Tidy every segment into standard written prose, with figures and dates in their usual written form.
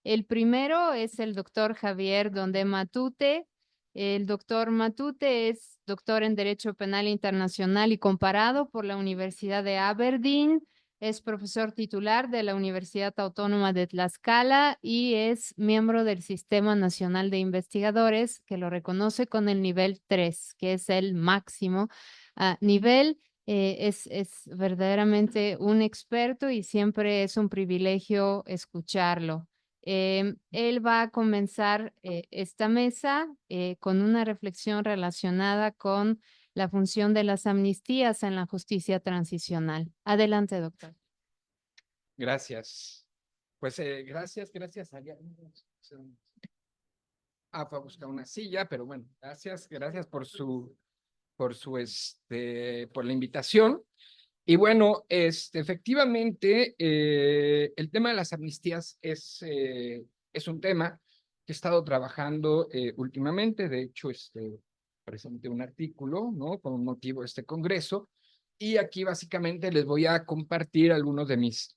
El primero es el doctor Javier Donde Matute. El doctor Matute es doctor en Derecho Penal Internacional y Comparado por la Universidad de Aberdeen. Es profesor titular de la Universidad Autónoma de Tlaxcala y es miembro del Sistema Nacional de Investigadores, que lo reconoce con el nivel 3, que es el máximo nivel. Es verdaderamente un experto y siempre es un privilegio escucharlo. Él va a comenzar esta mesa con una reflexión relacionada con la función de las amnistías en la justicia transicional. Adelante, doctor. Gracias. Pues gracias. Fue a buscar una silla, pero bueno, gracias por la invitación. Y bueno, efectivamente, el tema de las amnistías es un tema que he estado trabajando últimamente. De hecho, presenté un artículo, ¿no? Con motivo de este congreso. Y aquí básicamente les voy a compartir algunos de mis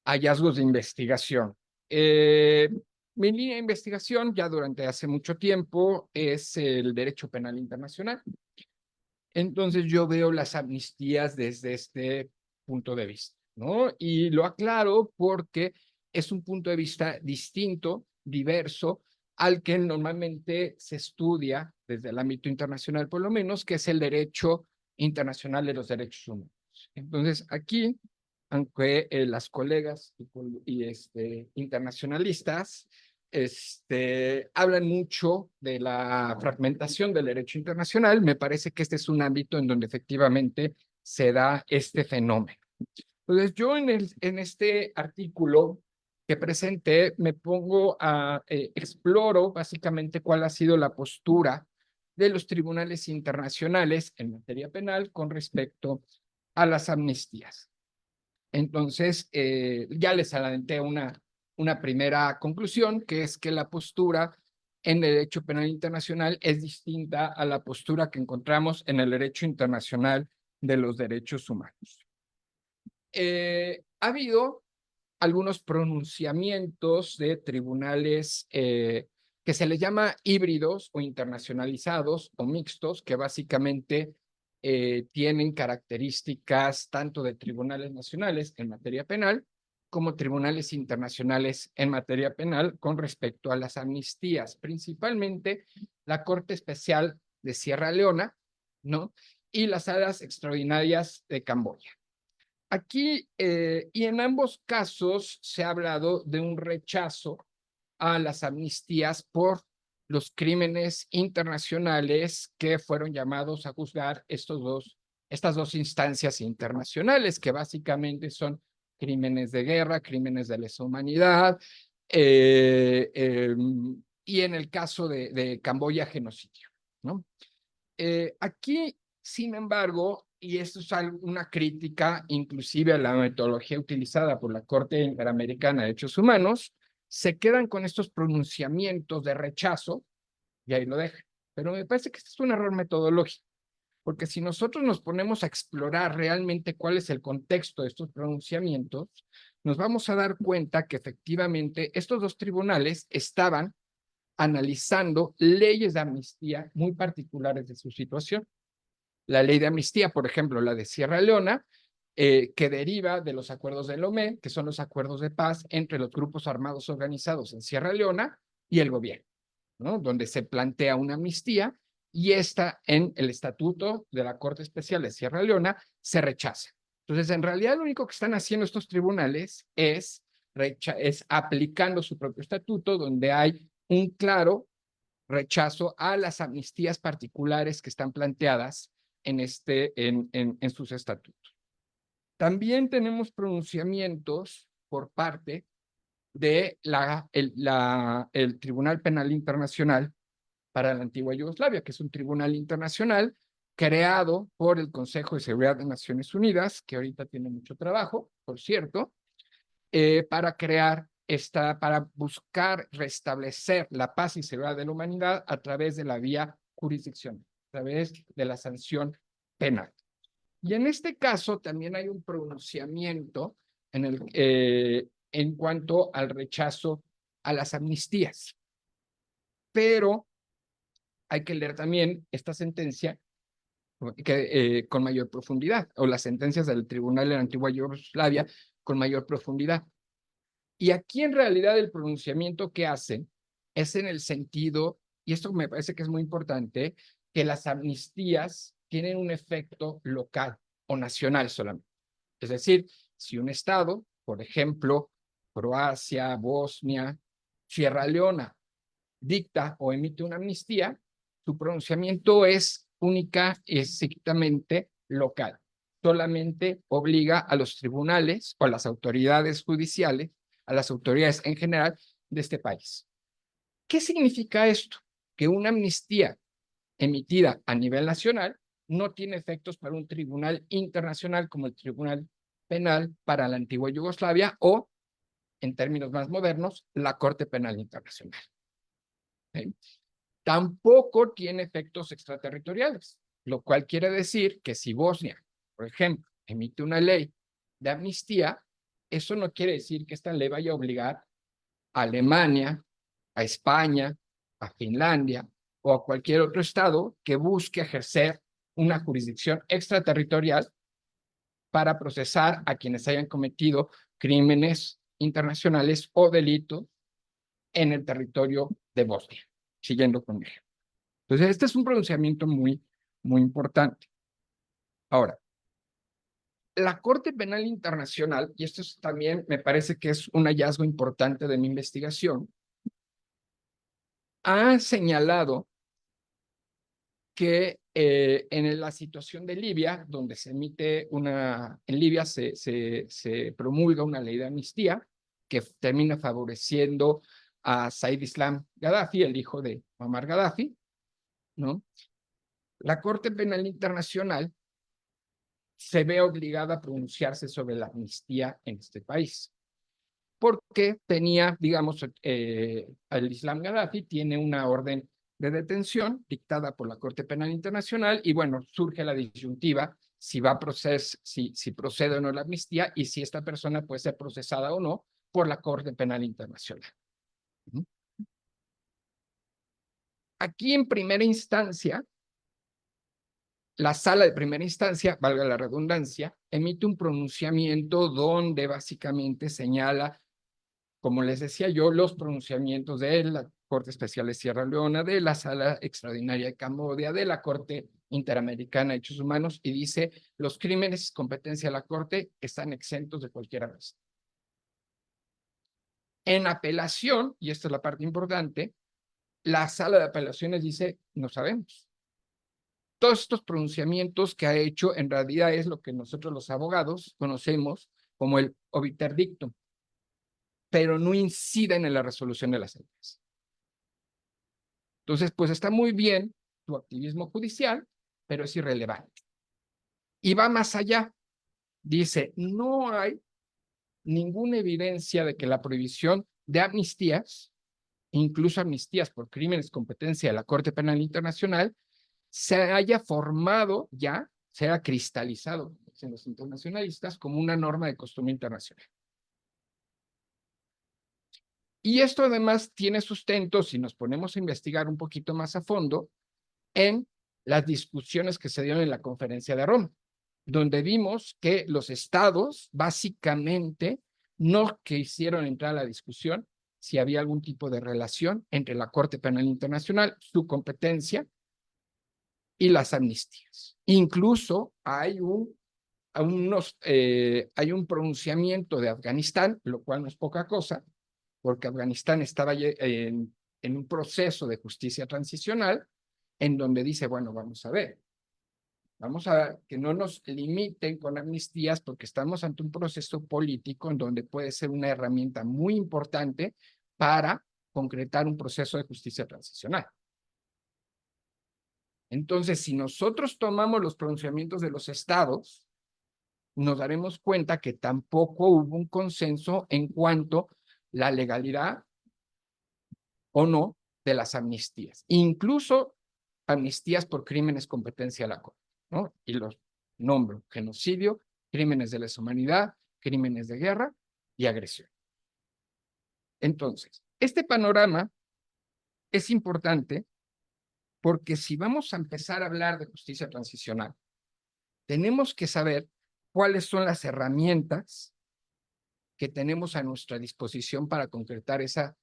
hallazgos de investigación. Mi línea de investigación ya durante hace mucho tiempo es el derecho penal internacional. Entonces yo veo las amnistías desde este punto de vista, ¿no? Y lo aclaro porque es un punto de vista distinto, diverso, al que normalmente se estudia desde el ámbito internacional, por lo menos, que es el derecho internacional de los derechos humanos. Entonces aquí, aunque las colegas internacionalistas hablan mucho de la fragmentación del derecho internacional, me parece que este es un ámbito en donde efectivamente se da este fenómeno. Entonces, yo en este artículo que presenté me pongo exploro básicamente cuál ha sido la postura de los tribunales internacionales en materia penal con respecto a las amnistías. Entonces, ya les adelanté una primera conclusión, que es que la postura en el derecho penal internacional es distinta a la postura que encontramos en el derecho internacional de los derechos humanos. Ha habido algunos pronunciamientos de tribunales que se les llama híbridos o internacionalizados o mixtos, que básicamente tienen características tanto de tribunales nacionales en materia penal como tribunales internacionales en materia penal con respecto a las amnistías, principalmente la Corte Especial de Sierra Leona, ¿no? Y las salas extraordinarias de Camboya. Aquí, y en ambos casos, se ha hablado de un rechazo a las amnistías por los crímenes internacionales que fueron llamados a juzgar estas dos instancias internacionales, que básicamente son crímenes de guerra, crímenes de lesa humanidad, y en el caso de Camboya, genocidio, ¿no? Aquí, sin embargo, y esto es una crítica inclusive a la metodología utilizada por la Corte Interamericana de Derechos Humanos, se quedan con estos pronunciamientos de rechazo y ahí lo dejan. Pero me parece que este es un error metodológico, porque si nosotros nos ponemos a explorar realmente cuál es el contexto de estos pronunciamientos, nos vamos a dar cuenta que efectivamente estos dos tribunales estaban analizando leyes de amnistía muy particulares de su situación. La ley de amnistía, por ejemplo, la de Sierra Leona, que deriva de los acuerdos de Lomé, que son los acuerdos de paz entre los grupos armados organizados en Sierra Leona y el gobierno, ¿no? Donde se plantea una amnistía y esta en el estatuto de la Corte Especial de Sierra Leona se rechaza. Entonces, en realidad, lo único que están haciendo estos tribunales es aplicando su propio estatuto, donde hay un claro rechazo a las amnistías particulares que están planteadas en sus estatutos. También tenemos pronunciamientos por parte de el Tribunal Penal Internacional para la antigua Yugoslavia, que es un tribunal internacional creado por el Consejo de Seguridad de Naciones Unidas, que ahorita tiene mucho trabajo, por cierto, para buscar restablecer la paz y seguridad de la humanidad a través de la vía jurisdiccional, a través de la sanción penal. Y en este caso también hay un pronunciamiento en cuanto al rechazo a las amnistías. Pero hay que leer también esta sentencia con mayor profundidad, o las sentencias del Tribunal de la Antigua Yugoslavia con mayor profundidad. Y aquí en realidad el pronunciamiento que hacen es en el sentido, y esto me parece que es muy importante, que las amnistías tienen un efecto local o nacional solamente. Es decir, si un estado, por ejemplo, Croacia, Bosnia, Sierra Leona, dicta o emite una amnistía, su pronunciamiento es única y estrictamente local. Solamente obliga a los tribunales o a las autoridades judiciales, a las autoridades en general de este país. ¿Qué significa esto? Que una amnistía emitida a nivel nacional no tiene efectos para un tribunal internacional como el Tribunal Penal para la antigua Yugoslavia o, en términos más modernos, la Corte Penal Internacional. ¿Sí? Tampoco tiene efectos extraterritoriales, lo cual quiere decir que si Bosnia, por ejemplo, emite una ley de amnistía, eso no quiere decir que esta ley vaya a obligar a Alemania, a España, a Finlandia o a cualquier otro estado que busque ejercer una jurisdicción extraterritorial para procesar a quienes hayan cometido crímenes internacionales o delitos en el territorio de Bosnia, siguiendo con ello. Entonces, este es un pronunciamiento muy importante. Ahora, la Corte Penal Internacional, y esto también me parece que es un hallazgo importante de mi investigación, ha señalado que en la situación de Libia, donde se emite en Libia se promulga una ley de amnistía que termina favoreciendo a Said Islam Gaddafi, el hijo de Muammar Gaddafi, ¿no? La Corte Penal Internacional se ve obligada a pronunciarse sobre la amnistía en este país, porque tenía, digamos, el Islam Gaddafi tiene una orden de detención dictada por la Corte Penal Internacional y bueno, surge la disyuntiva si si procede o no la amnistía y si esta persona puede ser procesada o no por la Corte Penal Internacional. Aquí en primera instancia, la sala de primera instancia, valga la redundancia, emite un pronunciamiento donde básicamente señala, como les decía yo, los pronunciamientos de la Corte Especial de Sierra Leona, de la Sala Extraordinaria de Camboya, de la Corte Interamericana de Derechos Humanos, y dice, los crímenes competencia de la Corte están exentos de cualquier arresto. En apelación, y esta es la parte importante, la Sala de Apelaciones dice, no sabemos. Todos estos pronunciamientos que ha hecho en realidad es lo que nosotros los abogados conocemos como el obiter dictum, pero no inciden en la resolución de las sentencias. Entonces, pues está muy bien tu activismo judicial, pero es irrelevante. Y va más allá. Dice, no hay ninguna evidencia de que la prohibición de amnistías, incluso amnistías por crímenes competencia de la Corte Penal Internacional, se haya formado ya, se haya cristalizado en los internacionalistas como una norma de costumbre internacional. Y esto además tiene sustento, si nos ponemos a investigar un poquito más a fondo, en las discusiones que se dieron en la Conferencia de Roma, donde vimos que los estados básicamente no quisieron entrar a la discusión si había algún tipo de relación entre la Corte Penal Internacional, su competencia y las amnistías. Incluso hay un pronunciamiento de Afganistán, lo cual no es poca cosa, porque Afganistán estaba en un proceso de justicia transicional en donde dice, bueno, vamos a ver que no nos limiten con amnistías porque estamos ante un proceso político en donde puede ser una herramienta muy importante para concretar un proceso de justicia transicional. Entonces, si nosotros tomamos los pronunciamientos de los estados, nos daremos cuenta que tampoco hubo un consenso en cuanto a la legalidad o no de las amnistías, incluso amnistías por crímenes competencia de la Corte, ¿no? Y los nombro: genocidio, crímenes de lesa humanidad, crímenes de guerra y agresión. Entonces, Este panorama es importante porque si vamos a empezar a hablar de justicia transicional, tenemos que saber cuáles son las herramientas que tenemos a nuestra disposición para concretar esa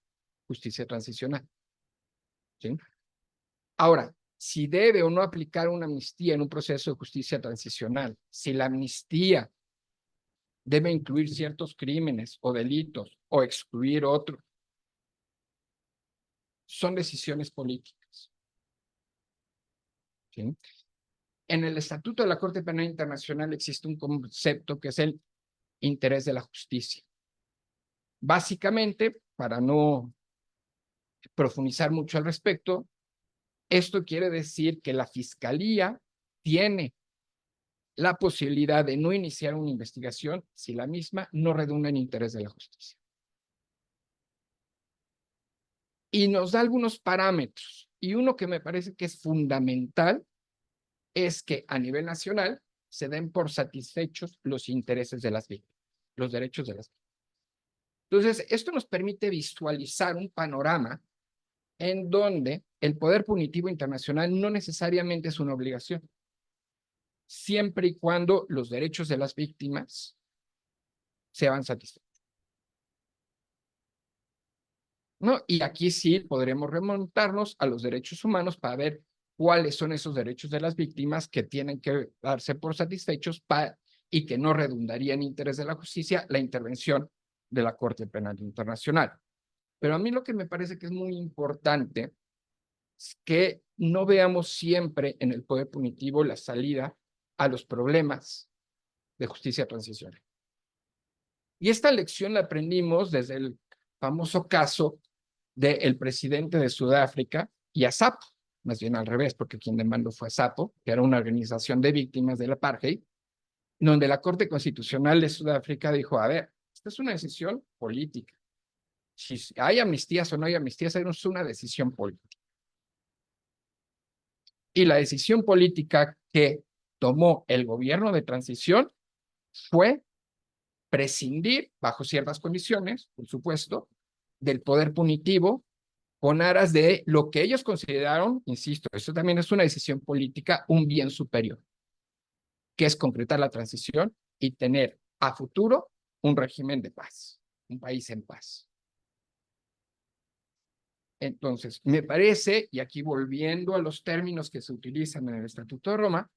justicia transicional. ¿Sí? Ahora, si debe o no aplicar una amnistía en un proceso de justicia transicional, si la amnistía debe incluir ciertos crímenes o delitos o excluir otros, son decisiones políticas. ¿Sí? En el Estatuto de la Corte Penal Internacional existe un concepto que es el interés de la justicia. Básicamente, para no profundizar mucho al respecto, esto quiere decir que la Fiscalía tiene la posibilidad de no iniciar una investigación si la misma no redunda en interés de la justicia. Y nos da algunos parámetros, y uno que me parece que es fundamental es que a nivel nacional se den por satisfechos los intereses de las víctimas, los derechos de las víctimas. Entonces, esto nos permite visualizar un panorama en donde el poder punitivo internacional no necesariamente es una obligación, siempre y cuando los derechos de las víctimas sean satisfechos. ¿No? Y aquí sí podremos remontarnos a los derechos humanos para ver cuáles son esos derechos de las víctimas que tienen que darse por satisfechos y que no redundaría en interés de la justicia la intervención de la Corte Penal Internacional. Pero a mí lo que me parece que es muy importante es que no veamos siempre en el poder punitivo la salida a los problemas de justicia transicional. Y esta lección la aprendimos desde el famoso caso del presidente de Sudáfrica y a SAPO, más bien al revés, porque quien demandó fue SAPO, que era una organización de víctimas del apartheid, donde la Corte Constitucional de Sudáfrica dijo, a ver, esta es una decisión política. Si hay amnistías o no hay amnistías, es una decisión política. Y la decisión política que tomó el gobierno de transición fue prescindir, bajo ciertas condiciones, por supuesto, del poder punitivo con aras de lo que ellos consideraron, insisto, esto también es una decisión política, un bien superior, que es concretar la transición y tener a futuro un régimen de paz, un país en paz. Entonces, me parece, y aquí volviendo a los términos que se utilizan en el Estatuto de Roma,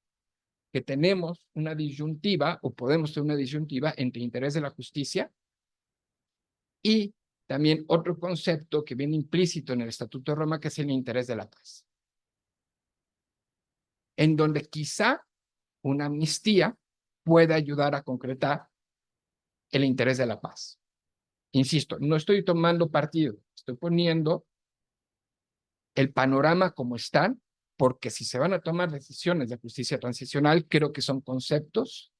que tenemos una disyuntiva, o podemos tener una disyuntiva entre interés de la justicia y también otro concepto que viene implícito en el Estatuto de Roma, que es el interés de la paz. En donde quizá una amnistía pueda ayudar a concretar el interés de la paz. Insisto, no estoy tomando partido, estoy poniendo el panorama como están, porque si se van a tomar decisiones de justicia transicional, creo que son conceptos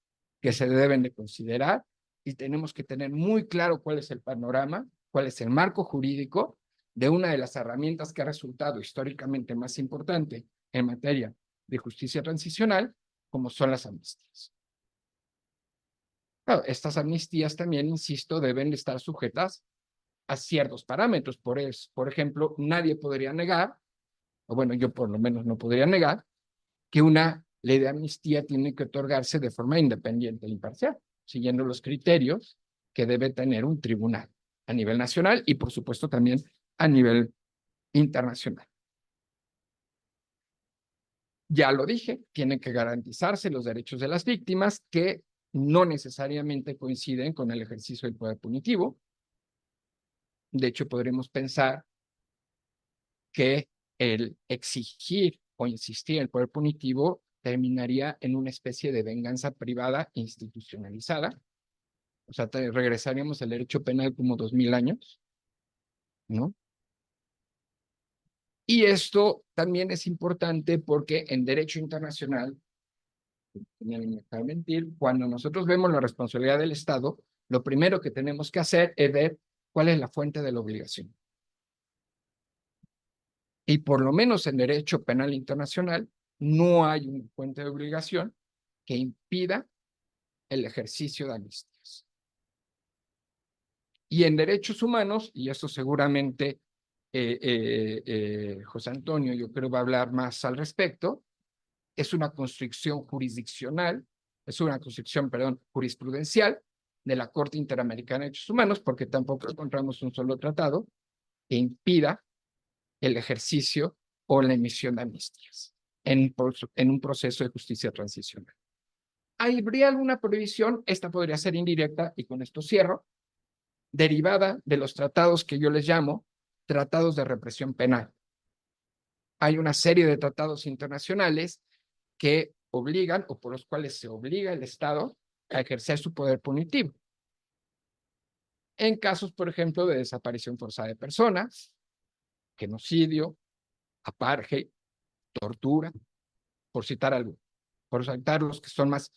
que se deben de considerar y tenemos que tener muy claro cuál es el panorama, cuál es el marco jurídico de una de las herramientas que ha resultado históricamente más importante en materia de justicia transicional, como son las amnistías. Claro, estas amnistías también, insisto, deben estar sujetas a ciertos parámetros. Por ejemplo, nadie podría negar, o bueno, yo por lo menos no podría negar, que una ley de amnistía tiene que otorgarse de forma independiente e imparcial, siguiendo los criterios que debe tener un tribunal a nivel nacional y, por supuesto, también a nivel internacional. Ya lo dije, tienen que garantizarse los derechos de las víctimas que no necesariamente coinciden con el ejercicio del poder punitivo. De hecho, podremos pensar que el exigir o insistir en el poder punitivo terminaría en una especie de venganza privada institucionalizada. O sea, regresaríamos al derecho penal como 2000 años, ¿no? Y esto también es importante porque en derecho internacional, mentir, cuando nosotros vemos la responsabilidad del Estado, lo primero que tenemos que hacer es ver cuál es la fuente de la obligación. Y por lo menos en derecho penal internacional, no hay una fuente de obligación que impida el ejercicio de amnistías. Y en derechos humanos, y esto seguramente José Antonio yo creo va a hablar más al respecto, es una construcción jurisdiccional, es una construcción, perdón, jurisprudencial de la Corte Interamericana de Derechos Humanos, porque tampoco encontramos un solo tratado que impida el ejercicio o la emisión de amnistías en un proceso de justicia transicional. ¿Habría alguna prohibición? Esta podría ser indirecta, y con esto cierro, derivada de los tratados que yo les llamo tratados de represión penal. Hay una serie de tratados internacionales que obligan o por los cuales se obliga el Estado a ejercer su poder punitivo. En casos, por ejemplo, de desaparición forzada de personas, genocidio, apartheid, tortura, por citar algo, por citar los que son más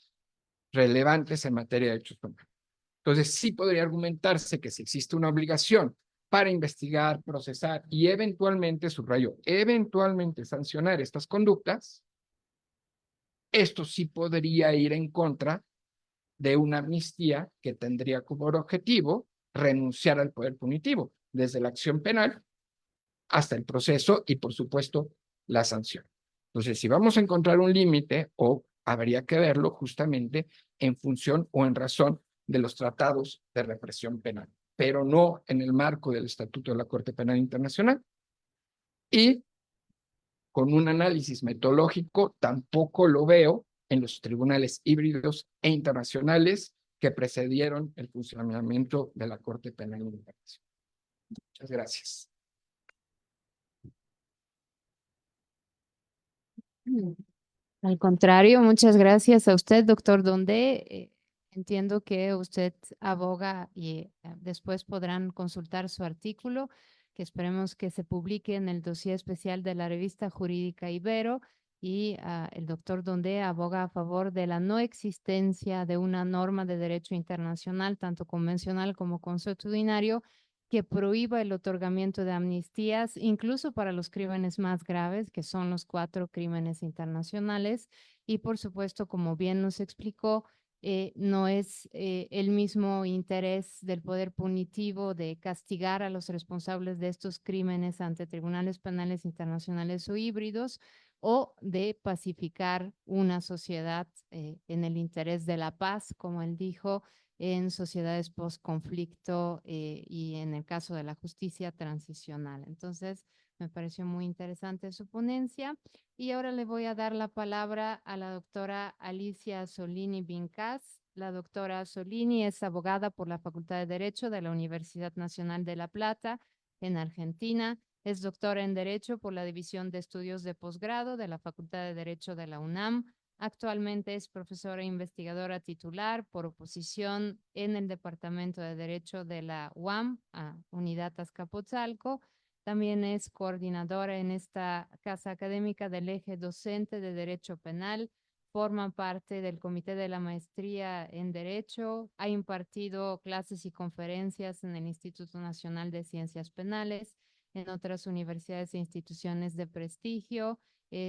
relevantes en materia de derechos humanos. Entonces, sí podría argumentarse que si existe una obligación para investigar, procesar y eventualmente, subrayo, eventualmente sancionar estas conductas, esto sí podría ir en contra de una amnistía que tendría como objetivo renunciar al poder punitivo, desde la acción penal hasta el proceso y, por supuesto, la sanción. Entonces, si vamos a encontrar un límite, o habría que verlo justamente en función o en razón de los tratados de represión penal, pero no en el marco del Estatuto de la Corte Penal Internacional. Y con un análisis metodológico tampoco lo veo en los tribunales híbridos e internacionales que precedieron el funcionamiento de la Corte Penal Internacional. Muchas gracias. Al contrario, muchas gracias a usted, doctor Donde. Entiendo que usted aboga y después podrán consultar su artículo, que esperemos que se publique en el dossier especial de la revista jurídica Ibero. Y el doctor Donde aboga a favor de la no existencia de una norma de derecho internacional, tanto convencional como consuetudinario, que prohíba el otorgamiento de amnistías, incluso para los crímenes más graves, que son los 4 crímenes internacionales. Y por supuesto, como bien nos explicó, no es el mismo interés del poder punitivo de castigar a los responsables de estos crímenes ante tribunales penales internacionales o híbridos, o de pacificar una sociedad en el interés de la paz, como él dijo, en sociedades post-conflicto y en el caso de la justicia transicional. Entonces, me pareció muy interesante su ponencia. Y ahora le voy a dar la palabra a la doctora Alicia Solini Vincas. La doctora Solini es abogada por la Facultad de Derecho de la Universidad Nacional de La Plata, en Argentina. Es doctora en Derecho por la División de Estudios de Posgrado de la Facultad de Derecho de la UNAM. Actualmente es profesora e investigadora titular por oposición en el Departamento de Derecho de la UAM, Unidad Azcapotzalco. También es coordinadora en esta casa académica del eje docente de Derecho Penal. Forma parte del Comité de la Maestría en Derecho. Ha impartido clases y conferencias en el Instituto Nacional de Ciencias Penales, en otras universidades e instituciones de prestigio.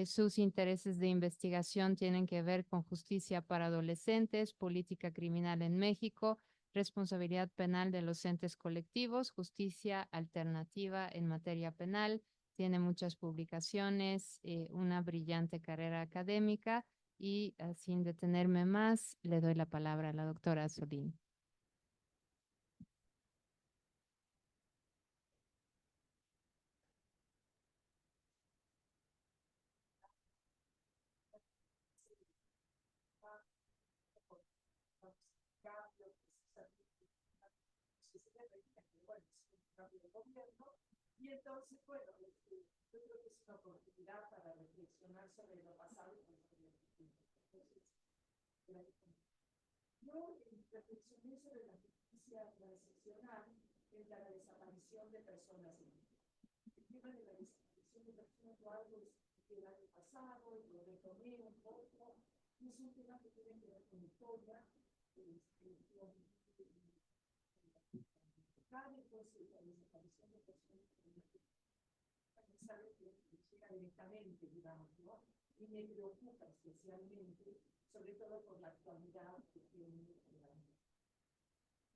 Sus intereses de investigación tienen que ver con justicia para adolescentes, política criminal en México, responsabilidad penal de los entes colectivos, justicia alternativa en materia penal. Tiene muchas publicaciones, una brillante carrera académica y sin detenerme más, le doy la palabra a la doctora Solín. Y entonces, bueno, yo creo que es una oportunidad para reflexionar sobre lo pasado y sobre lo futuro. Entonces, yo reflexioné sobre la justicia transicional en la desaparición de personas. El tema de la desaparición de personas fue algo del año pasado, y lo retomé un poco, y es un tema que tiene que ver con historia, entonces la desaparición de personas sabe que llega directamente, digamos, ¿no? Y me preocupa especialmente, sobre todo por la actualidad que tiene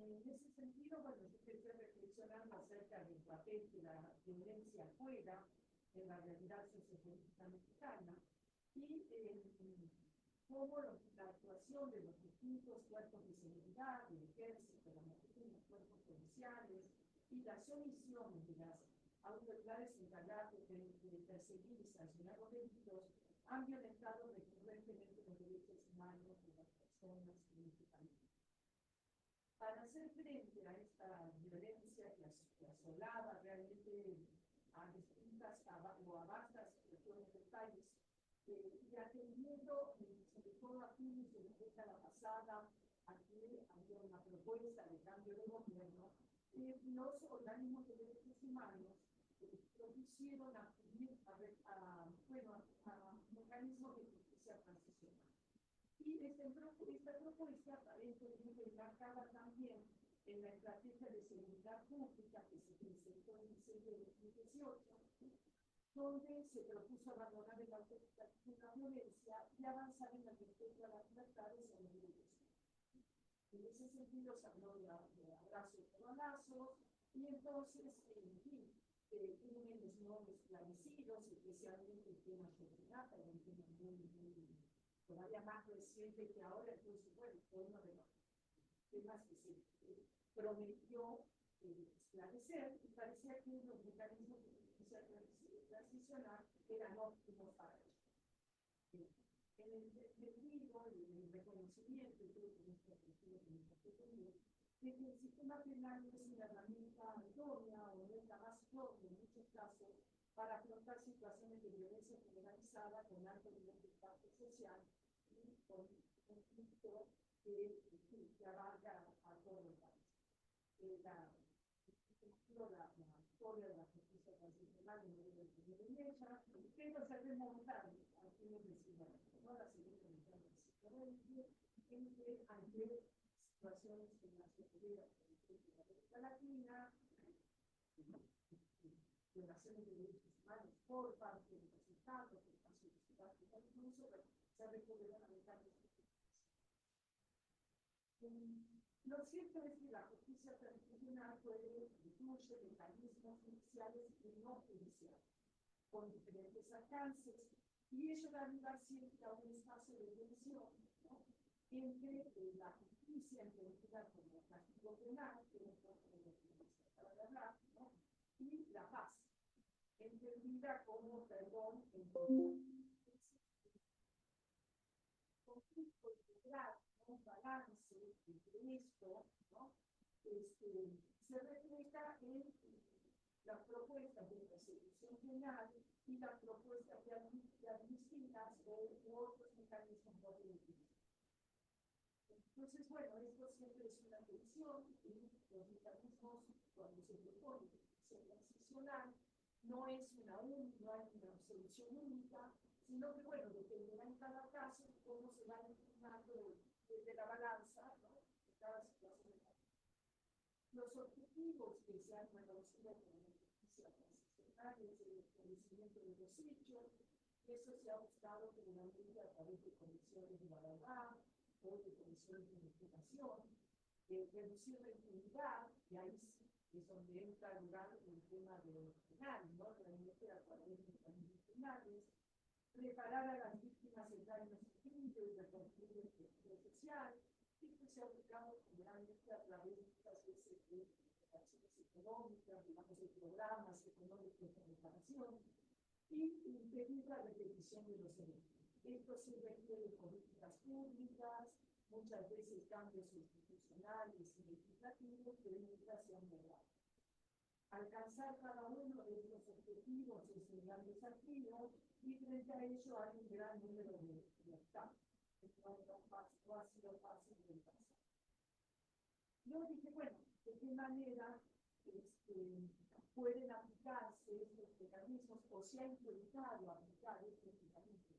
En ese sentido, bueno, yo estoy reflexionando acerca del papel que la violencia juega en la realidad sociopolítica mexicana y cómo la actuación de los distintos cuerpos de seguridad, el ejército, la marina, los cuerpos policiales y las omisiones de las autoridades encargadas de perseguir y sancionar los delitos han violentado recurrentemente los derechos humanos de las personas mexicanas. Para hacer frente a esta violencia que asolaba realmente a distintas o a vastas regiones del país, y atendiendo sobre todo a fines de la década pasada, aquí había una propuesta de cambio de gobierno, los organismos de derechos humanos propusieron acudir a mecanismos de justicia transicional. Y esta propuesta aparentemente enmarcada también en la estrategia de seguridad pública que se presentó en diciembre de 2018, donde se propuso abandonar el autoritarismo y la violencia y avanzar en el respeto a las libertades y a los derechos humanos. En ese sentido se habló de abrazos y balazos, y entonces, en fin, crímenes no esclarecidos, especialmente el tema Xochitl, un tema muy todavía más reciente que ahora, entonces, bueno, fue uno de los temas que se prometió esclarecer, y parecía que los mecanismos de justicia transicional eran óptimos para ello. En el entendido y en el reconocimiento, y creo que en esta postura de que el sistema penal no es una herramienta idónea o no es la más idónea en muchos casos para afrontar situaciones de violencia generalizada con alto nivel de impacto social y con un conflicto que abarca a todo el país. La historia de la justicia transicional en medio del primer derecha, pero se remontan a fines del siglo XX, ¿no? La segunda mitad del siglo XX, en que ante situaciones en las que hubiera en América Latina, violaciones de derechos humanos por parte de los estados, por parte de los estados, incluso se recurrieron a mecanismos. Lo cierto es que la justicia transicional incluye mecanismos judiciales y no judiciales, con diferentes alcances, y ello da lugar siempre a un espacio de tensión, ¿no? Entre la justicia entendida como castigo penal, que es un poco de lo que se acaba de hablar, ¿no? Y la paz, entendida como perdón en conflicto integral, un balance entre esto, ¿no? Se refleja en las propuestas de persecución penal y las propuestas de amnistías u otros mecanismos no punitivos. Entonces, bueno, esto siempre es una tensión y los mecanismos, cuando se propone justicia transicional, no hay una solución única, sino que, bueno, dependerá en cada caso cómo se va inclinando desde la balanza, ¿no? En cada situación. Los objetivos que se han reconocido como justicia transicional es el conocimiento de los hechos, eso se ha buscado generalmente a través de comisiones de igualdad o de comisiones de investigación, reducir la impunidad, y ahí sí es donde entra en lugar el tema de lo penal, ¿no? Realmente a través de mecanismos penales, preparar a las víctimas en daños sufridos y reconstruir el tejido social. Esto se ha aplicado generalmente a través muchas veces de acciones económicas, digamos, de programas económicos de reparación, y impedir la repetición de los eventos. Esto se requiere de políticas públicas, muchas veces cambios institucionales y legislativos que nunca se han logrado. Alcanzar cada uno de estos objetivos es un gran desafío, y frente a ello hay un gran número de obstáculos. No ha sido fácil de pasar. Yo dije, bueno, ¿de qué manera pueden aplicarse estos mecanismos, o se ha intentado aplicar estos mecanismos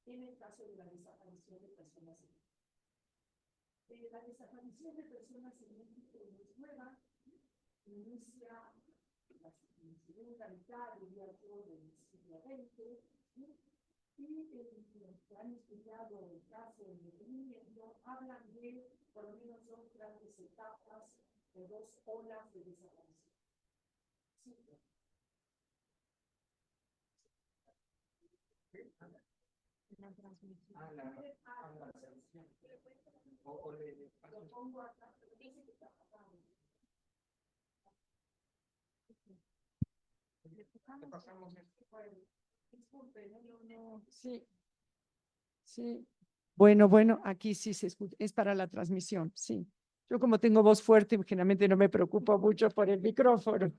en el caso de la desaparición de personas en México? La desaparición de personas en México no es nueva, inicia la segunda mitad, diría yo, del siglo XX, y los que han estudiado el caso del detenimiento hablan de por lo menos dos grandes etapas de dos olas de desaparición. Sí. Lo pongo acá, pero dice que está apagado. Bueno, disculpen, no. Sí. Sí. Bueno, aquí sí se escucha, es para la transmisión, sí. Yo como tengo voz fuerte, generalmente no me preocupo mucho por el micrófono,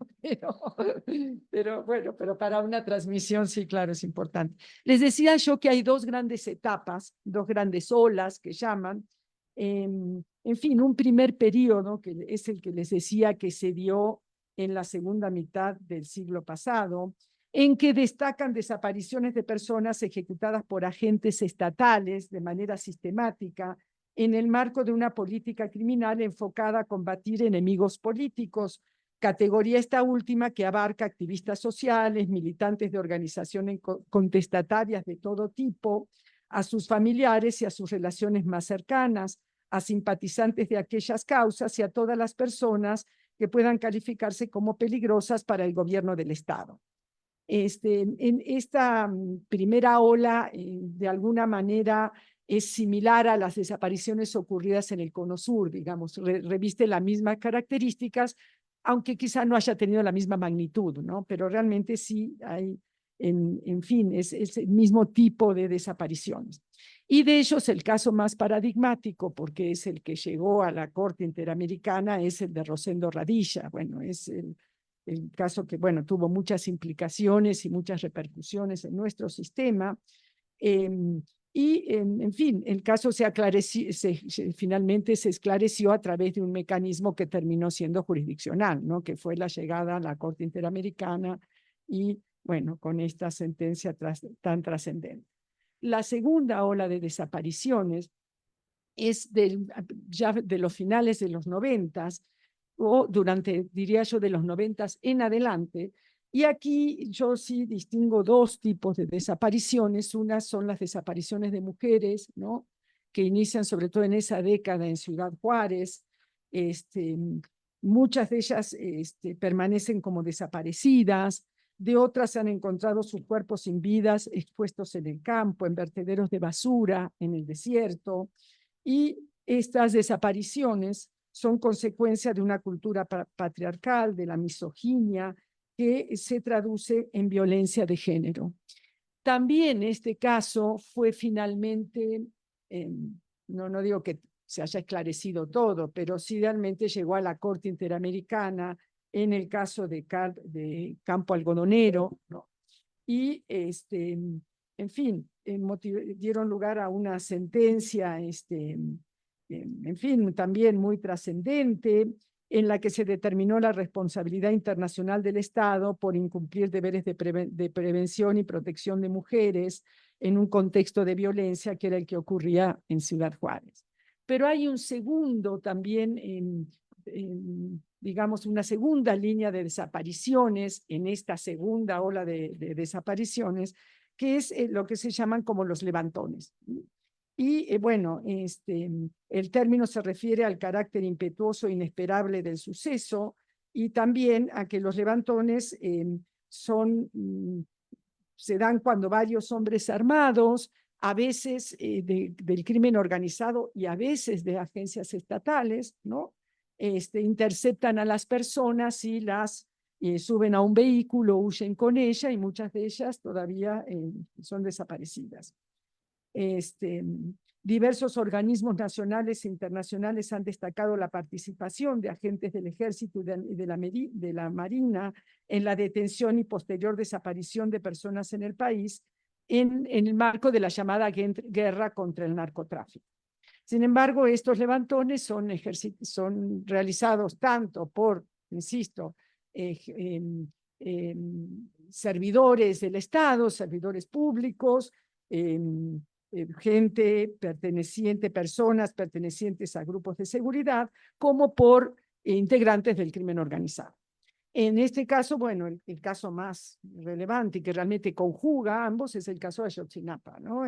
pero bueno, pero para una transmisión sí, claro, es importante. Les decía yo que hay dos grandes etapas, dos grandes olas que llaman. En fin, un primer periodo, que es el que les decía que se dio en la segunda mitad del siglo pasado, en que destacan desapariciones de personas ejecutadas por agentes estatales de manera sistemática en el marco de una política criminal enfocada a combatir enemigos políticos, categoría esta última que abarca activistas sociales, militantes de organizaciones contestatarias de todo tipo, a sus familiares y a sus relaciones más cercanas, a simpatizantes de aquellas causas y a todas las personas que puedan calificarse como peligrosas para el gobierno del Estado. En esta primera ola, de alguna manera, es similar a las desapariciones ocurridas en el Cono Sur, digamos, reviste las mismas características, aunque quizá no haya tenido la misma magnitud, ¿no? Pero realmente sí hay, en fin, es el mismo tipo de desapariciones. Y de ellos el caso más paradigmático, porque es el que llegó a la Corte Interamericana, es el de Rosendo Radilla. Bueno, es el caso que, bueno, tuvo muchas implicaciones y muchas repercusiones en nuestro sistema. En fin, el caso finalmente se esclareció a través de un mecanismo que terminó siendo jurisdiccional, ¿no? Que fue la llegada a la Corte Interamericana y, bueno, con esta sentencia tan trascendente. La segunda ola de desapariciones es ya de los finales de los 90s, o durante, diría yo, de los 90s en adelante. Y aquí yo sí distingo dos tipos de desapariciones. Unas son las desapariciones de mujeres, ¿no? Que inician sobre todo en esa década en Ciudad Juárez. Muchas de ellas permanecen como desaparecidas. De otras se han encontrado sus cuerpos sin vidas expuestos en el campo, en vertederos de basura, en el desierto. Y estas desapariciones son consecuencia de una cultura patriarcal, de la misoginia, que se traduce en violencia de género. También este caso fue finalmente, no digo que se haya esclarecido todo, pero sí realmente llegó a la Corte Interamericana en el caso de Campo Algodonero, ¿no? Y en fin, dieron lugar a una sentencia, en fin, también muy trascendente, en la que se determinó la responsabilidad internacional del Estado por incumplir deberes de prevención y protección de mujeres en un contexto de violencia que era el que ocurría en Ciudad Juárez. Pero hay un segundo también, digamos, una segunda línea de desapariciones en esta segunda ola de desapariciones, que es lo que se llaman como los levantones. Y bueno, el término se refiere al carácter impetuoso e inesperable del suceso y también a que los levantones se dan cuando varios hombres armados, a veces del crimen organizado y a veces de agencias estatales, ¿no? Interceptan a las personas y las suben a un vehículo, huyen con ella y muchas de ellas todavía son desaparecidas. Diversos organismos nacionales e internacionales han destacado la participación de agentes del Ejército y de la Marina en la detención y posterior desaparición de personas en el país en el marco de la llamada guerra contra el narcotráfico. Sin embargo, estos levantones son realizados tanto por, insisto, servidores del Estado, servidores públicos, personas pertenecientes a grupos de seguridad, como por integrantes del crimen organizado. En este caso, bueno, el caso más relevante y que realmente conjuga a ambos es el caso de Ayotzinapa, ¿no?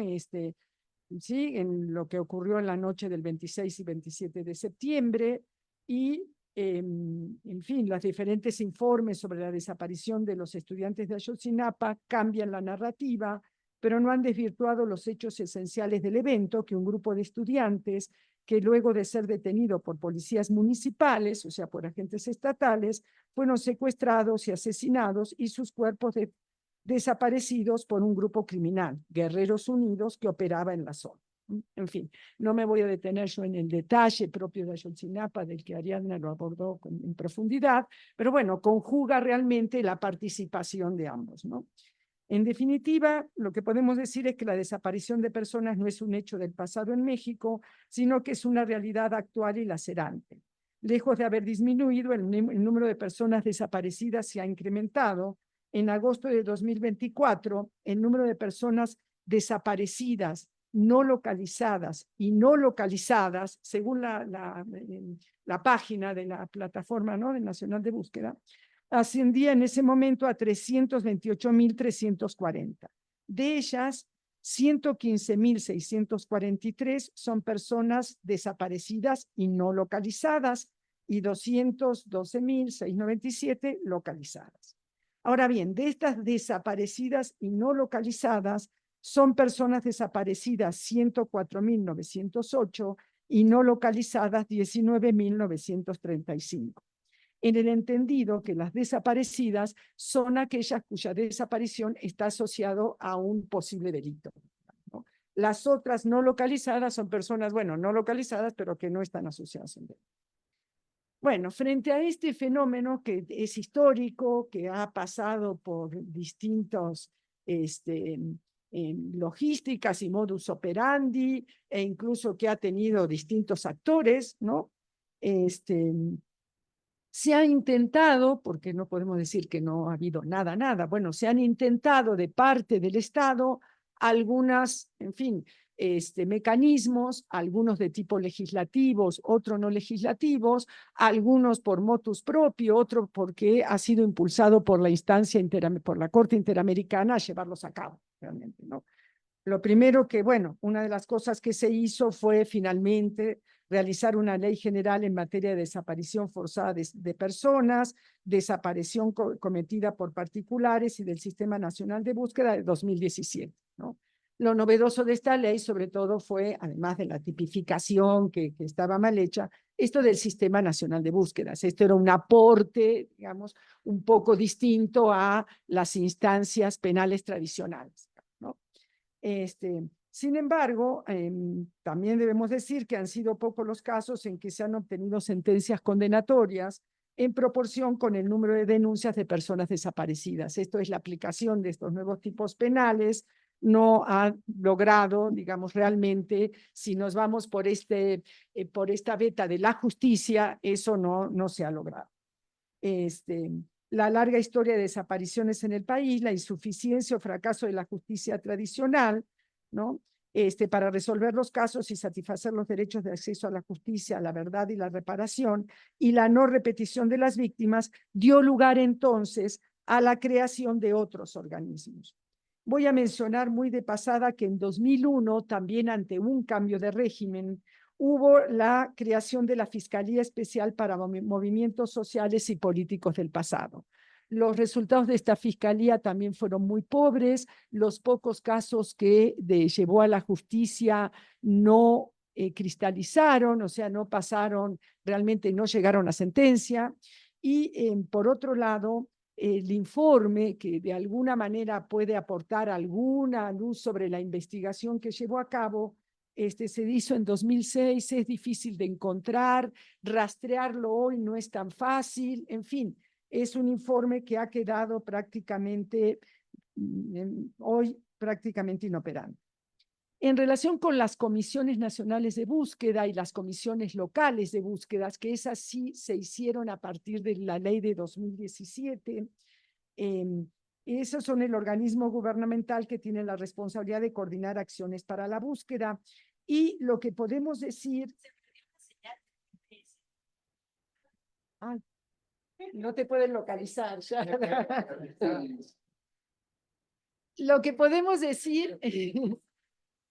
¿sí? En lo que ocurrió en la noche del 26 y 27 de septiembre y, en fin, los diferentes informes sobre la desaparición de los estudiantes de Ayotzinapa cambian la narrativa, pero no han desvirtuado los hechos esenciales del evento, que un grupo de estudiantes que luego de ser detenido por policías municipales, o sea, por agentes estatales, fueron secuestrados y asesinados y sus cuerpos desaparecidos por un grupo criminal, Guerreros Unidos, que operaba en la zona. En fin, no me voy a detener yo en el detalle propio de Ayotzinapa, del que Ariadna lo abordó en profundidad, pero bueno, conjuga realmente la participación de ambos, ¿no? En definitiva, lo que podemos decir es que la desaparición de personas no es un hecho del pasado en México, sino que es una realidad actual y lacerante. Lejos de haber disminuido, el número de personas desaparecidas se ha incrementado. En agosto de 2024, el número de personas desaparecidas, no localizadas y no localizadas, según la página de la plataforma, ¿no?, de Nacional de Búsqueda, ascendía en ese momento a 328.340. De ellas, 115.643 son personas desaparecidas y no localizadas y 212.697 localizadas. Ahora bien, de estas desaparecidas y no localizadas, son personas desaparecidas 104.908 y no localizadas 19.935. En el entendido que las desaparecidas son aquellas cuya desaparición está asociado a un posible delito, ¿no? Las otras no localizadas son personas, bueno, no localizadas, pero que no están asociadas a un delito. Bueno, frente a este fenómeno que es histórico, que ha pasado por distintos logísticas y modus operandi, e incluso que ha tenido distintos actores, ¿no? Se ha intentado, porque no podemos decir que no ha habido nada, bueno, se han intentado de parte del Estado algunas, en fin, mecanismos, algunos de tipo legislativos, otros no legislativos, algunos por motus propio, otro porque ha sido impulsado por la instancia, por la Corte Interamericana a llevarlos a cabo, realmente, ¿no? Lo primero que, bueno, una de las cosas que se hizo fue finalmente realizar una ley general en materia de desaparición forzada de personas, desaparición cometida por particulares y del Sistema Nacional de Búsqueda de 2017, ¿no? Lo novedoso de esta ley, sobre todo, fue, además de la tipificación que estaba mal hecha, esto del Sistema Nacional de Búsquedas. Esto era un aporte, digamos, un poco distinto a las instancias penales tradicionales, ¿no? Sin embargo, también debemos decir que han sido pocos los casos en que se han obtenido sentencias condenatorias en proporción con el número de denuncias de personas desaparecidas. Esto es, la aplicación de estos nuevos tipos penales no ha logrado, digamos, realmente, si nos vamos por esta veta de la justicia, eso no se ha logrado. La larga historia de desapariciones en el país, la insuficiencia o fracaso de la justicia tradicional, ¿no? Para resolver los casos y satisfacer los derechos de acceso a la justicia, a la verdad y la reparación, y la no repetición de las víctimas, dio lugar entonces a la creación de otros organismos. Voy a mencionar muy de pasada que en 2001, también ante un cambio de régimen, hubo la creación de la Fiscalía Especial para Movimientos Sociales y Políticos del Pasado. Los resultados de esta fiscalía también fueron muy pobres. Los pocos casos que llevó a la justicia no cristalizaron, o sea, no pasaron, realmente no llegaron a sentencia. Y por otro lado, el informe, que de alguna manera puede aportar alguna luz sobre la investigación que llevó a cabo, se hizo en 2006, es difícil de encontrar, rastrearlo hoy no es tan fácil, en fin, es un informe que ha quedado prácticamente, hoy prácticamente inoperante. En relación con las comisiones nacionales de búsqueda y las comisiones locales de búsquedas, que esas sí se hicieron a partir de la ley de 2017, esos son el organismo gubernamental que tiene la responsabilidad de coordinar acciones para la búsqueda. Y lo que podemos decir... Ay, no te pueden localizar. Lo que podemos decir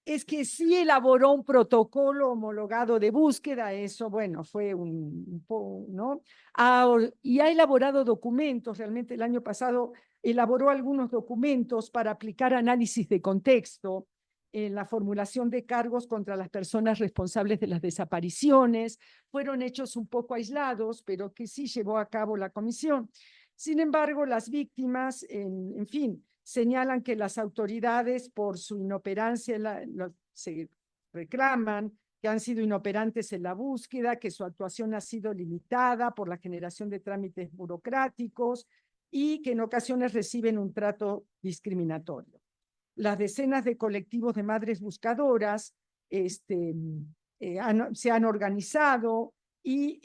es que sí elaboró un protocolo homologado de búsqueda, eso, bueno, fue ¿no? Y ha elaborado documentos, realmente el año pasado elaboró algunos documentos para aplicar análisis de contexto en la formulación de cargos contra las personas responsables de las desapariciones. Fueron hechos un poco aislados, pero que sí llevó a cabo la comisión. Sin embargo, las víctimas, en fin, señalan que las autoridades por su inoperancia se reclaman que han sido inoperantes en la búsqueda, que su actuación ha sido limitada por la generación de trámites burocráticos y que en ocasiones reciben un trato discriminatorio. Las decenas de colectivos de madres buscadoras se han organizado y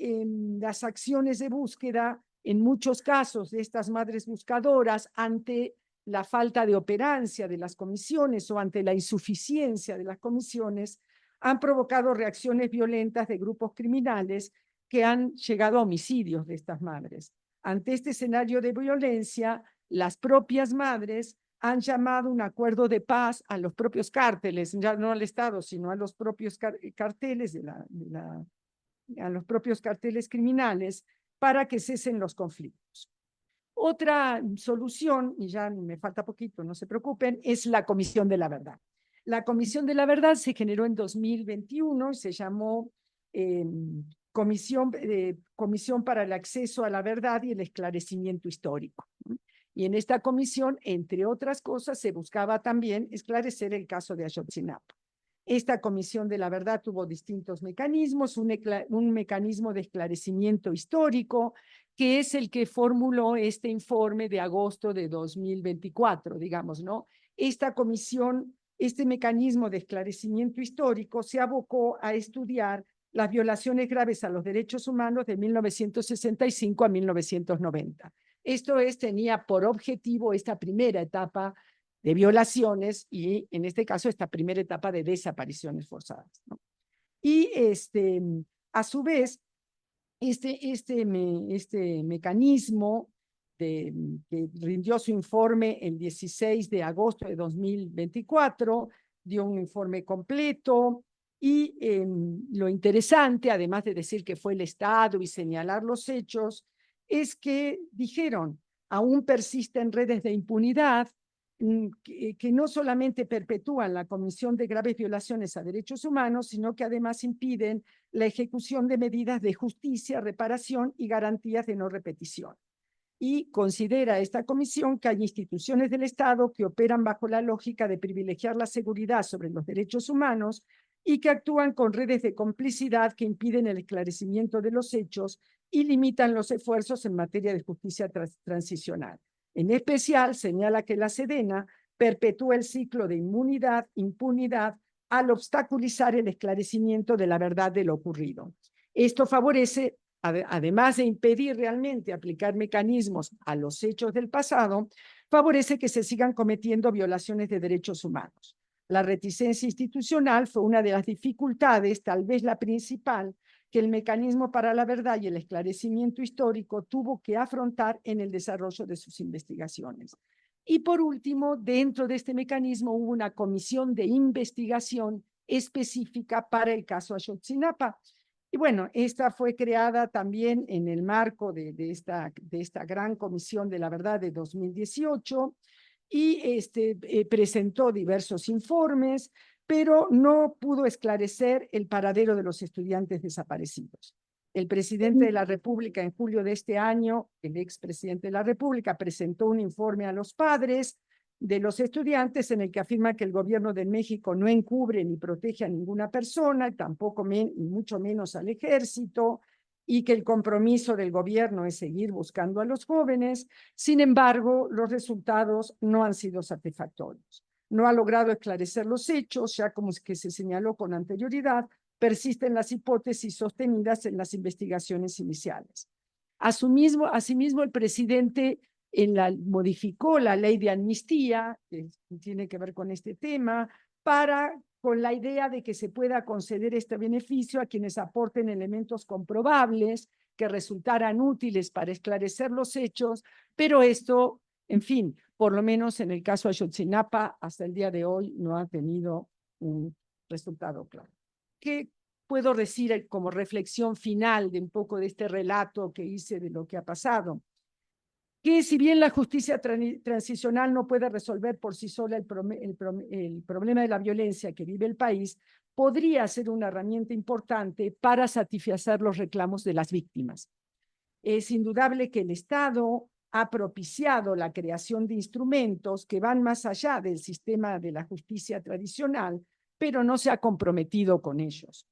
las acciones de búsqueda, en muchos casos de estas madres buscadoras, ante la falta de operancia de las comisiones o ante la insuficiencia de las comisiones, han provocado reacciones violentas de grupos criminales que han llegado a homicidios de estas madres. Ante este escenario de violencia, las propias madres han llamado un acuerdo de paz a los propios cárteles, ya no al Estado, sino a los propios carteles a los propios carteles criminales, para que cesen los conflictos. Otra solución, y ya me falta poquito, no se preocupen, es la Comisión de la Verdad. La Comisión de la Verdad se generó en 2021 y se llamó Comisión para el Acceso a la Verdad y el Esclarecimiento Histórico. Y en esta comisión, entre otras cosas, se buscaba también esclarecer el caso de Ayotzinapa. Esta Comisión de la Verdad tuvo distintos mecanismos, un mecanismo de esclarecimiento histórico, que es el que formuló este informe de agosto de 2024, digamos, ¿no? Esta comisión, este mecanismo de esclarecimiento histórico se abocó a estudiar las violaciones graves a los derechos humanos de 1965 a 1990. Esto tenía por objetivo esta primera etapa de violaciones y, en este caso, esta primera etapa de desapariciones forzadas, ¿no? Y a su vez, este mecanismo que rindió su informe el 16 de agosto de 2024, dio un informe completo y lo interesante, además de decir que fue el Estado y señalar los hechos, es que dijeron, aún persisten redes de impunidad que no solamente perpetúan la comisión de graves violaciones a derechos humanos, sino que además impiden la ejecución de medidas de justicia, reparación y garantías de no repetición. Y considera esta comisión que hay instituciones del Estado que operan bajo la lógica de privilegiar la seguridad sobre los derechos humanos y que actúan con redes de complicidad que impiden el esclarecimiento de los hechos y limitan los esfuerzos en materia de justicia transicional. En especial, señala que la Sedena perpetúa el ciclo de impunidad al obstaculizar el esclarecimiento de la verdad de lo ocurrido. Esto favorece, además de impedir realmente aplicar mecanismos a los hechos del pasado, favorece que se sigan cometiendo violaciones de derechos humanos. La reticencia institucional fue una de las dificultades, tal vez la principal, que el mecanismo para la verdad y el esclarecimiento histórico tuvo que afrontar en el desarrollo de sus investigaciones. Y por último, dentro de este mecanismo hubo una comisión de investigación específica para el caso Ayotzinapa. Y bueno, esta fue creada también en el marco de esta gran comisión de la verdad de 2018 y presentó diversos informes, pero no pudo esclarecer el paradero de los estudiantes desaparecidos. El presidente de la República en julio de este año, el expresidente de la República, presentó un informe a los padres de los estudiantes en el que afirma que el gobierno de México no encubre ni protege a ninguna persona, tampoco mucho menos al ejército, y que el compromiso del gobierno es seguir buscando a los jóvenes. Sin embargo, los resultados no han sido satisfactorios. No ha logrado esclarecer los hechos, ya como que se señaló con anterioridad, persisten las hipótesis sostenidas en las investigaciones iniciales. Asimismo, el presidente modificó la ley de amnistía, que tiene que ver con este tema, con la idea de que se pueda conceder este beneficio a quienes aporten elementos comprobables que resultaran útiles para esclarecer los hechos, pero esto, en fin, por lo menos en el caso Ayotzinapa, hasta el día de hoy no ha tenido un resultado claro. ¿Qué puedo decir como reflexión final de un poco de este relato que hice de lo que ha pasado? Que si bien la justicia transicional no puede resolver por sí sola el problema de la violencia que vive el país, podría ser una herramienta importante para satisfacer los reclamos de las víctimas. Es indudable que el Estado ha propiciado la creación de instrumentos que van más allá del sistema de la justicia tradicional, pero no se ha comprometido con ellos.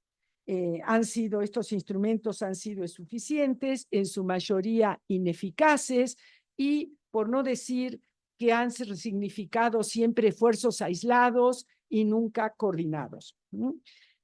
Estos instrumentos han sido insuficientes, en su mayoría ineficaces, y por no decir que han significado siempre esfuerzos aislados y nunca coordinados.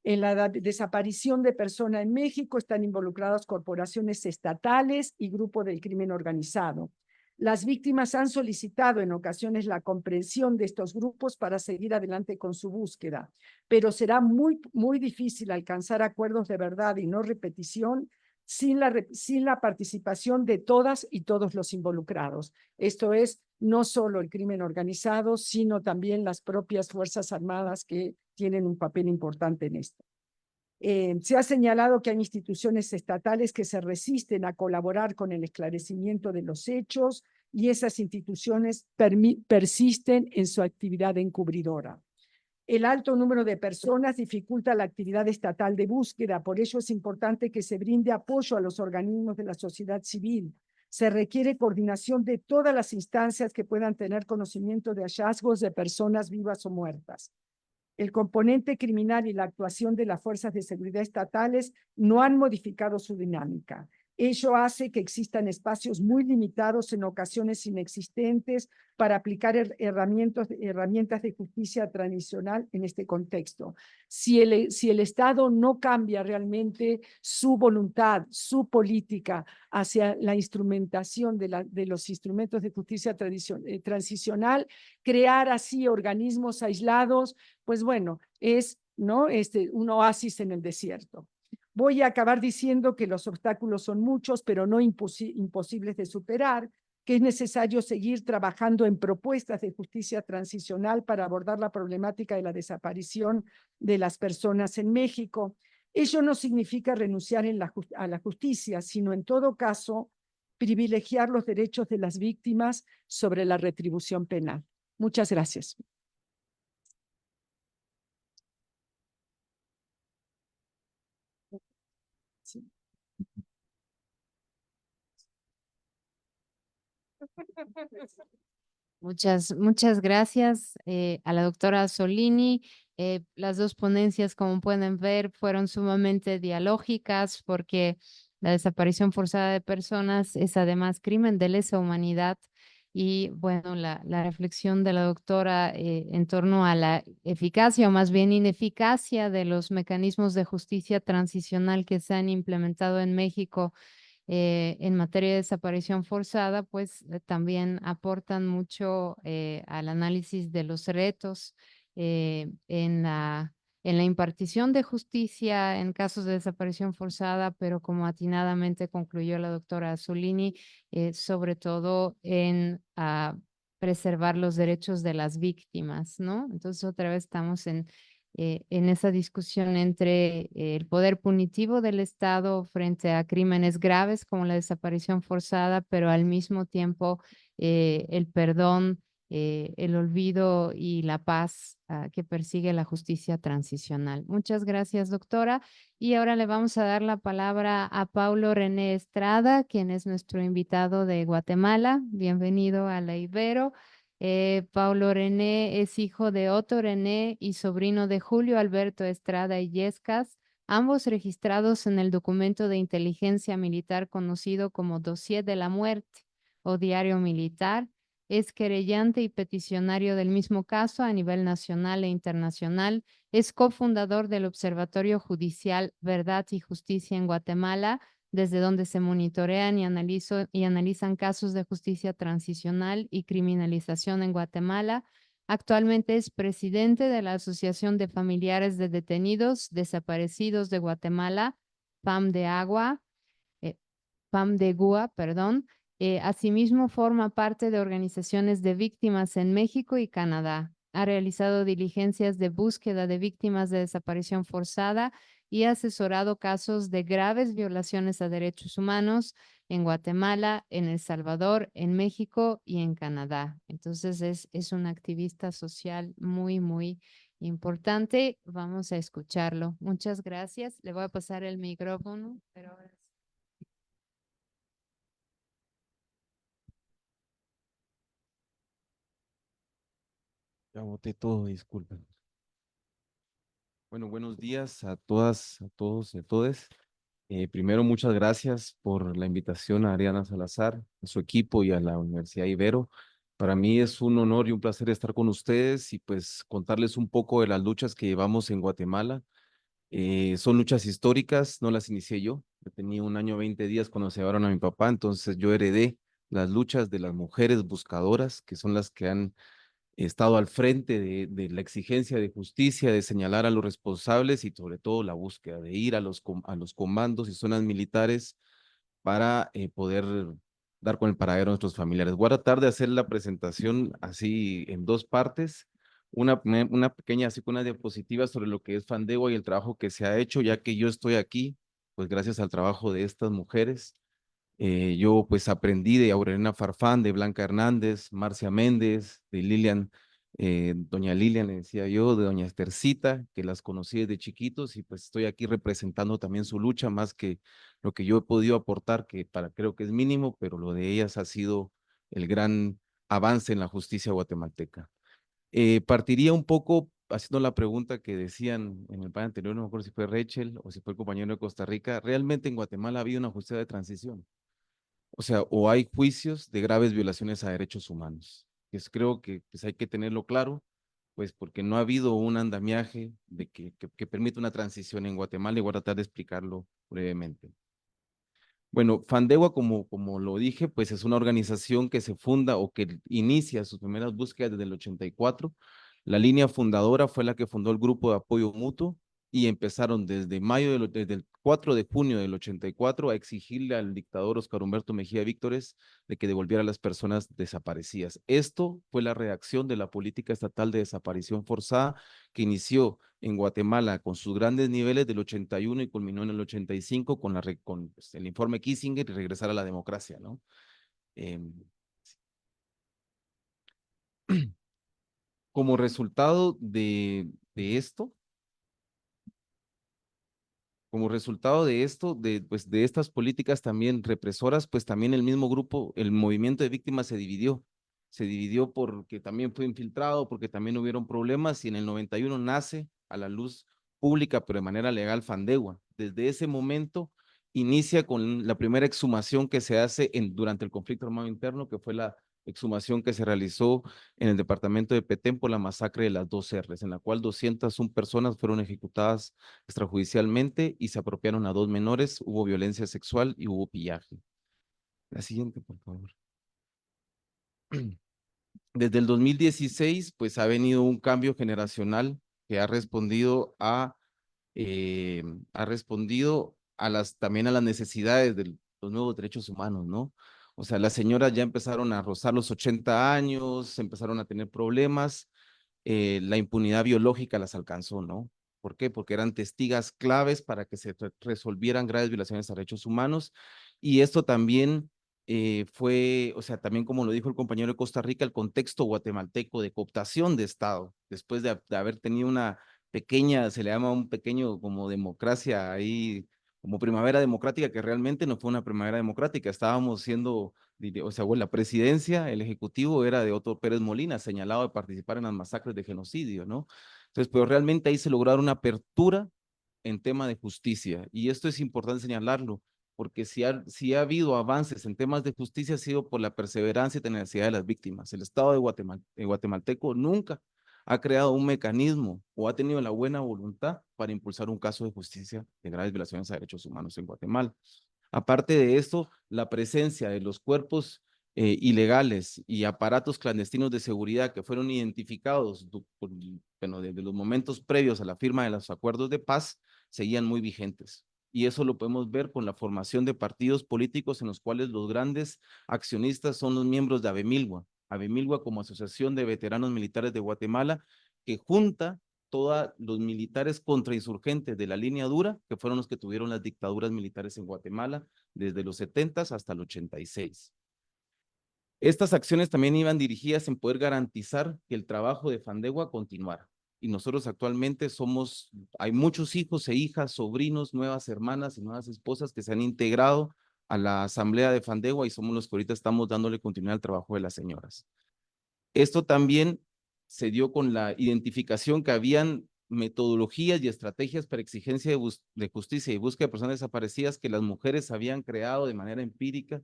En la desaparición de personas en México están involucradas corporaciones estatales y grupos del crimen organizado. Las víctimas han solicitado en ocasiones la comprensión de estos grupos para seguir adelante con su búsqueda, pero será muy difícil alcanzar acuerdos de verdad y no repetición sin la participación de todas y todos los involucrados. Esto es, no solo el crimen organizado, sino también las propias Fuerzas Armadas que tienen un papel importante en esto. Se ha señalado que hay instituciones estatales que se resisten a colaborar con el esclarecimiento de los hechos y esas instituciones persisten en su actividad encubridora. El alto número de personas dificulta la actividad estatal de búsqueda, por ello es importante que se brinde apoyo a los organismos de la sociedad civil. Se requiere coordinación de todas las instancias que puedan tener conocimiento de hallazgos de personas vivas o muertas. El componente criminal y la actuación de las fuerzas de seguridad estatales no han modificado su dinámica. Ello hace que existan espacios muy limitados, en ocasiones inexistentes, para aplicar herramientas de justicia tradicional en este contexto. Si el Estado no cambia realmente su voluntad, su política hacia la instrumentación de los instrumentos de justicia transicional, crear así organismos aislados, pues bueno, es un oasis en el desierto. Voy a acabar diciendo que los obstáculos son muchos, pero no imposibles de superar, que es necesario seguir trabajando en propuestas de justicia transicional para abordar la problemática de la desaparición de las personas en México. Ello no significa renunciar a la justicia, sino en todo caso privilegiar los derechos de las víctimas sobre la retribución penal. Muchas gracias. Sí. Muchas gracias a la doctora Solini. Las dos ponencias, como pueden ver, fueron sumamente dialógicas porque la desaparición forzada de personas es además crimen de lesa humanidad. Y bueno, la reflexión de la doctora en torno a la eficacia o más bien ineficacia de los mecanismos de justicia transicional que se han implementado en México en materia de desaparición forzada, pues también aportan mucho al análisis de los retos en la impartición de justicia en casos de desaparición forzada, pero como atinadamente concluyó la doctora Azzolini, sobre todo en preservar los derechos de las víctimas, ¿no? Entonces otra vez estamos en esa discusión entre el poder punitivo del Estado frente a crímenes graves como la desaparición forzada, pero al mismo tiempo el perdón, el olvido y la paz que persigue la justicia transicional. Muchas gracias, doctora. Y ahora le vamos a dar la palabra a Paulo René Estrada, quien es nuestro invitado de Guatemala. Bienvenido a la Ibero. Paulo René es hijo de Otto René y sobrino de Julio Alberto Estrada Illescas, ambos registrados en el documento de inteligencia militar conocido como Dossier de la Muerte o Diario Militar. Es querellante y peticionario del mismo caso a nivel nacional e internacional. Es cofundador del Observatorio Judicial Verdad y Justicia en Guatemala, desde donde se monitorean y analizan casos de justicia transicional y criminalización en Guatemala. Actualmente es presidente de la Asociación de Familiares de Detenidos Desaparecidos de Guatemala, PAMDEGUA, perdón. Asimismo, forma parte de organizaciones de víctimas en México y Canadá. ha realizado diligencias de búsqueda de víctimas de desaparición forzada y ha asesorado casos de graves violaciones a derechos humanos en Guatemala, en El Salvador, en México y en Canadá. Entonces es un activista social muy, muy importante. Vamos a escucharlo. Muchas gracias. Le voy a pasar el micrófono, pero ahora sí. Ya boté todo, disculpen. Bueno, buenos días a todas, a todos y a todes. Primero, muchas gracias por la invitación a Ariana Salazar, a su equipo y a la Universidad Ibero. Para mí es un honor y un placer estar con ustedes y pues contarles un poco de las luchas que llevamos en Guatemala. Son luchas históricas, no las inicié yo. Yo tenía 1 año 20 días cuando se llevaron a mi papá, entonces yo heredé las luchas de las mujeres buscadoras, que son las que han estado al frente de la exigencia de justicia, de señalar a los responsables y sobre todo la búsqueda de ir a a los comandos y zonas militares para poder dar con el paradero a nuestros familiares. Voy a tratar de hacer la presentación así en dos partes. Una pequeña, así con una diapositiva sobre lo que es Fandegua y el trabajo que se ha hecho, ya que yo estoy aquí, pues gracias al trabajo de estas mujeres. Yo pues aprendí de Aurelina Farfán, de Blanca Hernández, Marcia Méndez, de Lilian, doña Lilian le decía yo, de doña Estercita, que las conocí desde chiquitos y pues estoy aquí representando también su lucha, más que lo que yo he podido aportar, que para creo que es mínimo, pero lo de ellas ha sido el gran avance en la justicia guatemalteca. Partiría un poco haciendo la pregunta que decían en el panel anterior, no me acuerdo si fue Rachel o si fue el compañero de Costa Rica, ¿realmente en Guatemala ha habido una justicia de transición? O sea, o hay juicios de graves violaciones a derechos humanos. Creo que pues, hay que tenerlo claro, pues porque no ha habido un andamiaje de que permita una transición en Guatemala y voy a tratar de explicarlo brevemente. Bueno, Fandegua, como lo dije, pues es una organización que se funda o que inicia sus primeras búsquedas desde el 84. La línea fundadora fue la que fundó el Grupo de Apoyo Mutuo y empezaron desde el 4 de junio del 84 a exigirle al dictador Óscar Humberto Mejía Víctores de que devolviera a las personas desaparecidas. Esto fue la reacción de la política estatal de desaparición forzada que inició en Guatemala con sus grandes niveles del 81 y culminó en el 85 con pues, el informe Kissinger y regresar a la democracia, ¿no? Como resultado de esto, pues de estas políticas también represoras, pues también el mismo grupo, el movimiento de víctimas se dividió. Se dividió porque también fue infiltrado, porque también hubieron problemas y en el 91 nace a la luz pública, pero de manera legal, Fandegua. Desde ese momento inicia con la primera exhumación que se hace durante el conflicto armado interno, que fue la exhumación que se realizó en el departamento de Petén por la masacre de las 2 R's, en la cual 201 personas fueron ejecutadas extrajudicialmente y se apropiaron a 2 menores, hubo violencia sexual y hubo pillaje. La siguiente, por favor. Desde el 2016, pues ha venido un cambio generacional que ha respondido también a las necesidades de los nuevos derechos humanos, ¿no? O sea, las señoras ya empezaron a rozar los 80 años, empezaron a tener problemas, la impunidad biológica las alcanzó, ¿no? ¿Por qué? Porque eran testigas claves para que se resolvieran graves violaciones a derechos humanos y esto también fue, o sea, también como lo dijo el compañero de Costa Rica, el contexto guatemalteco de cooptación de Estado, después de haber tenido una pequeña, se le llama un pequeño como democracia ahí, como primavera democrática, que realmente no fue una primavera democrática, estábamos siendo, o sea, bueno, la presidencia, el ejecutivo era de Otto Pérez Molina, señalado de participar en las masacres de genocidio, ¿no? Entonces, pero realmente ahí se lograron una apertura en tema de justicia, y esto es importante señalarlo, porque si ha habido avances en temas de justicia ha sido por la perseverancia y tenacidad de las víctimas. El Estado de guatemalteco nunca ha creado un mecanismo o ha tenido la buena voluntad para impulsar un caso de justicia de graves violaciones a derechos humanos en Guatemala. Aparte de esto, la presencia de los cuerpos ilegales y aparatos clandestinos de seguridad que fueron identificados bueno, desde los momentos previos a la firma de los acuerdos de paz seguían muy vigentes. Y eso lo podemos ver con la formación de partidos políticos en los cuales los grandes accionistas son los miembros de Abemilgua, AVEMILGUA como Asociación de Veteranos Militares de Guatemala, que junta todos los militares contrainsurgentes de la línea dura, que fueron los que tuvieron las dictaduras militares en Guatemala desde los 70 hasta el 86. Estas acciones también iban dirigidas en poder garantizar que el trabajo de FANDEGUA continuara. Y nosotros actualmente hay muchos hijos e hijas, sobrinos, nuevas hermanas y nuevas esposas que se han integrado a la asamblea de FANDEGUA y somos los que ahorita estamos dándole continuidad al trabajo de las señoras. Esto también se dio con la identificación que habían metodologías y estrategias para exigencia de justicia y búsqueda de personas desaparecidas que las mujeres habían creado de manera empírica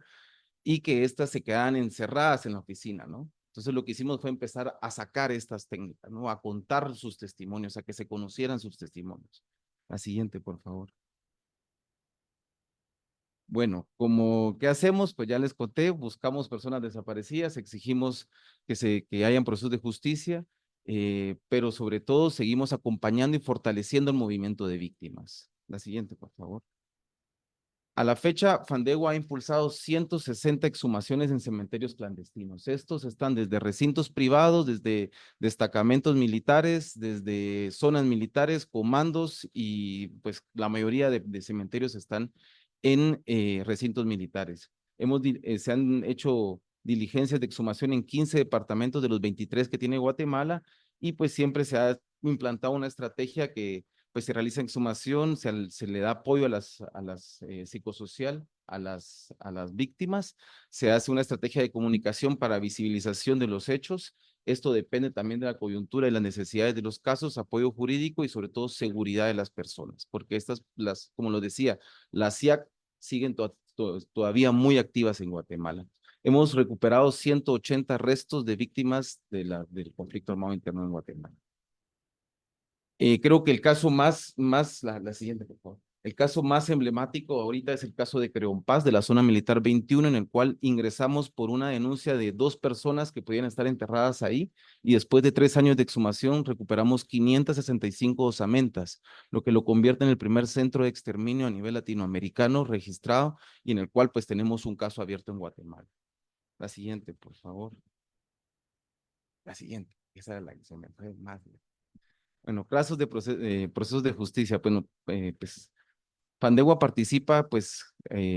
y que éstas se quedaban encerradas en la oficina, ¿no? Entonces lo que hicimos fue empezar a sacar estas técnicas, ¿no? A contar sus testimonios, a que se conocieran sus testimonios. La siguiente, por favor. Bueno, ¿qué hacemos? Pues ya les conté, buscamos personas desaparecidas, exigimos que hayan procesos de justicia, pero sobre todo seguimos acompañando y fortaleciendo el movimiento de víctimas. La siguiente, por favor. A la fecha, FANDEGUA ha impulsado 160 exhumaciones en cementerios clandestinos. Estos están desde recintos privados, desde destacamentos militares, desde zonas militares, comandos y pues la mayoría de cementerios están en recintos militares. Se han hecho diligencias de exhumación en 15 departamentos de los 23 que tiene Guatemala y pues siempre se ha implantado una estrategia que pues se realiza exhumación, se le da apoyo a las psicosocial, a las víctimas, se hace una estrategia de comunicación para visibilización de los hechos. Esto depende también de la coyuntura y las necesidades de los casos, apoyo jurídico y sobre todo seguridad de las personas, porque como lo decía, las CIAC siguen todavía muy activas en Guatemala. Hemos recuperado 180 restos de víctimas del conflicto armado interno en Guatemala. Creo que el caso la siguiente, por favor. El caso más emblemático ahorita es el caso de Creompás, de la zona militar 21, en el cual ingresamos por una denuncia de 2 personas que podían estar enterradas ahí, y después de 3 años de exhumación recuperamos 565 osamentas, lo que lo convierte en el primer centro de exterminio a nivel latinoamericano registrado, y en el cual pues tenemos un caso abierto en Guatemala. La siguiente, por favor. La siguiente, esa era la que se me fue más. Bueno, casos de procesos de justicia. Bueno, pues FANDEGUA participa pues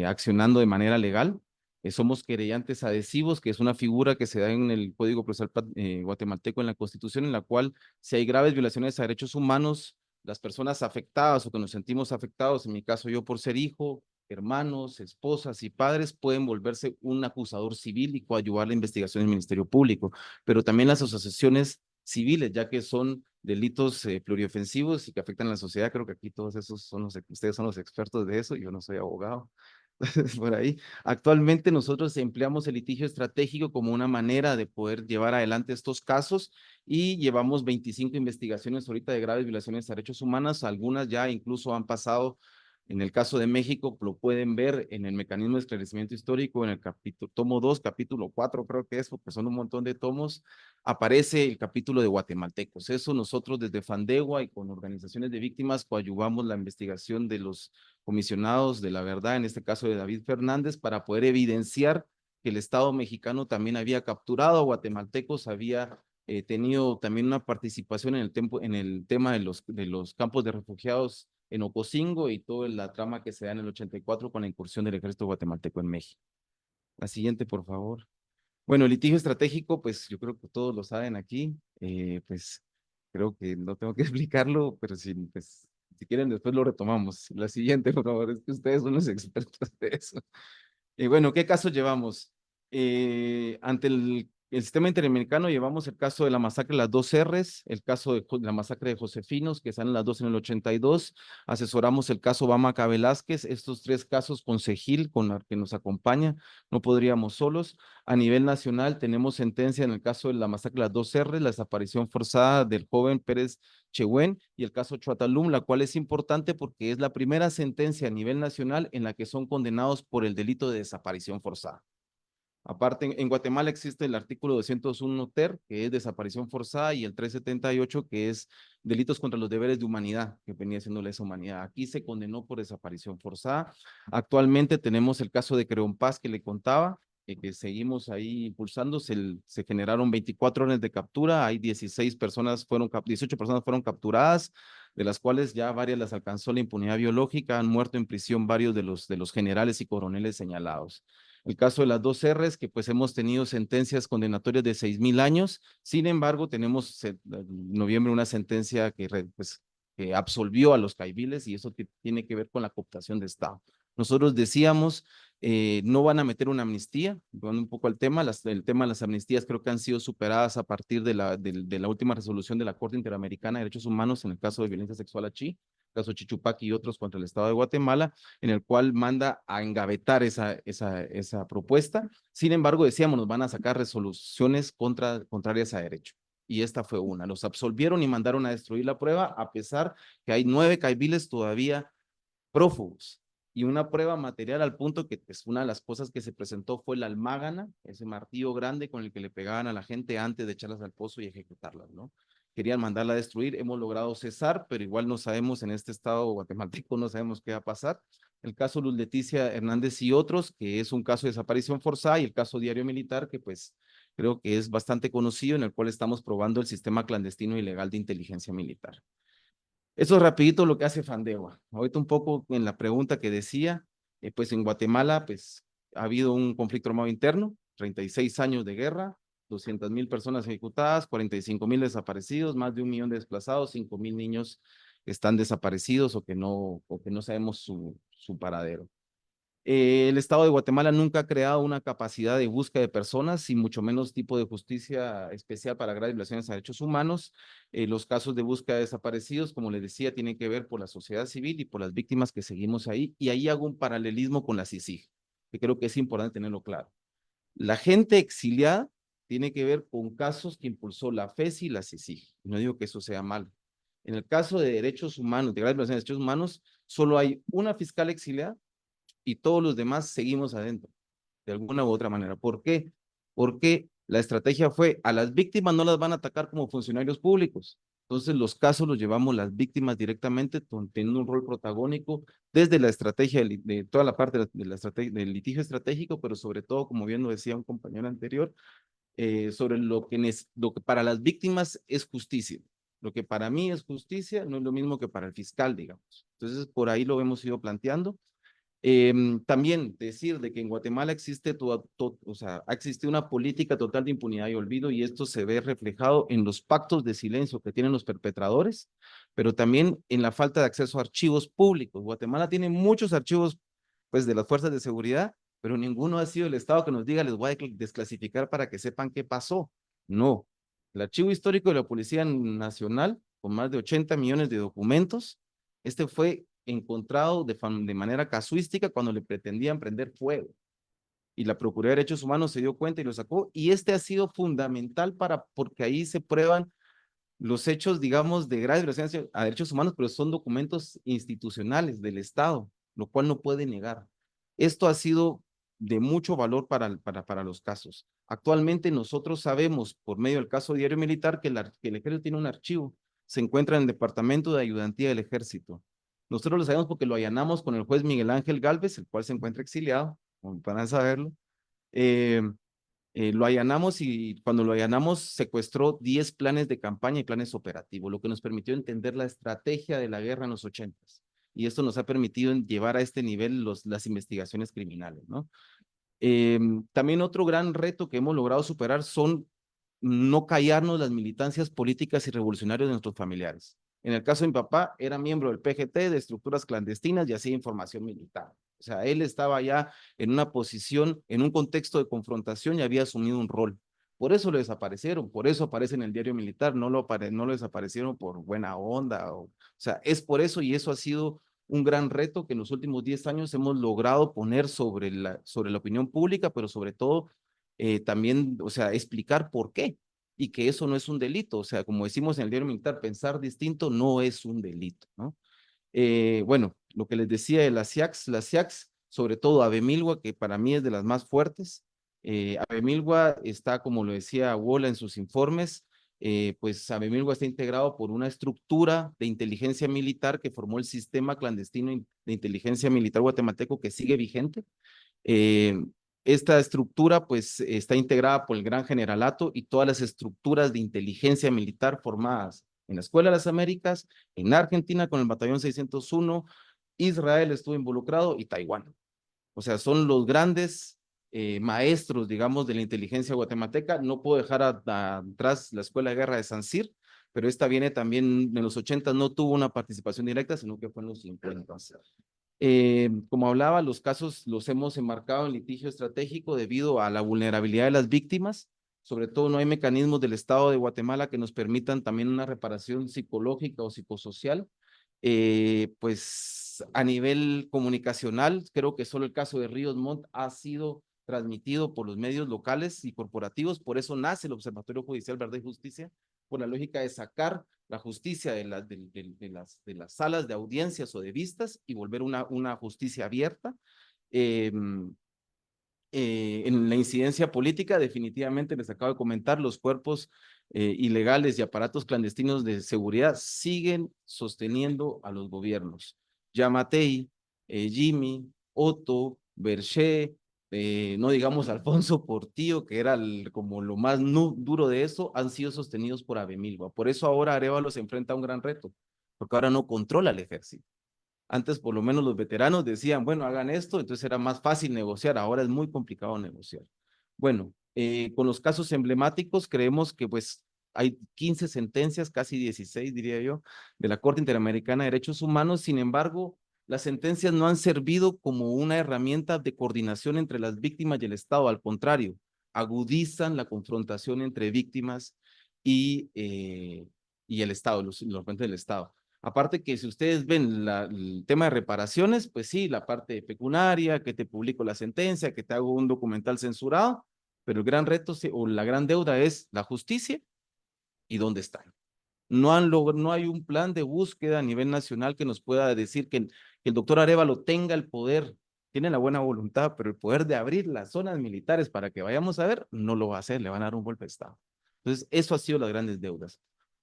accionando de manera legal. Somos querellantes adhesivos, que es una figura que se da en el Código Procesal guatemalteco, en la Constitución, en la cual si hay graves violaciones a derechos humanos, las personas afectadas o que nos sentimos afectados, en mi caso yo por ser hijo, hermanos, esposas y padres, pueden volverse un acusador civil y coadyuvar la investigación del Ministerio Público, pero también las asociaciones civiles, ya que son delitos pluriofensivos y que afectan a la sociedad. Creo que aquí todos esos ustedes son los expertos de eso, yo no soy abogado. Por ahí. Actualmente nosotros empleamos el litigio estratégico como una manera de poder llevar adelante estos casos y llevamos 25 investigaciones ahorita de graves violaciones a derechos humanos, algunas ya incluso han pasado. En el caso de México, lo pueden ver en el mecanismo de esclarecimiento histórico, en el tomo 2, capítulo 4, creo que es, porque son un montón de tomos, aparece el capítulo de guatemaltecos. Eso nosotros desde FANDEGUA y con organizaciones de víctimas coadyuvamos la investigación de los comisionados de la verdad, en este caso de David Fernández, para poder evidenciar que el Estado mexicano también había capturado a guatemaltecos, había tenido también una participación en el tema de los campos de refugiados en Ocosingo y toda la trama que se da en el 84 con la incursión del ejército guatemalteco en México. La siguiente, por favor. Bueno, el litigio estratégico, pues yo creo que todos lo saben aquí, pues creo que no tengo que explicarlo, pero pues, si quieren después lo retomamos. La siguiente, por favor, es que ustedes son los expertos de eso. Y bueno, ¿qué casos llevamos? Ante el sistema interamericano llevamos el caso de la masacre de las 2 R's, el caso de la masacre de Josefinos, que salen las 2 en el 82, asesoramos el caso Bamaca Velázquez, estos 3 casos con Segil, con la que nos acompaña, no podríamos solos. A nivel nacional tenemos sentencia en el caso de la masacre de las 2 R's, la desaparición forzada del joven Pérez Chehuen y el caso Chuatalum, la cual es importante porque es la primera sentencia a nivel nacional en la que son condenados por el delito de desaparición forzada. Aparte, en Guatemala existe el artículo 201 ter, que es desaparición forzada, y el 378, que es delitos contra los deberes de humanidad, que venía siendo lesa humanidad. Aquí se condenó por desaparición forzada. Actualmente tenemos el caso de Creompás que le contaba, que seguimos ahí impulsando, se generaron 24 órdenes de captura, hay 18 personas fueron capturadas, de las cuales ya varias las alcanzó la impunidad biológica, han muerto en prisión varios de los generales y coroneles señalados. El caso de las 2 R's, que pues hemos tenido sentencias condenatorias de 6,000 años, sin embargo, tenemos en noviembre una sentencia que absolvió a los caiviles y eso tiene que ver con la cooptación de Estado. Nosotros decíamos, no van a meter una amnistía, volviendo un poco al tema, el tema de las amnistías creo que han sido superadas a partir de la última resolución de la Corte Interamericana de Derechos Humanos en el caso de violencia sexual a Chi, caso Chichupaqui y otros contra el Estado de Guatemala, en el cual manda a engavetar esa propuesta. Sin embargo, decíamos, nos van a sacar resoluciones contrarias a derecho. Y esta fue una. Los absolvieron y mandaron a destruir la prueba, a pesar que hay 9 caiviles todavía prófugos. Y una prueba material al punto que pues, una de las cosas que se presentó fue la almágana, ese martillo grande con el que le pegaban a la gente antes de echarlas al pozo y ejecutarlas, ¿no? Querían mandarla a destruir, hemos logrado cesar, pero igual no sabemos en este estado guatemalteco, no sabemos qué va a pasar. El caso Luz Leticia Hernández y otros, que es un caso de desaparición forzada, y el caso Diario Militar, que pues creo que es bastante conocido, en el cual estamos probando el sistema clandestino y ilegal de inteligencia militar. Eso es rapidito lo que hace Fandegua. Ahorita un poco en la pregunta que decía, pues en Guatemala pues ha habido un conflicto armado interno, 36 años de guerra, 200,000 personas ejecutadas, 45,000 desaparecidos, más de 1 millón de desplazados, 5,000 niños están desaparecidos o que no sabemos su paradero. El Estado de Guatemala nunca ha creado una capacidad de búsqueda de personas y mucho menos tipo de justicia especial para graves violaciones a derechos humanos. Los casos de búsqueda de desaparecidos, como les decía, tienen que ver por la sociedad civil y por las víctimas que seguimos ahí. Y ahí hago un paralelismo con la CICIG, que creo que es importante tenerlo claro. La gente exiliada tiene que ver con casos que impulsó la FESI y la CICIG. No digo que eso sea malo. En el caso de derechos humanos, de graves violaciones de derechos humanos, solo hay una fiscal exiliada y todos los demás seguimos adentro, de alguna u otra manera. ¿Por qué? Porque la estrategia fue, a las víctimas no las van a atacar como funcionarios públicos. Entonces los casos los llevamos las víctimas directamente, teniendo un rol protagónico desde la estrategia, de toda la parte del litigio estratégico, pero sobre todo, como bien lo decía un compañero anterior, sobre lo que para las víctimas es justicia. Lo que para mí es justicia no es lo mismo que para el fiscal, digamos. Entonces, por ahí lo hemos ido planteando. También decir de que en Guatemala existe ha existido una política total de impunidad y olvido, y esto se ve reflejado en los pactos de silencio que tienen los perpetradores, pero también en la falta de acceso a archivos públicos. Guatemala tiene muchos archivos pues de las fuerzas de seguridad, pero ninguno ha sido el Estado que nos diga les voy a desclasificar para que sepan qué pasó. No. El archivo histórico de la Policía Nacional, con más de 80 millones de documentos, este fue encontrado de manera casuística cuando le pretendían prender fuego. Y la Procuraduría de Derechos Humanos se dio cuenta y lo sacó, y este ha sido fundamental porque ahí se prueban los hechos, digamos, de graves violaciones a derechos humanos, pero son documentos institucionales del Estado, lo cual no puede negar. Esto ha sido de mucho valor para los casos. Actualmente nosotros sabemos, por medio del caso Diario Militar, que el ejército tiene un archivo, se encuentra en el Departamento de Ayudantía del Ejército. Nosotros lo sabemos porque lo allanamos con el juez Miguel Ángel Gálvez, el cual se encuentra exiliado, como para saberlo. Lo allanamos y cuando lo allanamos secuestró 10 planes de campaña y planes operativos, lo que nos permitió entender la estrategia de la guerra en los 80s. Y esto nos ha permitido llevar a este nivel las investigaciones criminales, ¿no? También otro gran reto que hemos logrado superar son no callarnos las militancias políticas y revolucionarias de nuestros familiares. En el caso de mi papá, era miembro del PGT, de estructuras clandestinas y hacía información militar. O sea, él estaba ya en una posición, en un contexto de confrontación y había asumido un rol. Por eso lo desaparecieron, por eso aparece en el Diario Militar, no lo desaparecieron por buena onda. O sea, es por eso, y eso ha sido un gran reto que en los últimos 10 años hemos logrado poner sobre la opinión pública, pero sobre todo también, o sea, explicar por qué y que eso no es un delito. O sea, como decimos en el Diario Militar, pensar distinto no es un delito, ¿no? Bueno, lo que les decía de las SIACs, sobre todo Avemilgua, que para mí es de las más fuertes. Avemilgua está, como lo decía Wola en sus informes, pues Avemilgua está integrado por una estructura de inteligencia militar que formó el sistema clandestino de inteligencia militar guatemalteco que sigue vigente. Esta estructura pues está integrada por el Gran Generalato y todas las estructuras de inteligencia militar formadas en la Escuela de las Américas, en Argentina con el Batallón 601, Israel estuvo involucrado y Taiwán. O sea, son los grandes maestros, digamos, de la inteligencia guatemalteca. No puedo dejar atrás la Escuela de Guerra de San Cyr, pero esta viene también en los 80, no tuvo una participación directa, sino que fue en los 50. Como hablaba, los casos los hemos enmarcado en litigio estratégico debido a la vulnerabilidad de las víctimas. Sobre todo no hay mecanismos del Estado de Guatemala que nos permitan también una reparación psicológica o psicosocial. Pues a nivel comunicacional, creo que solo el caso de Ríos Montt ha sido transmitido por los medios locales y corporativos, por eso nace el Observatorio Judicial Verdad y Justicia, por la lógica de sacar la justicia de las salas de audiencias o de vistas y volver una justicia abierta. En la incidencia política, definitivamente les acabo de comentar, los cuerpos ilegales y aparatos clandestinos de seguridad siguen sosteniendo a los gobiernos. Yamatei, Jimmy, Otto, Berché, no digamos Alfonso Portillo, que era como lo más duro de eso, han sido sostenidos por Abemilba. Por eso ahora Arévalo se enfrenta a un gran reto, porque ahora no controla el ejército. Antes por lo menos los veteranos decían, bueno, hagan esto, entonces era más fácil negociar, ahora es muy complicado negociar. Bueno, con los casos emblemáticos creemos que pues hay 15 sentencias, casi 16 diría yo, de la Corte Interamericana de Derechos Humanos. Sin embargo, las sentencias no han servido como una herramienta de coordinación entre las víctimas y el Estado, al contrario, agudizan la confrontación entre víctimas y el Estado, los frentes del Estado. Aparte que si ustedes ven el tema de reparaciones, pues sí, la parte pecuniaria, que te publico la sentencia, que te hago un documental censurado, pero el gran reto o la gran deuda es la justicia y dónde están. No hay un plan de búsqueda a nivel nacional que nos pueda decir que el doctor Arévalo tenga el poder, tiene la buena voluntad, pero el poder de abrir las zonas militares para que vayamos a ver, no lo va a hacer, le van a dar un golpe de Estado. Entonces, eso ha sido las grandes deudas.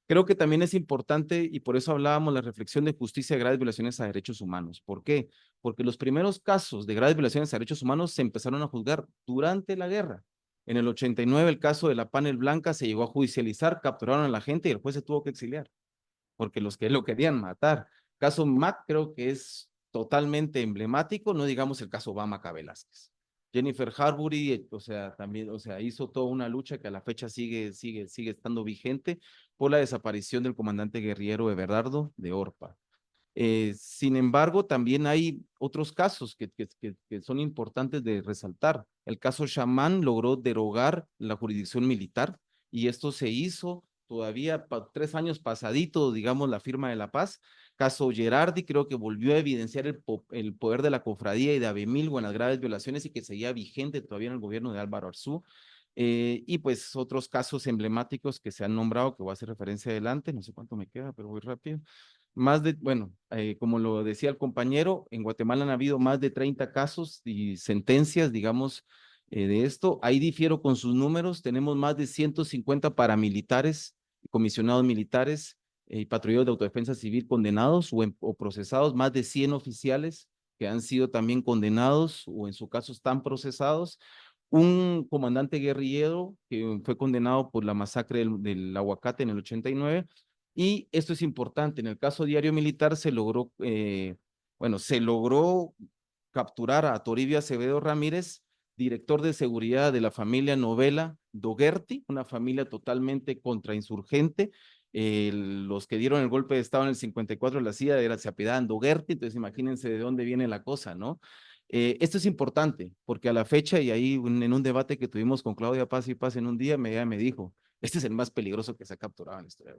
Creo que también es importante, y por eso hablábamos, la reflexión de justicia de graves violaciones a derechos humanos. ¿Por qué? Porque los primeros casos de graves violaciones a derechos humanos se empezaron a juzgar durante la guerra. En el 89, el caso de la Panel Blanca se llegó a judicializar, capturaron a la gente y el juez se tuvo que exiliar, porque los que lo querían matar. Caso Mac creo que es totalmente emblemático, no digamos el caso Bamaca Velázquez. Jennifer Harbury, o sea, también, o sea, hizo toda una lucha que a la fecha sigue estando vigente por la desaparición del comandante guerrillero Everardo de Orpa. Sin embargo, también hay otros casos que son importantes de resaltar. El caso Chamán logró derogar la jurisdicción militar y esto se hizo todavía 3 años pasadito, digamos, la firma de la paz. Caso Gerardi creo que volvió a evidenciar el poder de la cofradía y de Abemilgo en las graves violaciones y que seguía vigente todavía en el gobierno de Álvaro Arzú. Y pues otros casos emblemáticos que se han nombrado, que voy a hacer referencia adelante, no sé cuánto me queda, pero voy rápido. Como lo decía el compañero, en Guatemala han habido más de 30 casos y sentencias, digamos, de esto. Ahí difiero con sus números, tenemos más de 150 paramilitares, comisionados militares y patrulleros de autodefensa civil condenados o procesados, más de 100 oficiales que han sido también condenados o en su caso están procesados. Un comandante guerrillero que fue condenado por la masacre del Aguacate en el 89. Y esto es importante, en el caso Diario Militar se logró capturar a Toribio Acevedo Ramírez, director de seguridad de la familia Novela Dogerti, una familia totalmente contrainsurgente. Los que dieron el golpe de Estado en el 54 la CIA se apedaban Dogerti, entonces imagínense de dónde viene la cosa, ¿no? Esto es importante, porque a la fecha, y ahí en un debate que tuvimos con Claudia Paz y Paz en un día, me dijo, este es el más peligroso que se ha capturado en la historia.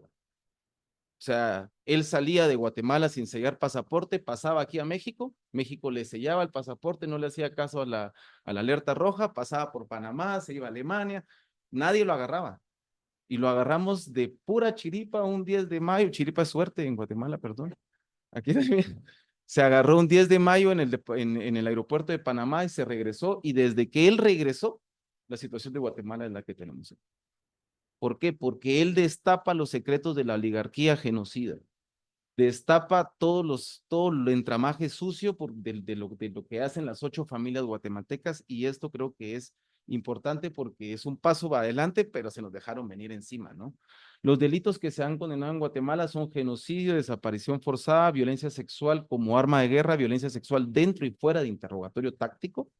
O sea, él salía de Guatemala sin sellar pasaporte, pasaba aquí a México, México le sellaba el pasaporte, no le hacía caso a la alerta roja, pasaba por Panamá, se iba a Alemania, nadie lo agarraba. Y lo agarramos de pura chiripa un 10 de mayo, chiripa de suerte en Guatemala, perdón. Aquí también. Se agarró un 10 de mayo en el aeropuerto de Panamá y se regresó, y desde que él regresó, la situación de Guatemala es la que tenemos. ¿Por qué? Porque él destapa los secretos de la oligarquía genocida. destapa todo el entramaje sucio de lo que hacen las 8 familias guatemaltecas, y esto creo que es importante porque es un paso adelante, pero se nos dejaron venir encima, ¿no? Los delitos que se han condenado en Guatemala son genocidio, desaparición forzada, violencia sexual como arma de guerra, violencia sexual dentro y fuera de interrogatorio táctico,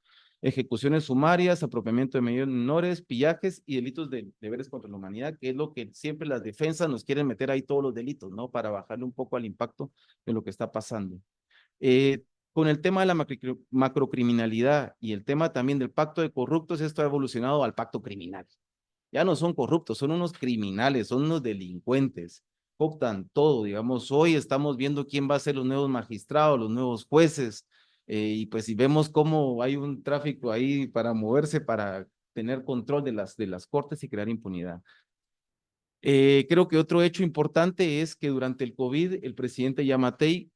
ejecuciones sumarias, apropiamiento de medios menores, pillajes y delitos de deberes contra la humanidad, que es lo que siempre las defensas nos quieren meter ahí todos los delitos, ¿no? Para bajarle un poco al impacto de lo que está pasando. Con el tema de la macrocriminalidad y el tema también del pacto de corruptos, esto ha evolucionado al pacto criminal. Ya no son corruptos, son unos criminales, son unos delincuentes, cooptan todo, digamos, hoy estamos viendo quién va a ser los nuevos magistrados, los nuevos jueces, y pues si vemos cómo hay un tráfico ahí para moverse, para tener control de las cortes y crear impunidad. Creo que otro hecho importante es que durante el COVID, el presidente Yamatei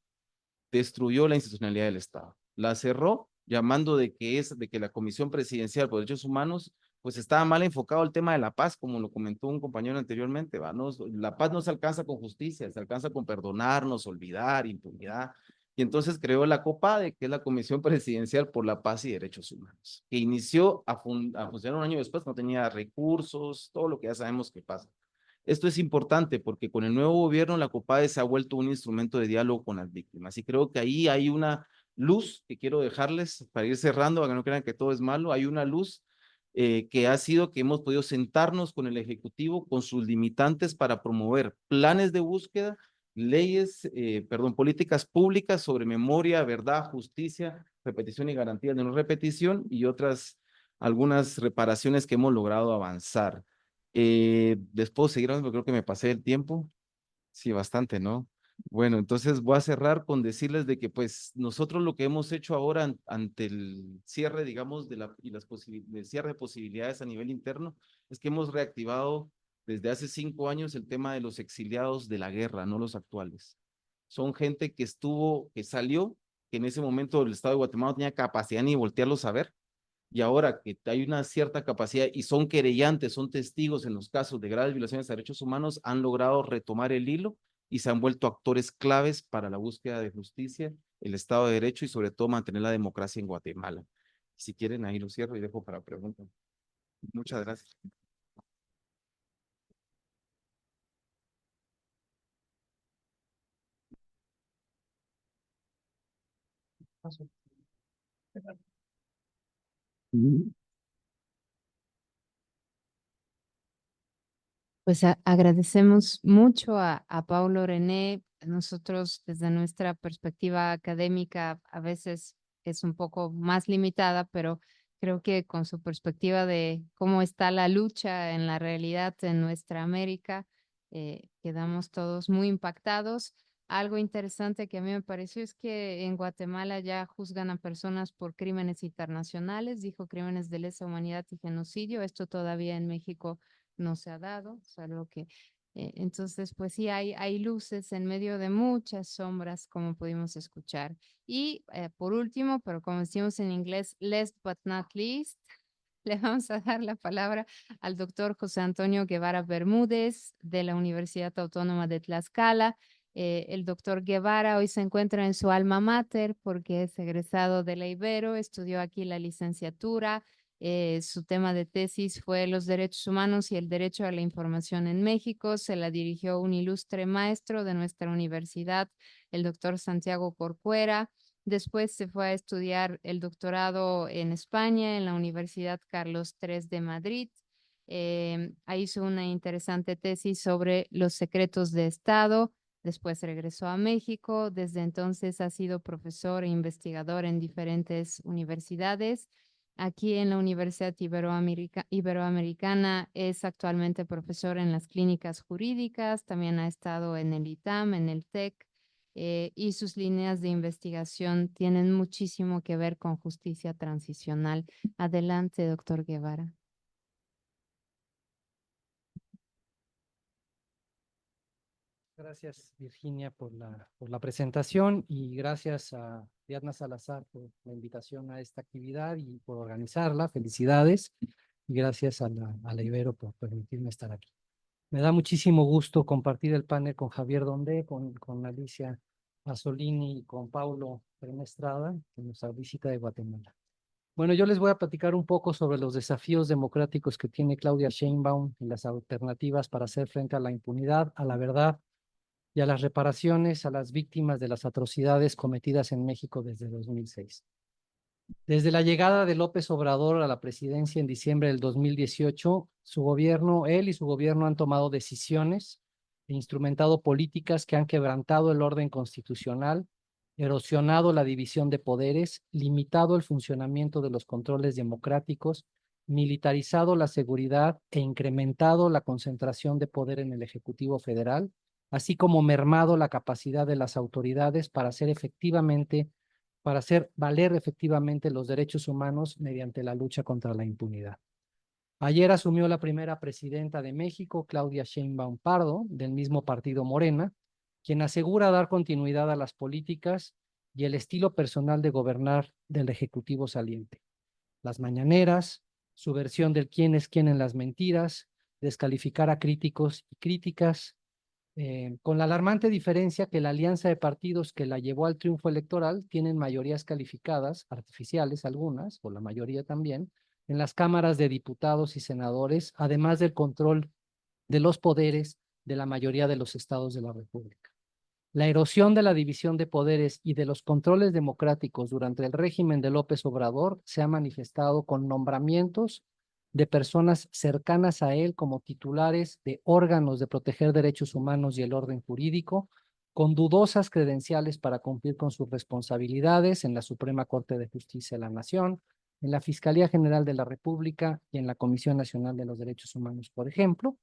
destruyó la institucionalidad del Estado. La cerró, llamando de que la Comisión Presidencial por Derechos Humanos, pues estaba mal enfocado el tema de la paz, como lo comentó un compañero anteriormente, ¿va? No, la paz no se alcanza con justicia, se alcanza con perdonarnos, olvidar, impunidad. Y entonces creó la COPADE, que es la Comisión Presidencial por la Paz y Derechos Humanos, que inició a funcionar un año después, no tenía recursos, todo lo que ya sabemos que pasa. Esto es importante porque con el nuevo gobierno la COPADE se ha vuelto un instrumento de diálogo con las víctimas, y creo que ahí hay una luz que quiero dejarles para ir cerrando, para que no crean que todo es malo. Hay una luz que ha sido que hemos podido sentarnos con el Ejecutivo, con sus limitantes, para promover planes de búsqueda, políticas públicas sobre memoria, verdad, justicia, repetición y garantías de no repetición, y algunas reparaciones que hemos logrado avanzar. Después seguir, porque creo que me pasé el tiempo. Sí, bastante, ¿no? Bueno, entonces voy a cerrar con decirles de que pues nosotros lo que hemos hecho ahora ante el cierre, digamos, del cierre de posibilidades a nivel interno, es que hemos reactivado desde hace 5 años el tema de los exiliados de la guerra, no los actuales. Son gente que salió, que en ese momento el Estado de Guatemala no tenía capacidad ni voltearlos a ver, y ahora que hay una cierta capacidad y son querellantes, son testigos en los casos de graves violaciones de derechos humanos, han logrado retomar el hilo y se han vuelto actores claves para la búsqueda de justicia, el Estado de Derecho y sobre todo mantener la democracia en Guatemala. Si quieren, ahí lo cierro y dejo para preguntas. Muchas gracias. Pues agradecemos mucho a Paulo René. Nosotros desde nuestra perspectiva académica a veces es un poco más limitada, pero creo que con su perspectiva de cómo está la lucha en la realidad en nuestra América, quedamos todos muy impactados. Algo interesante que a mí me pareció es que en Guatemala ya juzgan a personas por crímenes internacionales, dijo crímenes de lesa humanidad y genocidio. Esto todavía en México no se ha dado, salvo que entonces pues sí hay luces en medio de muchas sombras, como pudimos escuchar. Y por último, pero como decimos en inglés, last but not least, le vamos a dar la palabra al doctor José Antonio Guevara Bermúdez de la Universidad Autónoma de Tlaxcala. El doctor Guevara hoy se encuentra en su alma mater porque es egresado de la Ibero, estudió aquí la licenciatura. Su tema de tesis fue los derechos humanos y el derecho a la información en México. Se la dirigió un ilustre maestro de nuestra universidad, el doctor Santiago Corcuera. Después se fue a estudiar el doctorado en España, en la Universidad Carlos III de Madrid. Ahí hizo una interesante tesis sobre los secretos de Estado. Después regresó a México. Desde entonces ha sido profesor e investigador en diferentes universidades. Aquí en la Universidad Iberoamericana es actualmente profesor en las clínicas jurídicas. También ha estado en el ITAM, en el TEC. Y sus líneas de investigación tienen muchísimo que ver con justicia transicional. Adelante, doctor Guevara. Gracias, Virginia, por la presentación, y gracias a Diana Salazar por la invitación a esta actividad y por organizarla. Felicidades, y gracias a la Ibero por permitirme estar aquí. Me da muchísimo gusto compartir el panel con Javier Dondé, con Alicia Azzolini y con Paulo Estrada, que nos visita de Guatemala. Bueno, yo les voy a platicar un poco sobre los desafíos democráticos que tiene Claudia Sheinbaum y las alternativas para hacer frente a la impunidad, a la verdad y a las reparaciones a las víctimas de las atrocidades cometidas en México desde 2006. Desde la llegada de López Obrador a la presidencia en diciembre del 2018, él y su gobierno han tomado decisiones e instrumentado políticas que han quebrantado el orden constitucional, erosionado la división de poderes, limitado el funcionamiento de los controles democráticos, militarizado la seguridad e incrementado la concentración de poder en el Ejecutivo Federal, así como mermado la capacidad de las autoridades para hacer valer efectivamente los derechos humanos mediante la lucha contra la impunidad. Ayer asumió la primera presidenta de México, Claudia Sheinbaum Pardo, del mismo partido Morena, quien asegura dar continuidad a las políticas y el estilo personal de gobernar del Ejecutivo saliente. Las mañaneras, su versión del quién es quién en las mentiras, descalificar a críticos y críticas, con la alarmante diferencia que la alianza de partidos que la llevó al triunfo electoral tienen mayorías calificadas, artificiales algunas, o la mayoría también, en las cámaras de diputados y senadores, además del control de los poderes de la mayoría de los estados de la República. La erosión de la división de poderes y de los controles democráticos durante el régimen de López Obrador se ha manifestado con nombramientos de personas cercanas a él como titulares de órganos de proteger derechos humanos y el orden jurídico, con dudosas credenciales para cumplir con sus responsabilidades en la Suprema Corte de Justicia de la Nación, en la Fiscalía General de la República y en la Comisión Nacional de los Derechos Humanos, por ejemplo,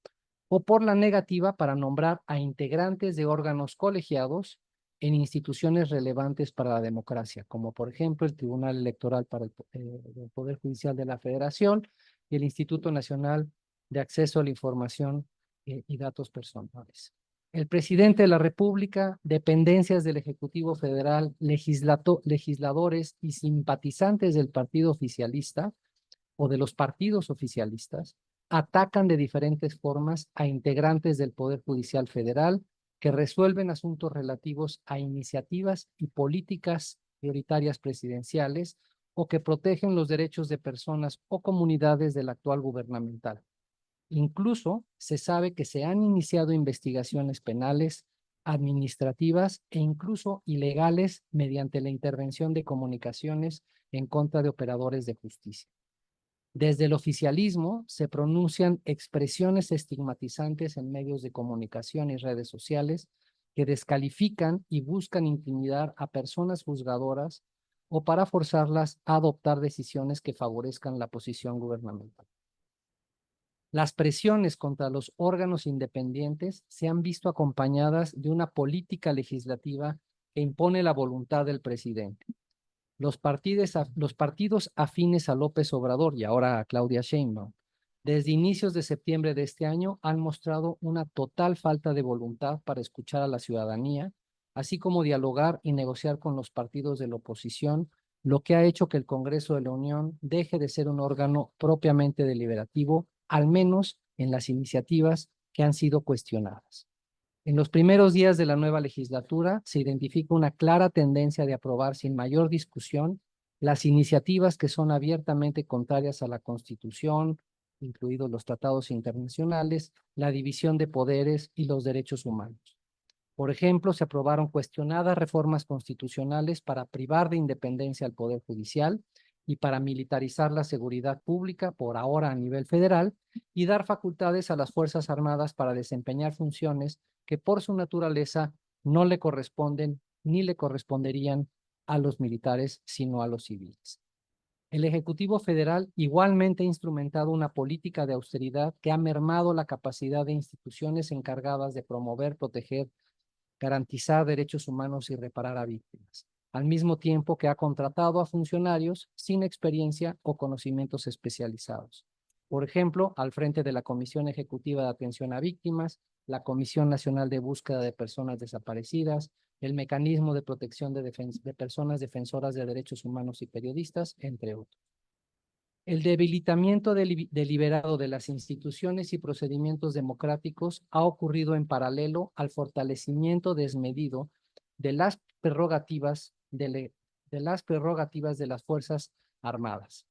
o por la negativa para nombrar a integrantes de órganos colegiados en instituciones relevantes para la democracia, como por ejemplo el Tribunal Electoral para el Poder Judicial de la Federación y el Instituto Nacional de Acceso a la Información y Datos Personales. El presidente de la República, dependencias del Ejecutivo Federal, legisladores y simpatizantes del partido oficialista o de los partidos oficialistas atacan de diferentes formas a integrantes del Poder Judicial Federal que resuelven asuntos relativos a iniciativas y políticas prioritarias presidenciales o que protegen los derechos de personas o comunidades del actual gubernamental. Incluso se sabe que se han iniciado investigaciones penales, administrativas e incluso ilegales mediante la intervención de comunicaciones en contra de operadores de justicia. Desde el oficialismo se pronuncian expresiones estigmatizantes en medios de comunicación y redes sociales que descalifican y buscan intimidar a personas juzgadoras o para forzarlas a adoptar decisiones que favorezcan la posición gubernamental. Las presiones contra los órganos independientes se han visto acompañadas de una política legislativa que impone la voluntad del presidente. Los partidos afines a López Obrador y ahora a Claudia Sheinbaum, desde inicios de septiembre de este año, han mostrado una total falta de voluntad para escuchar a la ciudadanía, así como dialogar y negociar con los partidos de la oposición, lo que ha hecho que el Congreso de la Unión deje de ser un órgano propiamente deliberativo, al menos en las iniciativas que han sido cuestionadas. En los primeros días de la nueva legislatura se identifica una clara tendencia de aprobar sin mayor discusión las iniciativas que son abiertamente contrarias a la Constitución, incluidos los tratados internacionales, la división de poderes y los derechos humanos. Por ejemplo, se aprobaron cuestionadas reformas constitucionales para privar de independencia al Poder Judicial y para militarizar la seguridad pública, por ahora a nivel federal, y dar facultades a las Fuerzas Armadas para desempeñar funciones que por su naturaleza no le corresponden ni le corresponderían a los militares, sino a los civiles. El Ejecutivo Federal igualmente ha instrumentado una política de austeridad que ha mermado la capacidad de instituciones encargadas de promover, proteger, garantizar derechos humanos y reparar a víctimas, al mismo tiempo que ha contratado a funcionarios sin experiencia o conocimientos especializados. Por ejemplo, al frente de la Comisión Ejecutiva de Atención a Víctimas, la Comisión Nacional de Búsqueda de Personas Desaparecidas, el Mecanismo de Protección de Personas Defensoras de Derechos Humanos y Periodistas, entre otros. El debilitamiento deliberado de las instituciones y procedimientos democráticos ha ocurrido en paralelo al fortalecimiento desmedido de las prerrogativas de las Fuerzas Armadas.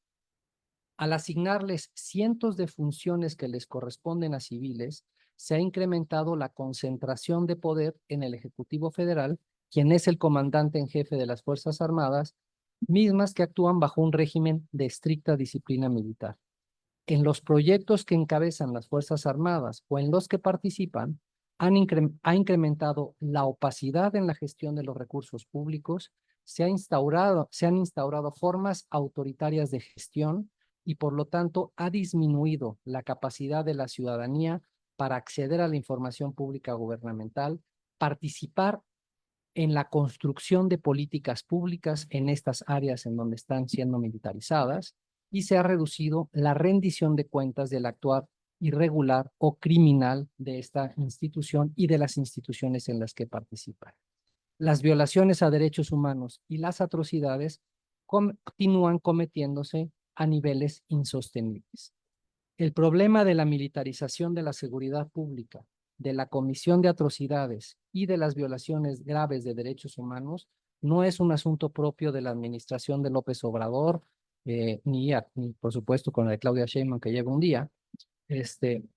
Al asignarles cientos de funciones que les corresponden a civiles, se ha incrementado la concentración de poder en el Ejecutivo Federal, quien es el comandante en jefe de las Fuerzas Armadas, mismas que actúan bajo un régimen de estricta disciplina militar. En los proyectos que encabezan las Fuerzas Armadas o en los que participan, ha incrementado la opacidad en la gestión de los recursos públicos, se han instaurado formas autoritarias de gestión y por lo tanto ha disminuido la capacidad de la ciudadanía para acceder a la información pública gubernamental, participar en la construcción de políticas públicas en estas áreas en donde están siendo militarizadas, y se ha reducido la rendición de cuentas del actuar irregular o criminal de esta institución y de las instituciones en las que participan. Las violaciones a derechos humanos y las atrocidades continúan cometiéndose a niveles insostenibles. El problema de la militarización de la seguridad pública, de la comisión de atrocidades y de las violaciones graves de derechos humanos no es un asunto propio de la administración de López Obrador, ni por supuesto con la de Claudia Sheinbaum que lleva un día.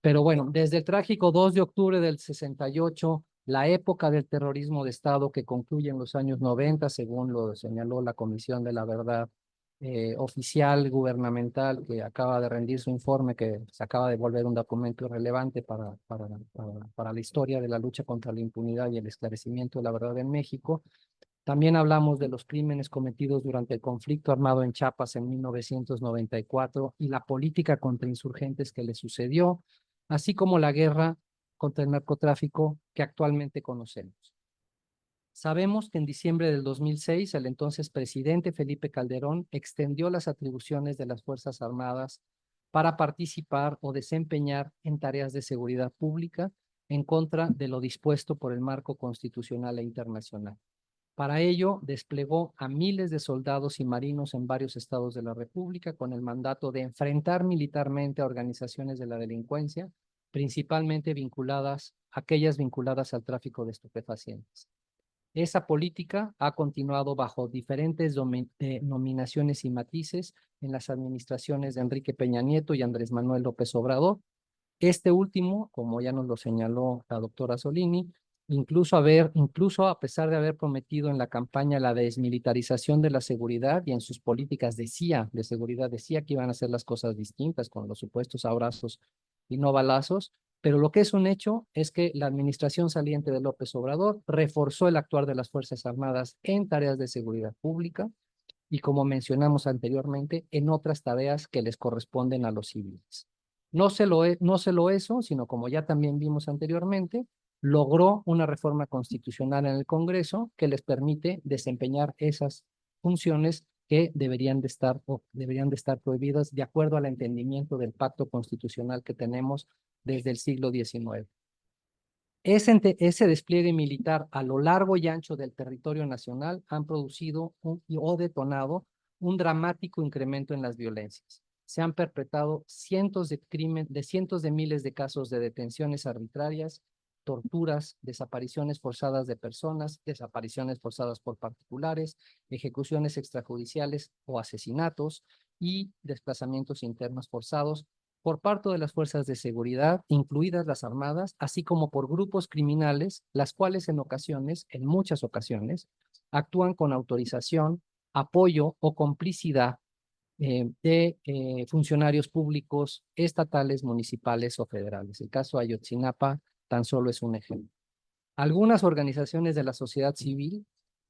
Pero bueno, desde el trágico 2 de octubre del 68, la época del terrorismo de Estado que concluye en los años 90, según lo señaló la Comisión de la Verdad oficial gubernamental que acaba de rendir su informe, que se acaba de volver un documento irrelevante para la historia de la lucha contra la impunidad y el esclarecimiento de la verdad en México. También hablamos de los crímenes cometidos durante el conflicto armado en Chiapas en 1994 y la política contra insurgentes que le sucedió, así como la guerra contra el narcotráfico que actualmente conocemos. Sabemos que en diciembre del 2006, el entonces presidente Felipe Calderón extendió las atribuciones de las Fuerzas Armadas para participar o desempeñar en tareas de seguridad pública en contra de lo dispuesto por el marco constitucional e internacional. Para ello, desplegó a miles de soldados y marinos en varios estados de la República con el mandato de enfrentar militarmente a organizaciones de la delincuencia, principalmente aquellas vinculadas al tráfico de estupefacientes. Esa política ha continuado bajo diferentes denominaciones y matices en las administraciones de Enrique Peña Nieto y Andrés Manuel López Obrador. Este último, como ya nos lo señaló la doctora Solini, incluso a pesar de haber prometido en la campaña la desmilitarización de la seguridad y en sus políticas de seguridad decía que iban a hacer las cosas distintas con los supuestos abrazos y no balazos, pero lo que es un hecho es que la administración saliente de López Obrador reforzó el actuar de las Fuerzas Armadas en tareas de seguridad pública y, como mencionamos anteriormente, en otras tareas que les corresponden a los civiles. No solo eso, sino como ya también vimos anteriormente, logró una reforma constitucional en el Congreso que les permite desempeñar esas funciones que deberían de estar prohibidas de acuerdo al entendimiento del pacto constitucional que tenemos desde el siglo XIX. Ese despliegue militar a lo largo y ancho del territorio nacional han producido o detonado un dramático incremento en las violencias. Se han perpetrado cientos de miles de casos de detenciones arbitrarias, torturas, desapariciones forzadas de personas, desapariciones forzadas por particulares, ejecuciones extrajudiciales o asesinatos y desplazamientos internos forzados por parte de las fuerzas de seguridad, incluidas las armadas, así como por grupos criminales, las cuales en muchas ocasiones, actúan con autorización, apoyo o complicidad de funcionarios públicos estatales, municipales o federales. El caso Ayotzinapa tan solo es un ejemplo. Algunas organizaciones de la sociedad civil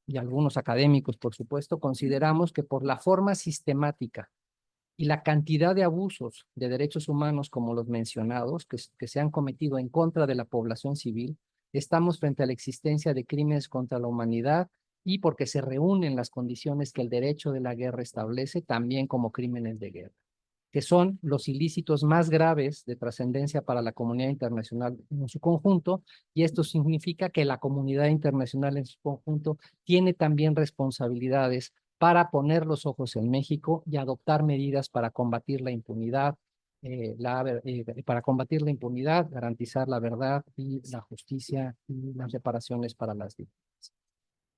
y algunos académicos, por supuesto, consideramos que por la forma sistemática y la cantidad de abusos de derechos humanos como los mencionados que se han cometido en contra de la población civil, estamos frente a la existencia de crímenes contra la humanidad y porque se reúnen las condiciones que el derecho de la guerra establece también como crímenes de guerra, que son los ilícitos más graves de trascendencia para la comunidad internacional en su conjunto, y esto significa que la comunidad internacional en su conjunto tiene también responsabilidades para poner los ojos en México y adoptar medidas para combatir la impunidad, garantizar la verdad y la justicia y las reparaciones para las víctimas.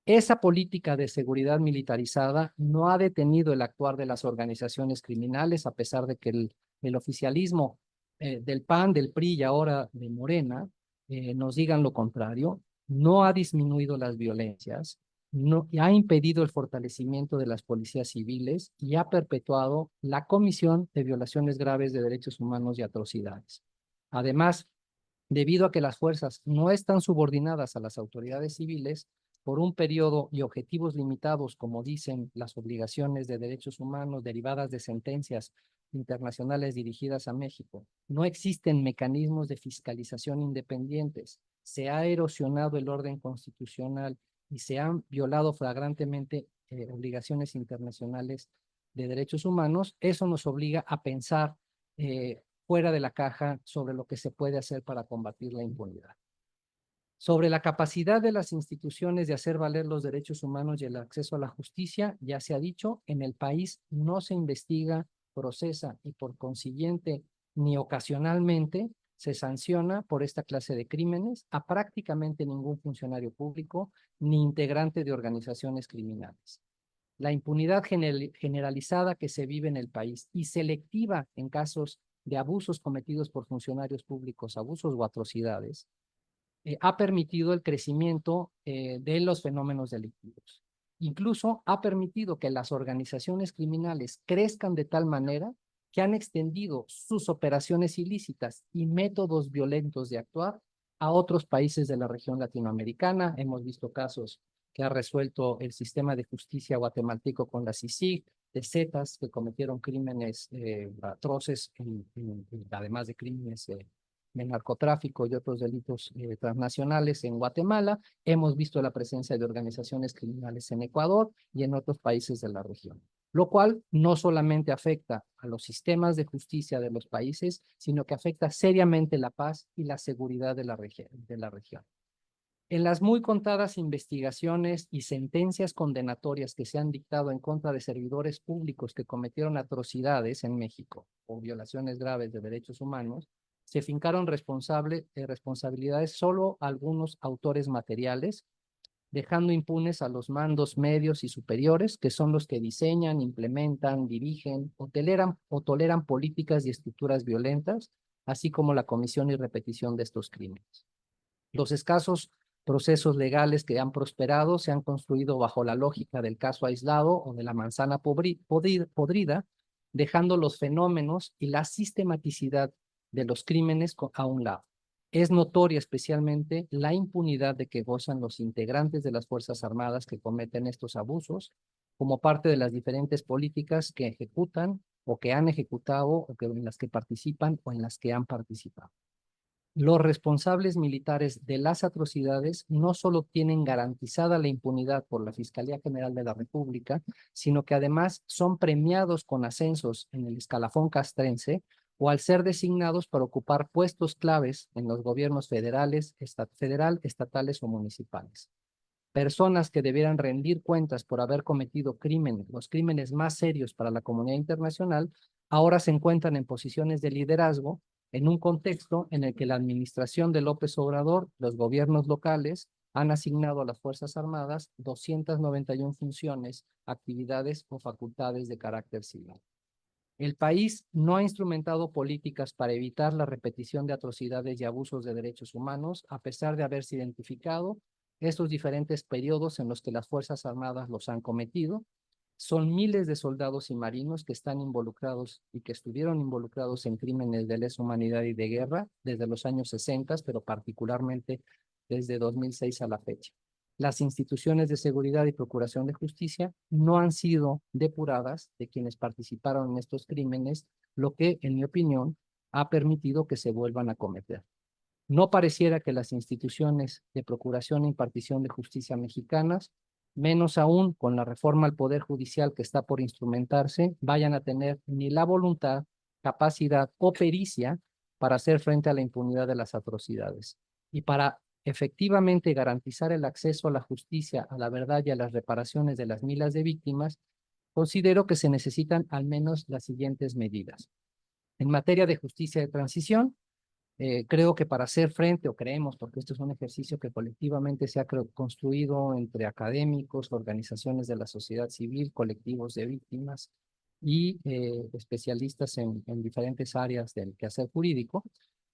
Esa política de seguridad militarizada no ha detenido el actuar de las organizaciones criminales, a pesar de que el oficialismo del PAN, del PRI y ahora de Morena nos digan lo contrario. No ha disminuido las violencias, no, ha impedido el fortalecimiento de las policías civiles y ha perpetuado la comisión de violaciones graves de derechos humanos y atrocidades. Además, debido a que las fuerzas no están subordinadas a las autoridades civiles, por un periodo y objetivos limitados, como dicen las obligaciones de derechos humanos derivadas de sentencias internacionales dirigidas a México, no existen mecanismos de fiscalización independientes, se ha erosionado el orden constitucional y se han violado flagrantemente obligaciones internacionales de derechos humanos. Eso nos obliga a pensar fuera de la caja sobre lo que se puede hacer para combatir la impunidad. Sobre la capacidad de las instituciones de hacer valer los derechos humanos y el acceso a la justicia, ya se ha dicho, en el país no se investiga, procesa y por consiguiente ni ocasionalmente se sanciona por esta clase de crímenes a prácticamente ningún funcionario público ni integrante de organizaciones criminales. La impunidad generalizada que se vive en el país y selectiva en casos de abusos cometidos por funcionarios públicos, abusos o atrocidades, ha permitido el crecimiento de los fenómenos delictivos. Incluso ha permitido que las organizaciones criminales crezcan de tal manera que han extendido sus operaciones ilícitas y métodos violentos de actuar a otros países de la región latinoamericana. Hemos visto casos que ha resuelto el sistema de justicia guatemalteco con la CICIG, de Zetas que cometieron crímenes atroces, además de crímenes de narcotráfico y otros delitos transnacionales en Guatemala. Hemos visto la presencia de organizaciones criminales en Ecuador y en otros países de la región, lo cual no solamente afecta a los sistemas de justicia de los países, sino que afecta seriamente la paz y la seguridad de la región. En las muy contadas investigaciones y sentencias condenatorias que se han dictado en contra de servidores públicos que cometieron atrocidades en México o violaciones graves de derechos humanos, se fincaron responsabilidades solo a algunos autores materiales, dejando impunes a los mandos medios y superiores, que son los que diseñan, implementan, dirigen o toleran políticas y estructuras violentas, así como la comisión y repetición de estos crímenes. Los escasos procesos legales que han prosperado se han construido bajo la lógica del caso aislado o de la manzana podrida, dejando los fenómenos y la sistematicidad de los crímenes a un lado. Es notoria especialmente la impunidad de que gozan los integrantes de las Fuerzas Armadas que cometen estos abusos como parte de las diferentes políticas que ejecutan o que han ejecutado o en las que participan o en las que han participado. Los responsables militares de las atrocidades no solo tienen garantizada la impunidad por la Fiscalía General de la República, sino que además son premiados con ascensos en el escalafón castrense o al ser designados para ocupar puestos claves en los gobiernos federales, estatales o municipales. Personas que debieran rendir cuentas por haber cometido crímenes, los crímenes más serios para la comunidad internacional, ahora se encuentran en posiciones de liderazgo en un contexto en el que la administración de López Obrador, los gobiernos locales, han asignado a las Fuerzas Armadas 291 funciones, actividades o facultades de carácter civil. El país no ha instrumentado políticas para evitar la repetición de atrocidades y abusos de derechos humanos, a pesar de haberse identificado estos diferentes periodos en los que las Fuerzas Armadas los han cometido. Son miles de soldados y marinos que están involucrados y que estuvieron involucrados en crímenes de lesa humanidad y de guerra desde los años 60, pero particularmente desde 2006 a la fecha. Las instituciones de seguridad y procuración de justicia no han sido depuradas de quienes participaron en estos crímenes, lo que, en mi opinión, ha permitido que se vuelvan a cometer. No pareciera que las instituciones de procuración e impartición de justicia mexicanas, menos aún con la reforma al Poder Judicial que está por instrumentarse, vayan a tener ni la voluntad, capacidad o pericia para hacer frente a la impunidad de las atrocidades. Y para efectivamente garantizar el acceso a la justicia, a la verdad y a las reparaciones de las miles de víctimas, considero que se necesitan al menos las siguientes medidas. En materia de justicia de transición, creo que para hacer frente, o creemos, porque esto es un ejercicio que colectivamente se ha construido entre académicos, organizaciones de la sociedad civil, colectivos de víctimas y especialistas en diferentes áreas del quehacer jurídico.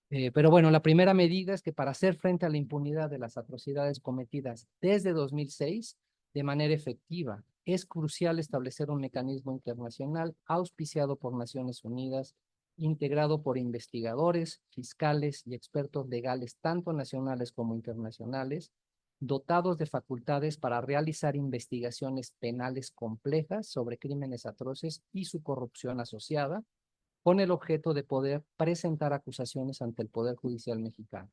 Pero bueno, la primera medida es que para hacer frente a la impunidad de las atrocidades cometidas desde 2006 de manera efectiva, es crucial establecer un mecanismo internacional auspiciado por Naciones Unidas, integrado por investigadores, fiscales y expertos legales, tanto nacionales como internacionales, dotados de facultades para realizar investigaciones penales complejas sobre crímenes atroces y su corrupción asociada, con el objeto de poder presentar acusaciones ante el Poder Judicial mexicano.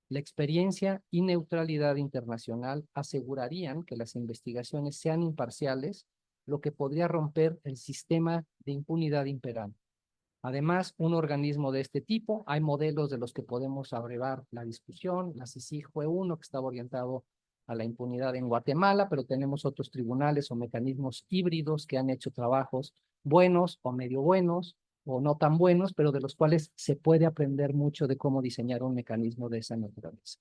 La experiencia y neutralidad internacional asegurarían que las investigaciones sean imparciales, lo que podría romper el sistema de impunidad imperante. Además, un organismo de este tipo, hay modelos de los que podemos abrevar la discusión. La CICIG fue uno que estaba orientado a la impunidad en Guatemala, pero tenemos otros tribunales o mecanismos híbridos que han hecho trabajos buenos o medio buenos o no tan buenos, pero de los cuales se puede aprender mucho de cómo diseñar un mecanismo de esa naturaleza.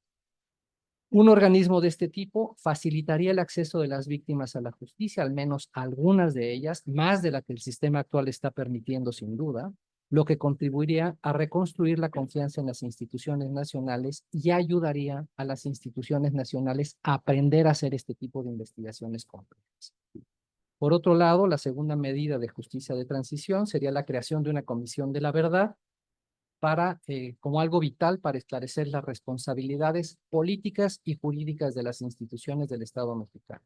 Un organismo de este tipo facilitaría el acceso de las víctimas a la justicia, al menos algunas de ellas, más de la que el sistema actual está permitiendo sin duda, lo que contribuiría a reconstruir la confianza en las instituciones nacionales y ayudaría a las instituciones nacionales a aprender a hacer este tipo de investigaciones complejas. Por otro lado, la segunda medida de justicia de transición sería la creación de una comisión de la verdad como algo vital para esclarecer las responsabilidades políticas y jurídicas de las instituciones del Estado mexicano.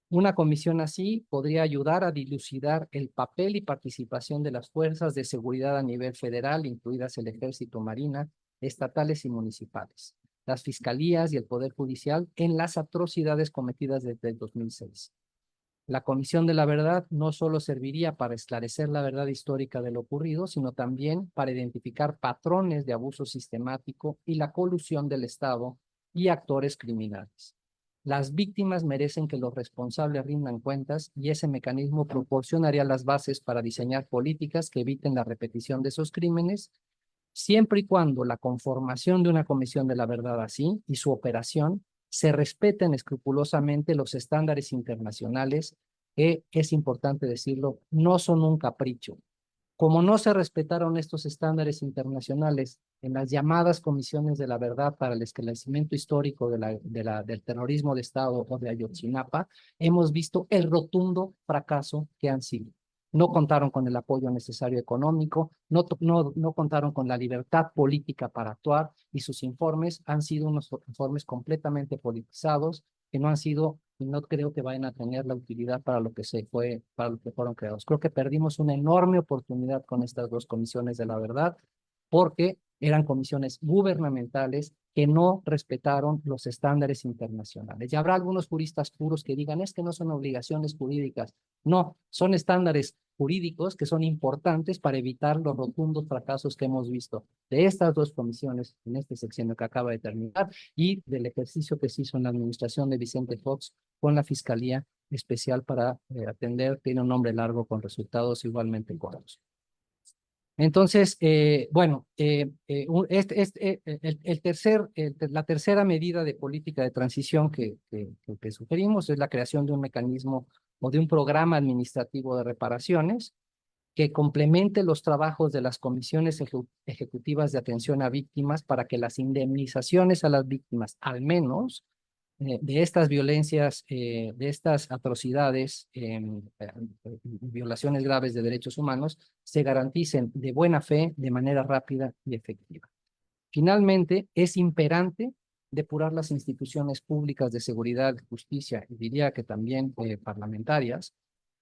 Una comisión así podría ayudar a dilucidar el papel y participación de las fuerzas de seguridad a nivel federal, incluidas el Ejército, Marina, estatales y municipales, las fiscalías y el Poder Judicial en las atrocidades cometidas desde el 2006. La Comisión de la Verdad no solo serviría para esclarecer la verdad histórica de lo ocurrido, sino también para identificar patrones de abuso sistemático y la colusión del Estado y actores criminales. Las víctimas merecen que los responsables rindan cuentas y ese mecanismo proporcionaría las bases para diseñar políticas que eviten la repetición de esos crímenes, siempre y cuando la conformación de una Comisión de la Verdad así y su operación se respeten escrupulosamente los estándares internacionales, que, es importante decirlo, no son un capricho. Como no se respetaron estos estándares internacionales en las llamadas comisiones de la verdad para el esclarecimiento histórico del terrorismo de Estado o de Ayotzinapa, hemos visto el rotundo fracaso que han sido. No contaron con el apoyo necesario económico, no contaron con la libertad política para actuar y sus informes han sido unos informes completamente politizados que no han sido y no creo que vayan a tener la utilidad para lo que fueron creados. Creo que perdimos una enorme oportunidad con estas dos comisiones de la verdad porque eran comisiones gubernamentales que no respetaron los estándares internacionales. Y habrá algunos juristas puros que digan, es que no son obligaciones jurídicas. No, son estándares jurídicos que son importantes para evitar los rotundos fracasos que hemos visto de estas dos comisiones en este sexenio que acaba de terminar y del ejercicio que se hizo en la administración de Vicente Fox con la Fiscalía Especial para atender, tiene un nombre largo con resultados igualmente cortos. Entonces, bueno, la tercera medida de política de transición que sugerimos es la creación de un mecanismo o de un programa administrativo de reparaciones que complemente los trabajos de las comisiones ejecutivas de atención a víctimas para que las indemnizaciones a las víctimas, al menos, de estas violencias, de estas atrocidades, violaciones graves de derechos humanos, se garanticen de buena fe, de manera rápida y efectiva. Finalmente, es imperante depurar las instituciones públicas de seguridad, justicia, y diría que también parlamentarias,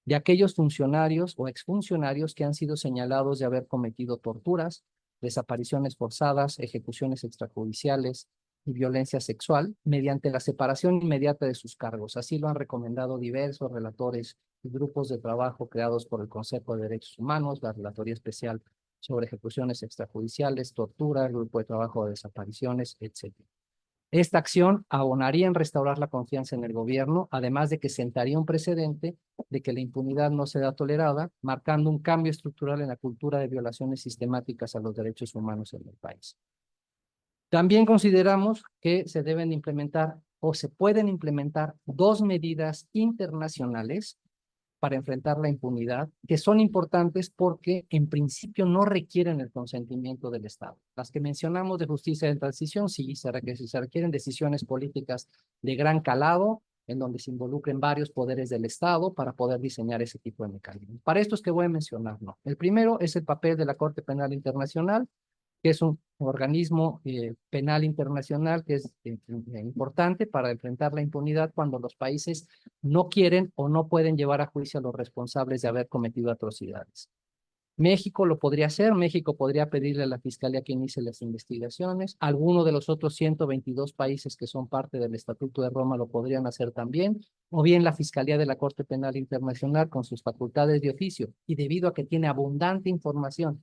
de aquellos funcionarios o exfuncionarios que han sido señalados de haber cometido torturas, desapariciones forzadas, ejecuciones extrajudiciales y violencia sexual mediante la separación inmediata de sus cargos. Así lo han recomendado diversos relatores y grupos de trabajo creados por el Consejo de Derechos Humanos, la Relatoría Especial sobre Ejecuciones Extrajudiciales, Tortura, el Grupo de Trabajo de Desapariciones, etc. Esta acción abonaría en restaurar la confianza en el gobierno, además de que sentaría un precedente de que la impunidad no será tolerada, marcando un cambio estructural en la cultura de violaciones sistemáticas a los derechos humanos en el país. También consideramos que se deben implementar o se pueden implementar dos medidas internacionales para enfrentar la impunidad, que son importantes porque en principio no requieren el consentimiento del Estado. Las que mencionamos de justicia de transición, sí, se requieren decisiones políticas de gran calado, en donde se involucren varios poderes del Estado para poder diseñar ese tipo de mecanismos. Para estos que voy a mencionar, no. El primero es el papel de la Corte Penal Internacional, que es un organismo penal internacional que es importante para enfrentar la impunidad cuando los países no quieren o no pueden llevar a juicio a los responsables de haber cometido atrocidades. México lo podría hacer, México podría pedirle a la Fiscalía que inicie las investigaciones, alguno de los otros 122 países que son parte del Estatuto de Roma lo podrían hacer también, o bien la Fiscalía de la Corte Penal Internacional con sus facultades de oficio, y debido a que tiene abundante información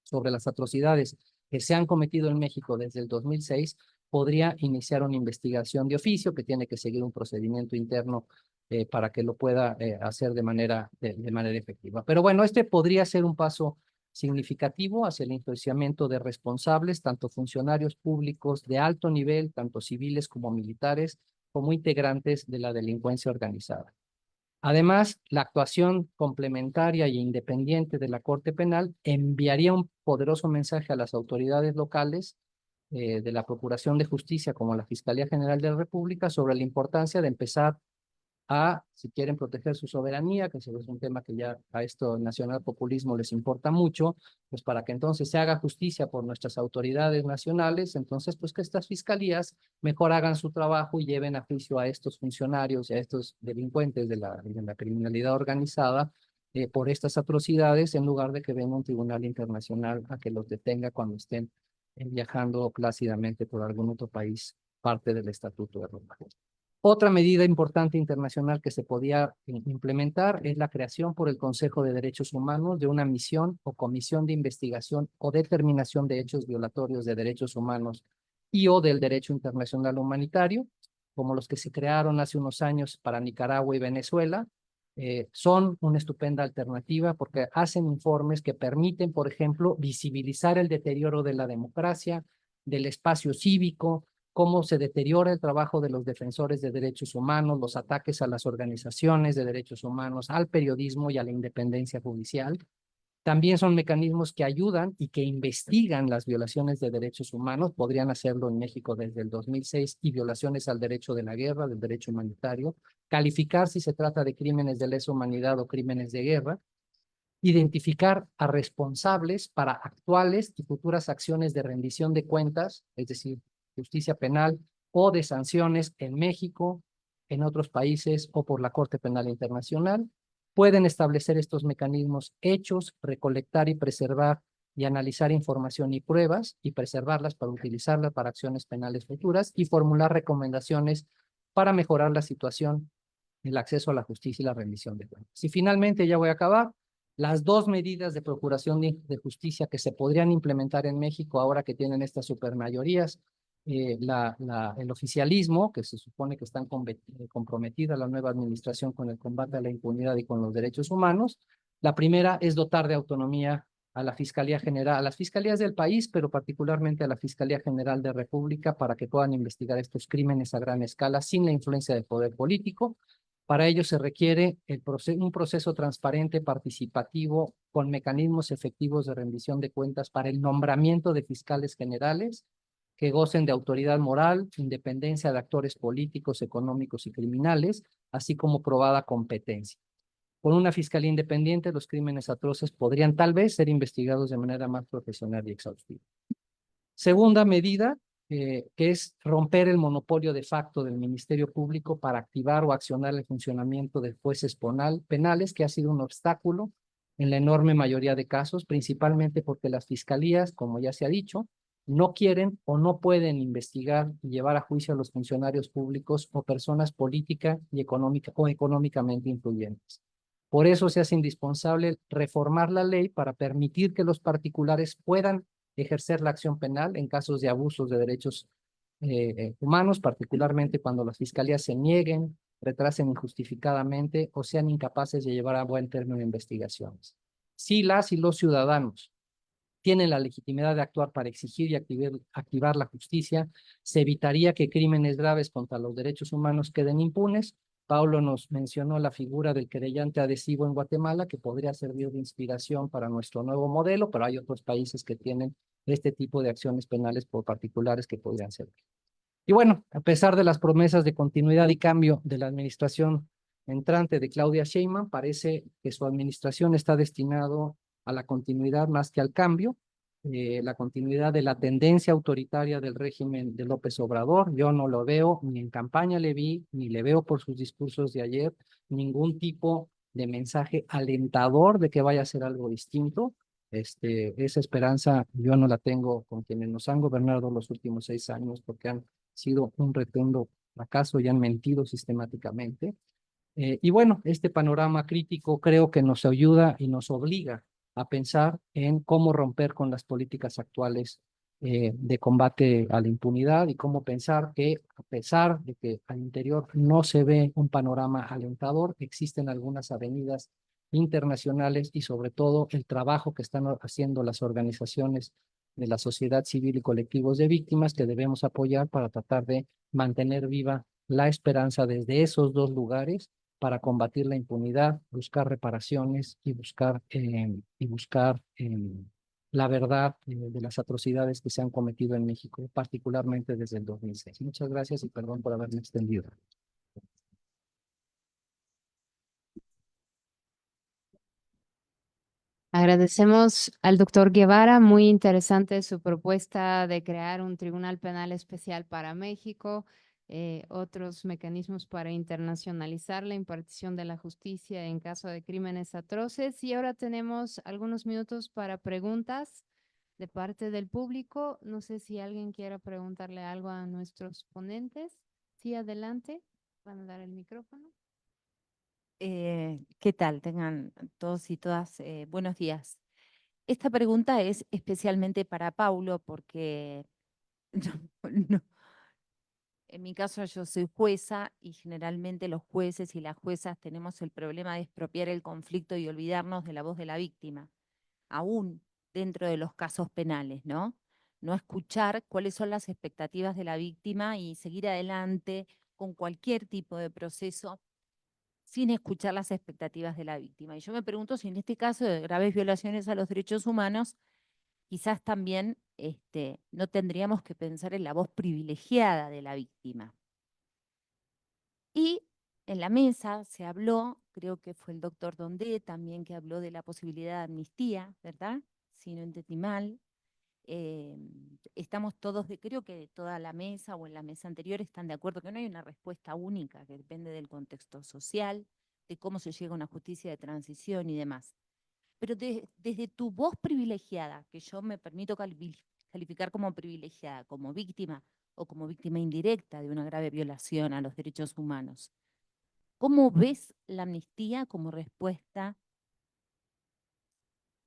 sobre las atrocidades que se han cometido en México desde el 2006, podría iniciar una investigación de oficio que tiene que seguir un procedimiento interno para que lo pueda hacer de manera efectiva. Pero bueno, este podría ser un paso significativo hacia el enjuiciamiento de responsables, tanto funcionarios públicos de alto nivel, tanto civiles como militares, como integrantes de la delincuencia organizada. Además, la actuación complementaria e independiente de la Corte Penal enviaría un poderoso mensaje a las autoridades locales de la Procuración de Justicia como la Fiscalía General de la República sobre la importancia de empezar a, si quieren proteger su soberanía, que es un tema que ya a esto nacional populismo les importa mucho, pues para que entonces se haga justicia por nuestras autoridades nacionales, entonces pues que estas fiscalías mejor hagan su trabajo y lleven a juicio a estos funcionarios y a estos delincuentes de la criminalidad organizada por estas atrocidades, en lugar de que venga un tribunal internacional a que los detenga cuando estén viajando plácidamente por algún otro país, parte del Estatuto de Roma. Otra medida importante internacional que se podía implementar es la creación por el Consejo de Derechos Humanos de una misión o comisión de investigación o determinación de hechos violatorios de derechos humanos y o del derecho internacional humanitario, como los que se crearon hace unos años para Nicaragua y Venezuela. Son una estupenda alternativa porque hacen informes que permiten, por ejemplo, visibilizar el deterioro de la democracia, del espacio cívico, cómo se deteriora el trabajo de los defensores de derechos humanos, los ataques a las organizaciones de derechos humanos, al periodismo y a la independencia judicial. También son mecanismos que ayudan y que investigan las violaciones de derechos humanos. Podrían hacerlo en México desde el 2006 y violaciones al derecho de la guerra, del derecho humanitario. Calificar si se trata de crímenes de lesa humanidad o crímenes de guerra. Identificar a responsables para actuales y futuras acciones de rendición de cuentas, es decir, justicia penal o de sanciones en México, en otros países o por la Corte Penal Internacional. Pueden establecer estos mecanismos hechos, recolectar y preservar y analizar información y pruebas y preservarlas para utilizarlas para acciones penales futuras y formular recomendaciones para mejorar la situación, el acceso a la justicia y la rendición de cuentas. Y finalmente, ya voy a acabar, las dos medidas de procuración de justicia que se podrían implementar en México ahora que tienen estas supermayorías, el oficialismo, que se supone que están comprometida la nueva administración con el combate a la impunidad y con los derechos humanos. La primera es dotar de autonomía a la Fiscalía General, a las fiscalías del país, pero particularmente a la Fiscalía General de República para que puedan investigar estos crímenes a gran escala sin la influencia del poder político. Para ello se requiere un proceso transparente, participativo, con mecanismos efectivos de rendición de cuentas para el nombramiento de fiscales generales que gocen de autoridad moral, independencia de actores políticos, económicos y criminales, así como probada competencia. Con una fiscalía independiente, los crímenes atroces podrían tal vez ser investigados de manera más profesional y exhaustiva. Segunda medida, que es romper el monopolio de facto del Ministerio Público para activar o accionar el funcionamiento de jueces penales, que ha sido un obstáculo en la enorme mayoría de casos, principalmente porque las fiscalías, como ya se ha dicho, no quieren o no pueden investigar y llevar a juicio a los funcionarios públicos o personas políticas y económicamente influyentes. Por eso se hace indispensable reformar la ley para permitir que los particulares puedan ejercer la acción penal en casos de abusos de derechos humanos, particularmente cuando las fiscalías se nieguen, retrasen injustificadamente o sean incapaces de llevar a buen término investigaciones. Si las y los ciudadanos tienen la legitimidad de actuar para exigir y activar la justicia, se evitaría que crímenes graves contra los derechos humanos queden impunes. Paulo nos mencionó la figura del querellante adhesivo en Guatemala, que podría servir de inspiración para nuestro nuevo modelo, pero hay otros países que tienen este tipo de acciones penales por particulares que podrían servir. Y bueno, a pesar de las promesas de continuidad y cambio de la administración entrante de Claudia Sheinbaum, parece que su administración está destinado a la continuidad más que al cambio, la continuidad de la tendencia autoritaria del régimen de López Obrador. Yo no lo veo, ni en campaña le vi, ni le veo por sus discursos de ayer, ningún tipo de mensaje alentador de que vaya a ser algo distinto. Esa esperanza yo no la tengo con quienes nos han gobernado los últimos 6 años, porque han sido un rotundo fracaso y han mentido sistemáticamente. Y bueno, este panorama crítico creo que nos ayuda y nos obliga a pensar en cómo romper con las políticas actuales de combate a la impunidad y cómo pensar que, a pesar de que al interior no se ve un panorama alentador, existen algunas avenidas internacionales y sobre todo el trabajo que están haciendo las organizaciones de la sociedad civil y colectivos de víctimas que debemos apoyar para tratar de mantener viva la esperanza desde esos dos lugares para combatir la impunidad, buscar reparaciones y buscar la verdad de las atrocidades que se han cometido en México, particularmente desde el 2006. Muchas gracias y perdón por haberme extendido. Agradecemos al doctor Guevara, muy interesante su propuesta de crear un tribunal penal especial para México, otros mecanismos para internacionalizar la impartición de la justicia en caso de crímenes atroces. Y ahora tenemos algunos minutos para preguntas de parte del público. No sé si alguien quiera preguntarle algo a nuestros ponentes. Sí, adelante. Van a dar el micrófono. ¿Qué tal? Tengan todos y todas buenos días. Esta pregunta es especialmente para Paulo porque no, en mi caso yo soy jueza y generalmente los jueces y las juezas tenemos el problema de expropiar el conflicto y olvidarnos de la voz de la víctima, aún dentro de los casos penales, ¿no? No escuchar cuáles son las expectativas de la víctima y seguir adelante con cualquier tipo de proceso sin escuchar las expectativas de la víctima. Y yo me pregunto si en este caso de graves violaciones a los derechos humanos, quizás también no tendríamos que pensar en la voz privilegiada de la víctima. Y en la mesa se habló, creo que fue el doctor Dondé también que habló de la posibilidad de amnistía, ¿verdad? Si no entendí mal. Estamos todos, creo que de toda la mesa o en la mesa anterior están de acuerdo que no hay una respuesta única, que depende del contexto social, de cómo se llega a una justicia de transición y demás. Pero desde tu voz privilegiada, que yo me permito calificar como privilegiada, como víctima o como víctima indirecta de una grave violación a los derechos humanos, ¿cómo ves la amnistía como respuesta?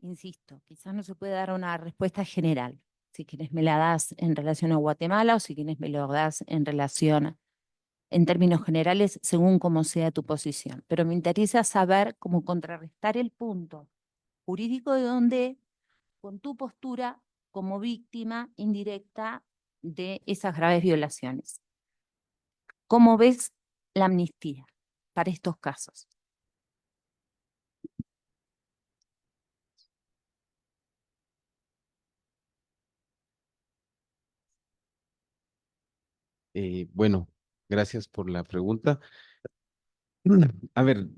Insisto, quizás no se puede dar una respuesta general. Si quieres me la das en relación a Guatemala o si quieres me lo das en relación, en términos generales, según cómo sea tu posición. Pero me interesa saber cómo contrarrestar el punto jurídico de dónde con tu postura como víctima indirecta de esas graves violaciones. ¿Cómo ves la amnistía para estos casos? Bueno, gracias por la pregunta. A ver,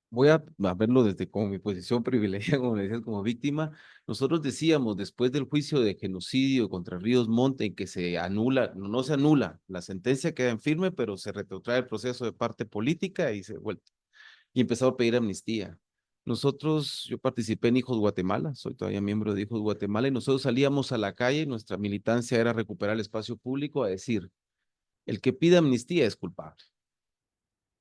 voy a verlo desde como mi posición privilegiada, como le decías, como víctima. Nosotros decíamos, después del juicio de genocidio contra Ríos Montt, en que se anula, no se anula, la sentencia queda en firme, pero se retrotrae el proceso de parte política y se vuelve. Y empezó a pedir amnistía. Nosotros, yo participé en Hijos Guatemala, soy todavía miembro de Hijos Guatemala, y nosotros salíamos a la calle, nuestra militancia era recuperar el espacio público a decir, el que pide amnistía es culpable.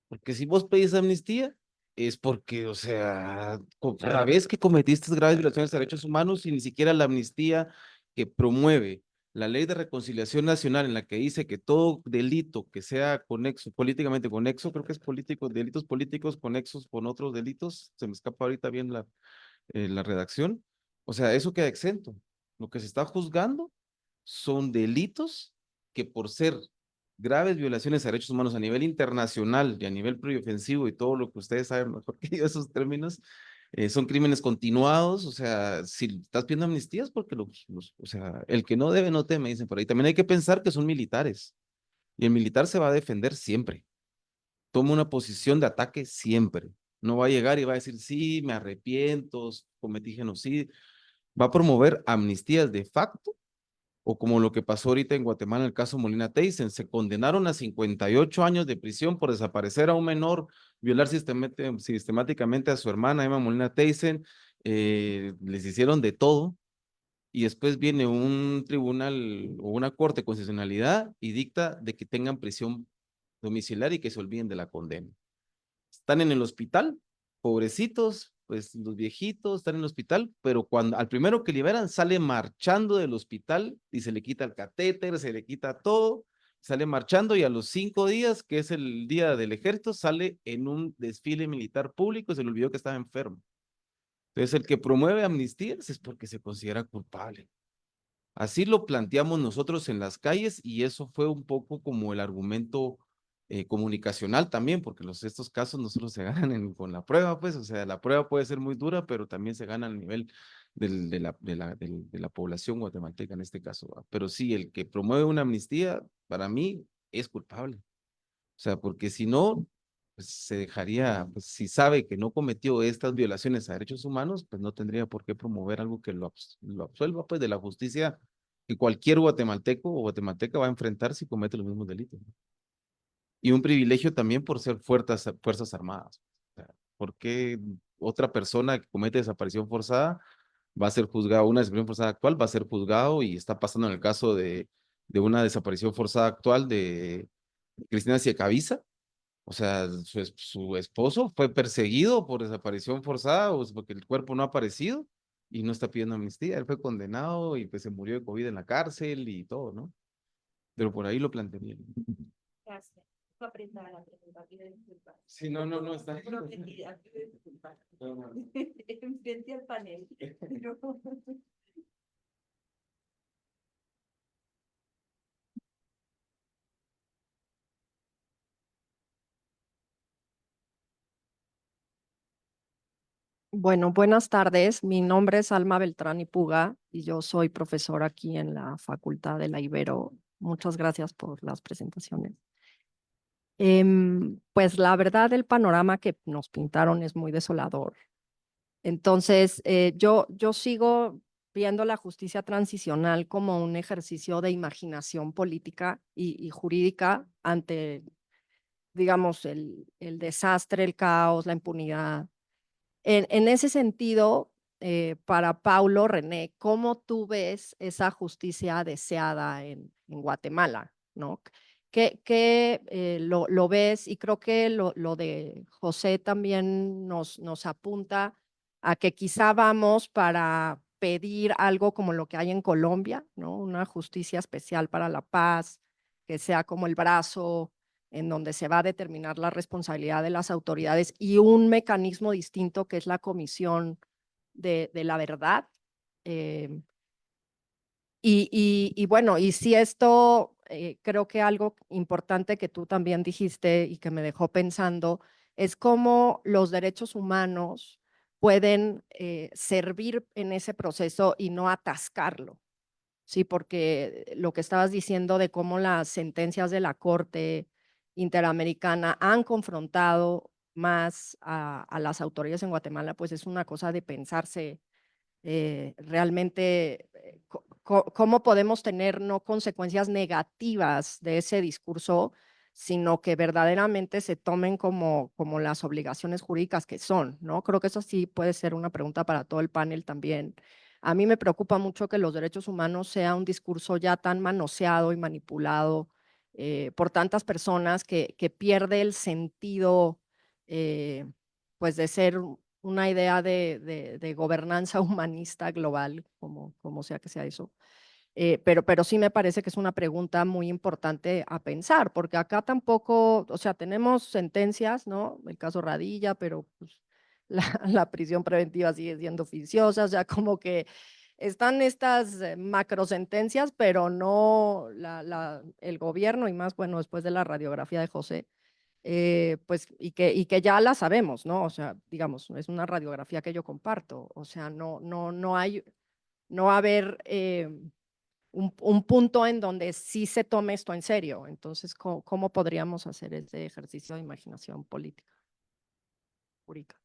Porque si vos pedís amnistía, es porque, o sea, cada vez que cometiste graves violaciones de derechos humanos y ni siquiera la amnistía que promueve la ley de reconciliación nacional en la que dice que todo delito que sea conexo, políticamente conexo, creo que es político, delitos políticos conexos con otros delitos, se me escapa ahorita bien la redacción, o sea, eso queda exento. Lo que se está juzgando son delitos que por ser graves violaciones a derechos humanos a nivel internacional y a nivel pluriofensivo y todo lo que ustedes saben mejor que yo esos términos, son crímenes continuados. O sea, si estás pidiendo amnistías porque o sea, el que no debe no teme, dicen por ahí. También hay que pensar que son militares y el militar se va a defender siempre, toma una posición de ataque siempre. No va a llegar y va a decir, sí, me arrepiento, cometí genocidio. Va a promover amnistías de facto, o como lo que pasó ahorita en Guatemala en el caso Molina Teyssen, se condenaron a 58 años de prisión por desaparecer a un menor, violar sistemáticamente a su hermana Emma Molina Teyssen, les hicieron de todo, y después viene un tribunal o una corte de constitucionalidad y dicta de que tengan prisión domiciliaria y que se olviden de la condena. Están en el hospital, pobrecitos, pues los viejitos están en el hospital, pero cuando al primero que liberan sale marchando del hospital y se le quita el catéter, se le quita todo, sale marchando y a los 5 días, que es el día del ejército, sale en un desfile militar público y se le olvidó que estaba enfermo. Entonces el que promueve amnistías es porque se considera culpable. Así lo planteamos nosotros en las calles y eso fue un poco como el argumento comunicacional también, porque estos casos no solo se ganan con la prueba, pues, o sea, la prueba puede ser muy dura, pero también se gana al nivel de la población guatemalteca en este caso, ¿va? Pero sí, el que promueve una amnistía, para mí, es culpable. O sea, porque si no, pues se dejaría, pues si sabe que no cometió estas violaciones a derechos humanos, pues no tendría por qué promover algo que lo absuelva, pues, de la justicia que cualquier guatemalteco o guatemalteca va a enfrentar si comete los mismos delitos, ¿no? Y un privilegio también por ser fuerzas armadas. O sea, ¿por qué otra persona que comete desaparición forzada va a ser juzgado, una desaparición forzada actual va a ser juzgado, y está pasando en el caso de una desaparición forzada actual de Cristina Ciecaviza? O sea, su esposo fue perseguido por desaparición forzada, o porque el cuerpo no ha aparecido y no está pidiendo amnistía. Él fue condenado y pues se murió de COVID en la cárcel y todo, ¿no? Pero por ahí lo plantearía. Gracias. Fue apretada la pregunta, pido disculpas. Sí, no, está. Prometida, pido disculpas. No, no. Enfrenté al panel. Pero- Bueno, buenas tardes. Mi nombre es Alma Beltrán y Puga y yo soy profesora aquí en la Facultad de la Ibero. Muchas gracias por las presentaciones. Pues la verdad, el panorama que nos pintaron es muy desolador. Entonces, yo sigo viendo la justicia transicional como un ejercicio de imaginación política y jurídica ante, digamos, el desastre, el caos, la impunidad. En ese sentido, para Paulo René, ¿cómo tú ves esa justicia deseada en Guatemala? ¿No? ¿Lo ves? Y creo que lo de José también nos apunta a que quizá vamos para pedir algo como lo que hay en Colombia, ¿no? Una justicia especial para la paz, que sea como el brazo en donde se va a determinar la responsabilidad de las autoridades, y un mecanismo distinto que es la Comisión de la Verdad. Eh, y bueno, y si esto, creo que algo importante que tú también dijiste y que me dejó pensando, es cómo los derechos humanos pueden servir en ese proceso y no atascarlo. Sí, porque lo que estabas diciendo de cómo las sentencias de la Corte Interamericana han confrontado más a las autoridades en Guatemala, pues es una cosa de pensarse realmente cómo podemos tener no consecuencias negativas de ese discurso, sino que verdaderamente se tomen como las obligaciones jurídicas que son, ¿no? Creo que eso sí puede ser una pregunta para todo el panel también. A mí me preocupa mucho que los derechos humanos sea un discurso ya tan manoseado y manipulado por tantas personas que pierde el sentido, pues, de ser una idea de gobernanza humanista global, como sea que sea eso. Pero sí me parece que es una pregunta muy importante a pensar, porque acá tampoco, o sea, tenemos sentencias, ¿no? El caso Radilla, pero pues, la prisión preventiva sigue siendo oficiosa, o sea, como que están estas macro sentencias, pero no el gobierno, y más, bueno, después de la radiografía de José, pues, y que ya la sabemos, ¿no? O sea, digamos, es una radiografía que yo comparto, o sea, no va a haber un punto en donde sí se tome esto en serio. Entonces, ¿cómo podríamos hacer ese ejercicio de imaginación política? Jurídica?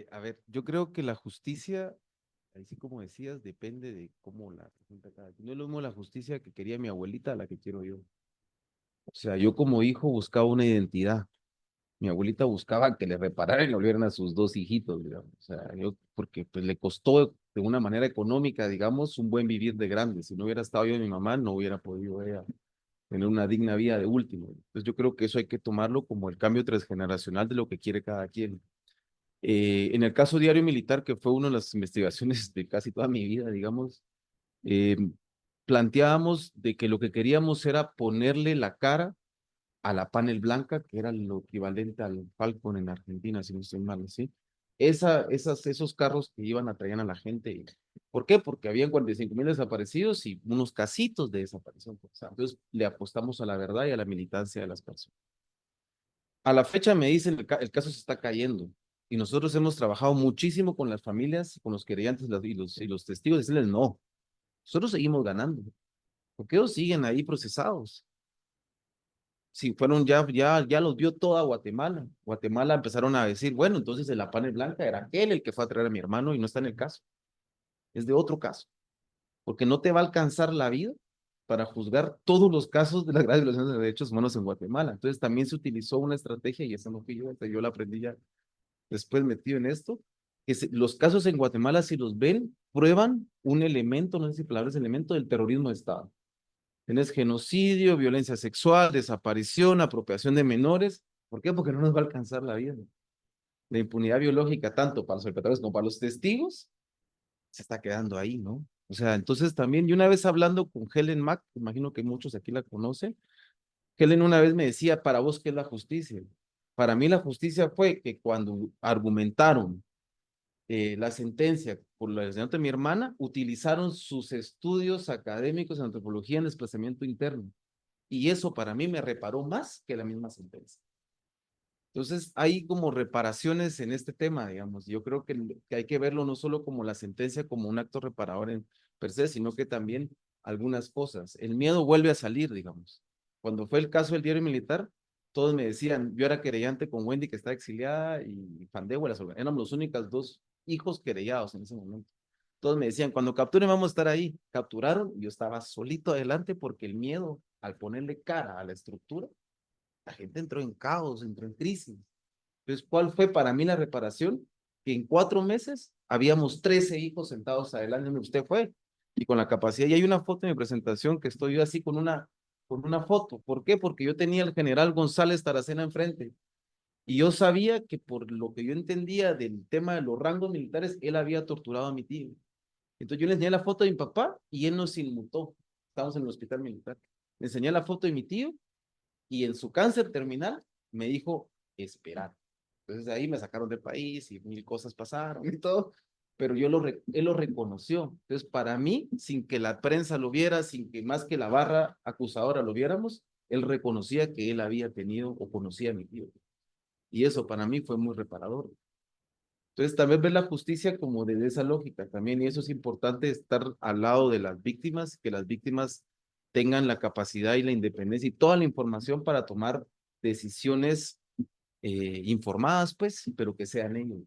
A ver, yo creo que la justicia, ahí sí como decías, depende de cómo la presenta cada quien. No es lo mismo la justicia que quería mi abuelita a la que quiero yo. O sea, yo como hijo buscaba una identidad. Mi abuelita buscaba que le repararan y le volvieran a sus dos hijitos, digamos. O sea, yo, porque pues le costó de una manera económica, digamos, un buen vivir de grande. Si no hubiera estado yo y mi mamá, no hubiera podido ella tener una digna vida de último. Entonces yo creo que eso hay que tomarlo como el cambio transgeneracional de lo que quiere cada quien. En el caso Diario Militar, que fue una de las investigaciones de casi toda mi vida, digamos, eh, planteábamos de que lo que queríamos era ponerle la cara a la panel blanca, que era lo equivalente al Falcon en Argentina, si no estoy mal, ¿sí? Esos carros que iban a traer a la gente. ¿Por qué? Porque habían 45,000 desaparecidos y unos casitos de desaparición. Entonces le apostamos a la verdad y a la militancia de las personas. A la fecha me dicen el caso se está cayendo y nosotros hemos trabajado muchísimo con las familias, con los querellantes y los testigos, decirles no, nosotros seguimos ganando, porque ellos siguen ahí procesados. Si fueron ya los vio toda Guatemala. Guatemala empezaron a decir, bueno, entonces de la panel blanca era aquel el que fue a traer a mi hermano y no está en el caso. Es de otro caso, porque no te va a alcanzar la vida para juzgar todos los casos de las graves violaciones de derechos humanos en Guatemala. Entonces también se utilizó una estrategia, y eso no fui yo la aprendí ya después metido en esto, que los casos en Guatemala, si los ven, prueban un elemento, no sé si palabras, elemento del terrorismo de Estado. Tienes genocidio, violencia sexual, desaparición, apropiación de menores. ¿Por qué? Porque no nos va a alcanzar la vida. La impunidad biológica, tanto para los perpetradores como para los testigos, se está quedando ahí, ¿no? O sea, entonces también, y una vez hablando con Helen Mack, imagino que muchos aquí la conocen, Helen una vez me decía, para vos, ¿qué es la justicia? Para mí la justicia fue que cuando argumentaron la sentencia por la asesinato de mi hermana, utilizaron sus estudios académicos en antropología en desplazamiento interno. Y eso para mí me reparó más que la misma sentencia. Entonces, hay como reparaciones en este tema, digamos. Yo creo que hay que verlo no solo como la sentencia, como un acto reparador en per se, sino que también algunas cosas. El miedo vuelve a salir, digamos. Cuando fue el caso del Diario Militar, todos me decían, yo era querellante con Wendy, que está exiliada, y Fandehue, éramos los únicos dos hijos querellados en ese momento. Todos me decían, cuando capturen vamos a estar ahí. Capturaron, yo estaba solito adelante porque el miedo, al ponerle cara a la estructura, la gente entró en caos, entró en crisis. Entonces, ¿cuál fue para mí la reparación? Que en 4 meses habíamos 13 hijos sentados adelante donde usted fue y con la capacidad. Y hay una foto en mi presentación que estoy yo así con una foto. ¿Por qué? Porque yo tenía al general González Taracena enfrente y yo sabía que por lo que yo entendía del tema de los rangos militares, él había torturado a mi tío. Entonces yo le enseñé la foto de mi papá y él nos inmutó. Estábamos en el hospital militar. Le enseñé la foto de mi tío y en su cáncer terminal me dijo, esperar. Entonces de ahí me sacaron del país y mil cosas pasaron y todo, pero él lo reconoció. Entonces para mí, sin que la prensa lo viera, sin que más que la barra acusadora lo viéramos, él reconocía que él había tenido o conocía a mi tío. Y eso para mí fue muy reparador. Entonces también ver la justicia como de esa lógica también, y eso es importante, estar al lado de las víctimas, que las víctimas tengan la capacidad y la independencia y toda la información para tomar decisiones informadas, pues, pero que sean ellos.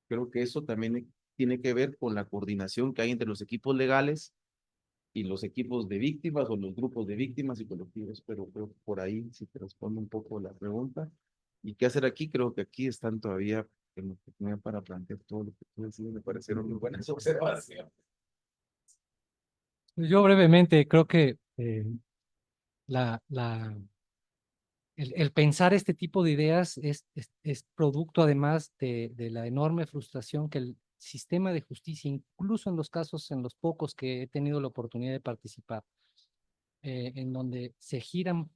Creo que eso también tiene que ver con la coordinación que hay entre los equipos legales y los equipos de víctimas o los grupos de víctimas y colectivos, pero creo que por ahí si te respondo un poco la pregunta. ¿Y qué hacer aquí? Creo que aquí están todavía en oportunidad para plantear todo lo que tú decías, me parecieron muy buenas observaciones. Yo brevemente creo que la el pensar este tipo de ideas es producto además de la enorme frustración que el sistema de justicia, incluso en los casos, en los pocos que he tenido la oportunidad de participar, en donde se giran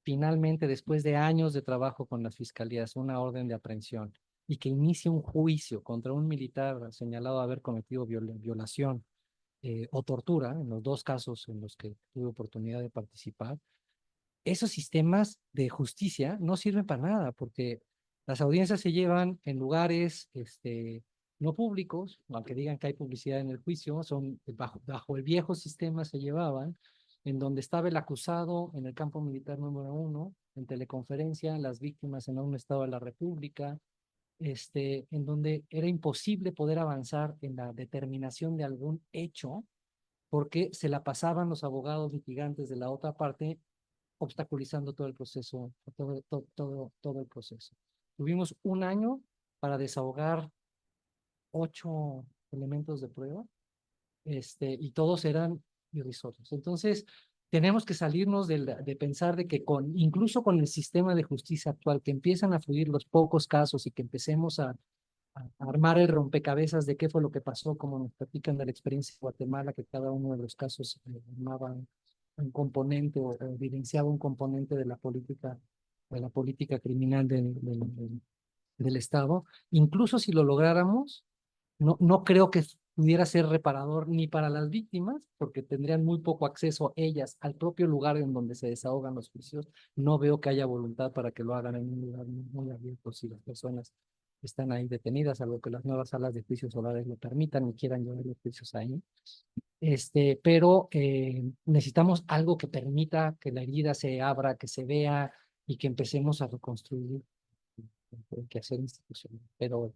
finalmente, después de años de trabajo con las fiscalías, una orden de aprehensión y que inicia un juicio contra un militar señalado de haber cometido violación o tortura, en los dos casos en los que tuve oportunidad de participar. Esos sistemas de justicia no sirven para nada porque las audiencias se llevan en lugares no públicos, aunque digan que hay publicidad en el juicio, son bajo el viejo sistema se llevaban, en donde estaba el acusado en el campo militar número 1, en teleconferencia, las víctimas en un estado de la República, en donde era imposible poder avanzar en la determinación de algún hecho porque se la pasaban los abogados litigantes de la otra parte obstaculizando todo el proceso, todo el proceso. Tuvimos un año para desahogar 8 elementos de prueba, y todos eran irrisorios. Entonces, tenemos que salirnos de pensar de que incluso con el sistema de justicia actual, que empiezan a fluir los pocos casos y que empecemos a armar el rompecabezas de qué fue lo que pasó, como nos platican de la experiencia de Guatemala, que cada uno de los casos armaba un componente o evidenciaba un componente de la política criminal del Estado. Incluso si lo lográramos, no creo que pudiera ser reparador ni para las víctimas, porque tendrían muy poco acceso ellas al propio lugar en donde se desahogan los juicios. No veo que haya voluntad para que lo hagan en un lugar muy abierto si las personas están ahí detenidas, salvo que las nuevas salas de juicios orales lo permitan y quieran llevar los juicios ahí. Pero necesitamos algo que permita que la herida se abra, que se vea y que empecemos a reconstruir el quehacer institucional. Pero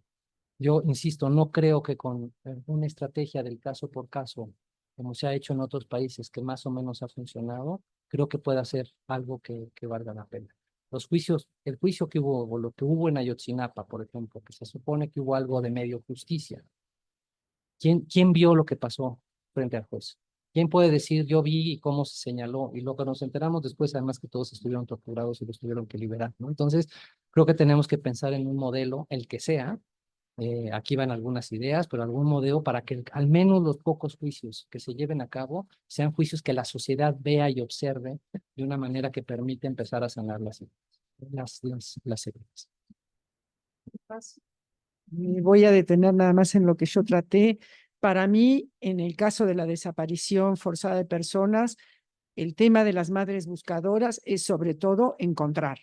yo insisto, no creo que con una estrategia del caso por caso, como se ha hecho en otros países que más o menos ha funcionado, creo que pueda ser algo que valga la pena. Los juicios, el juicio que hubo, o lo que hubo en Ayotzinapa, por ejemplo, que se supone que hubo algo de medio justicia. ¿Quién vio lo que pasó frente al juez? ¿Quién puede decir yo vi y cómo se señaló? Y lo que nos enteramos después, además que todos estuvieron torturados y los tuvieron que liberar, ¿no? Entonces, creo que tenemos que pensar en un modelo, el que sea. Aquí van algunas ideas, pero algún modelo para que al menos los pocos juicios que se lleven a cabo sean juicios que la sociedad vea y observe de una manera que permite empezar a sanar las heridas. Me voy a detener nada más en lo que yo traté. Para mí, en el caso de la desaparición forzada de personas, el tema de las madres buscadoras es sobre todo encontrar.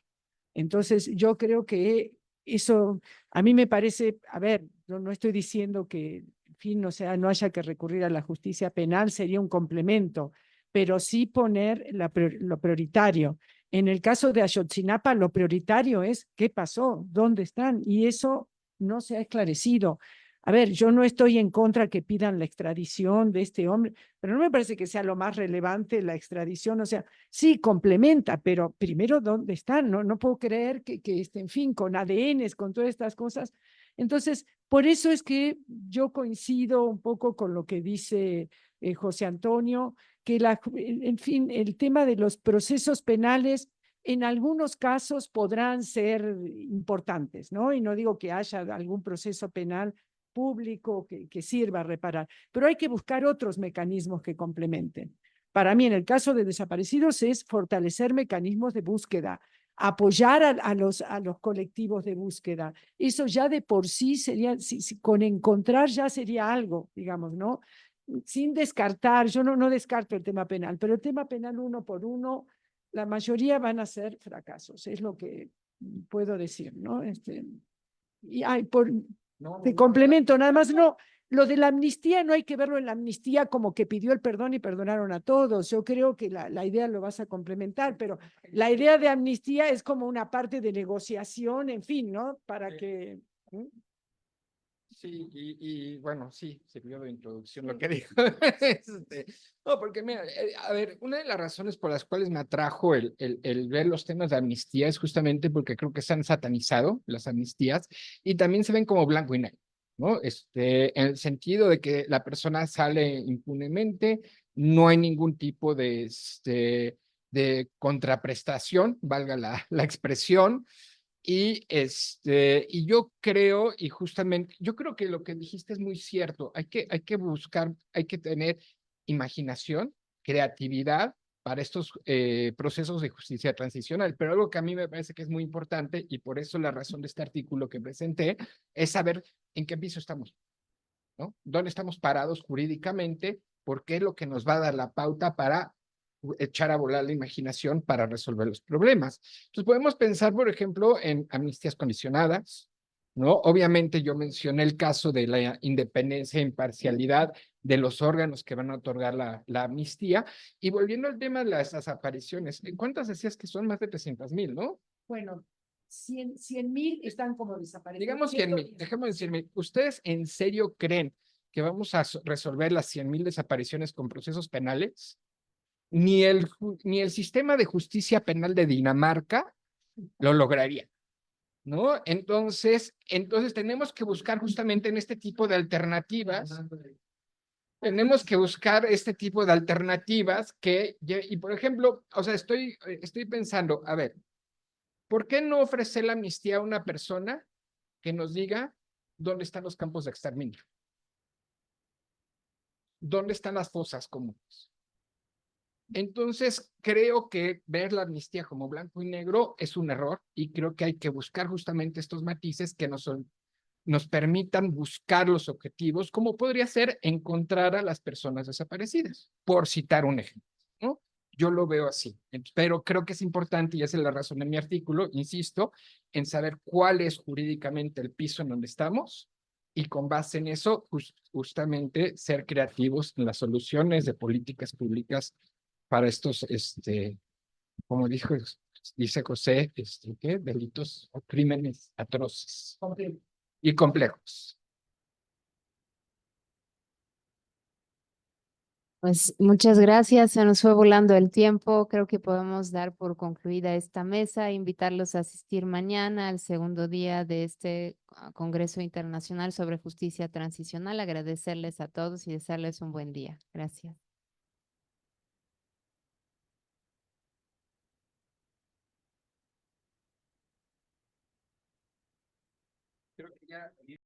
Entonces, yo creo que eso, a mí me parece, a ver, yo no estoy diciendo que, en fin, o sea, no haya que recurrir a la justicia penal, sería un complemento, pero sí poner lo prioritario. En el caso de Ayotzinapa, lo prioritario es qué pasó, dónde están, y eso no se ha esclarecido. A ver, yo no estoy en contra que pidan la extradición de este hombre, pero no me parece que sea lo más relevante la extradición. O sea, sí, complementa, pero primero, ¿dónde están? No puedo creer que en fin, con ADNs, con todas estas cosas. Entonces, por eso es que yo coincido un poco con lo que dice José Antonio, que en fin, el tema de los procesos penales en algunos casos podrán ser importantes, ¿no? Y no digo que haya algún proceso penal público que sirva a reparar, pero hay que buscar otros mecanismos que complementen. Para mí, en el caso de desaparecidos, es fortalecer mecanismos de búsqueda, apoyar a los colectivos de búsqueda. Eso ya de por sí sería, con encontrar ya sería algo, digamos, ¿no? Sin descartar, yo no descarto el tema penal, pero el tema penal uno por uno, la mayoría van a ser fracasos, es lo que puedo decir, ¿no? Y te complemento, nada más no, lo de la amnistía no hay que verlo en la amnistía como que pidió el perdón y perdonaron a todos. Yo creo que la idea lo vas a complementar, pero la idea de amnistía es como una parte de negociación, en fin, ¿no? Para que... Sí, y bueno, sí, sirvió de introducción lo que dijo. No, porque mira, a ver, una de las razones por las cuales me atrajo el ver los temas de amnistía es justamente porque creo que se han satanizado las amnistías y también se ven como blanco y negro, ¿no? En el sentido de que la persona sale impunemente, no hay ningún tipo de contraprestación, valga la expresión, y yo creo, y justamente, yo creo que lo que dijiste es muy cierto, hay que buscar, hay que tener imaginación, creatividad para estos procesos de justicia transicional, pero algo que a mí me parece que es muy importante, y por eso la razón de este artículo que presenté, es saber en qué piso estamos, ¿no? ¿Dónde estamos parados jurídicamente? Porque es lo que nos va a dar la pauta para echar a volar la imaginación para resolver los problemas. Entonces podemos pensar, por ejemplo, en amnistías condicionadas, ¿no? Obviamente yo mencioné el caso de la independencia e imparcialidad de los órganos que van a otorgar la amnistía. Y volviendo al tema de las desapariciones, ¿cuántas decías que son? Más de 300,000, ¿no? Bueno, 100,000 están como desaparecidos. Digamos 100,000, dejemos de 100,000. ¿Ustedes en serio creen que vamos a resolver las 100,000 desapariciones con procesos penales? Ni el sistema de justicia penal de Dinamarca lo lograría, ¿no? Entonces tenemos que buscar justamente en este tipo de alternativas, tenemos que buscar este tipo de alternativas y por ejemplo, o sea, estoy pensando, a ver, ¿por qué no ofrecer la amnistía a una persona que nos diga dónde están los campos de exterminio? ¿Dónde están las fosas comunes? Entonces, creo que ver la amnistía como blanco y negro es un error y creo que hay que buscar justamente estos matices que nos permitan buscar los objetivos, como podría ser encontrar a las personas desaparecidas, por citar un ejemplo, ¿no? Yo lo veo así, pero creo que es importante, y esa es la razón de mi artículo, insisto, en saber cuál es jurídicamente el piso en donde estamos y con base en eso, justamente ser creativos en las soluciones de políticas públicas para estos, como dice José, ¿qué? Delitos o crímenes atroces y complejos. Pues muchas gracias, se nos fue volando el tiempo. Creo que podemos dar por concluida esta mesa, invitarlos a asistir mañana al segundo día de este Congreso Internacional sobre Justicia Transicional. Agradecerles a todos y desearles un buen día. Gracias. Creo que ya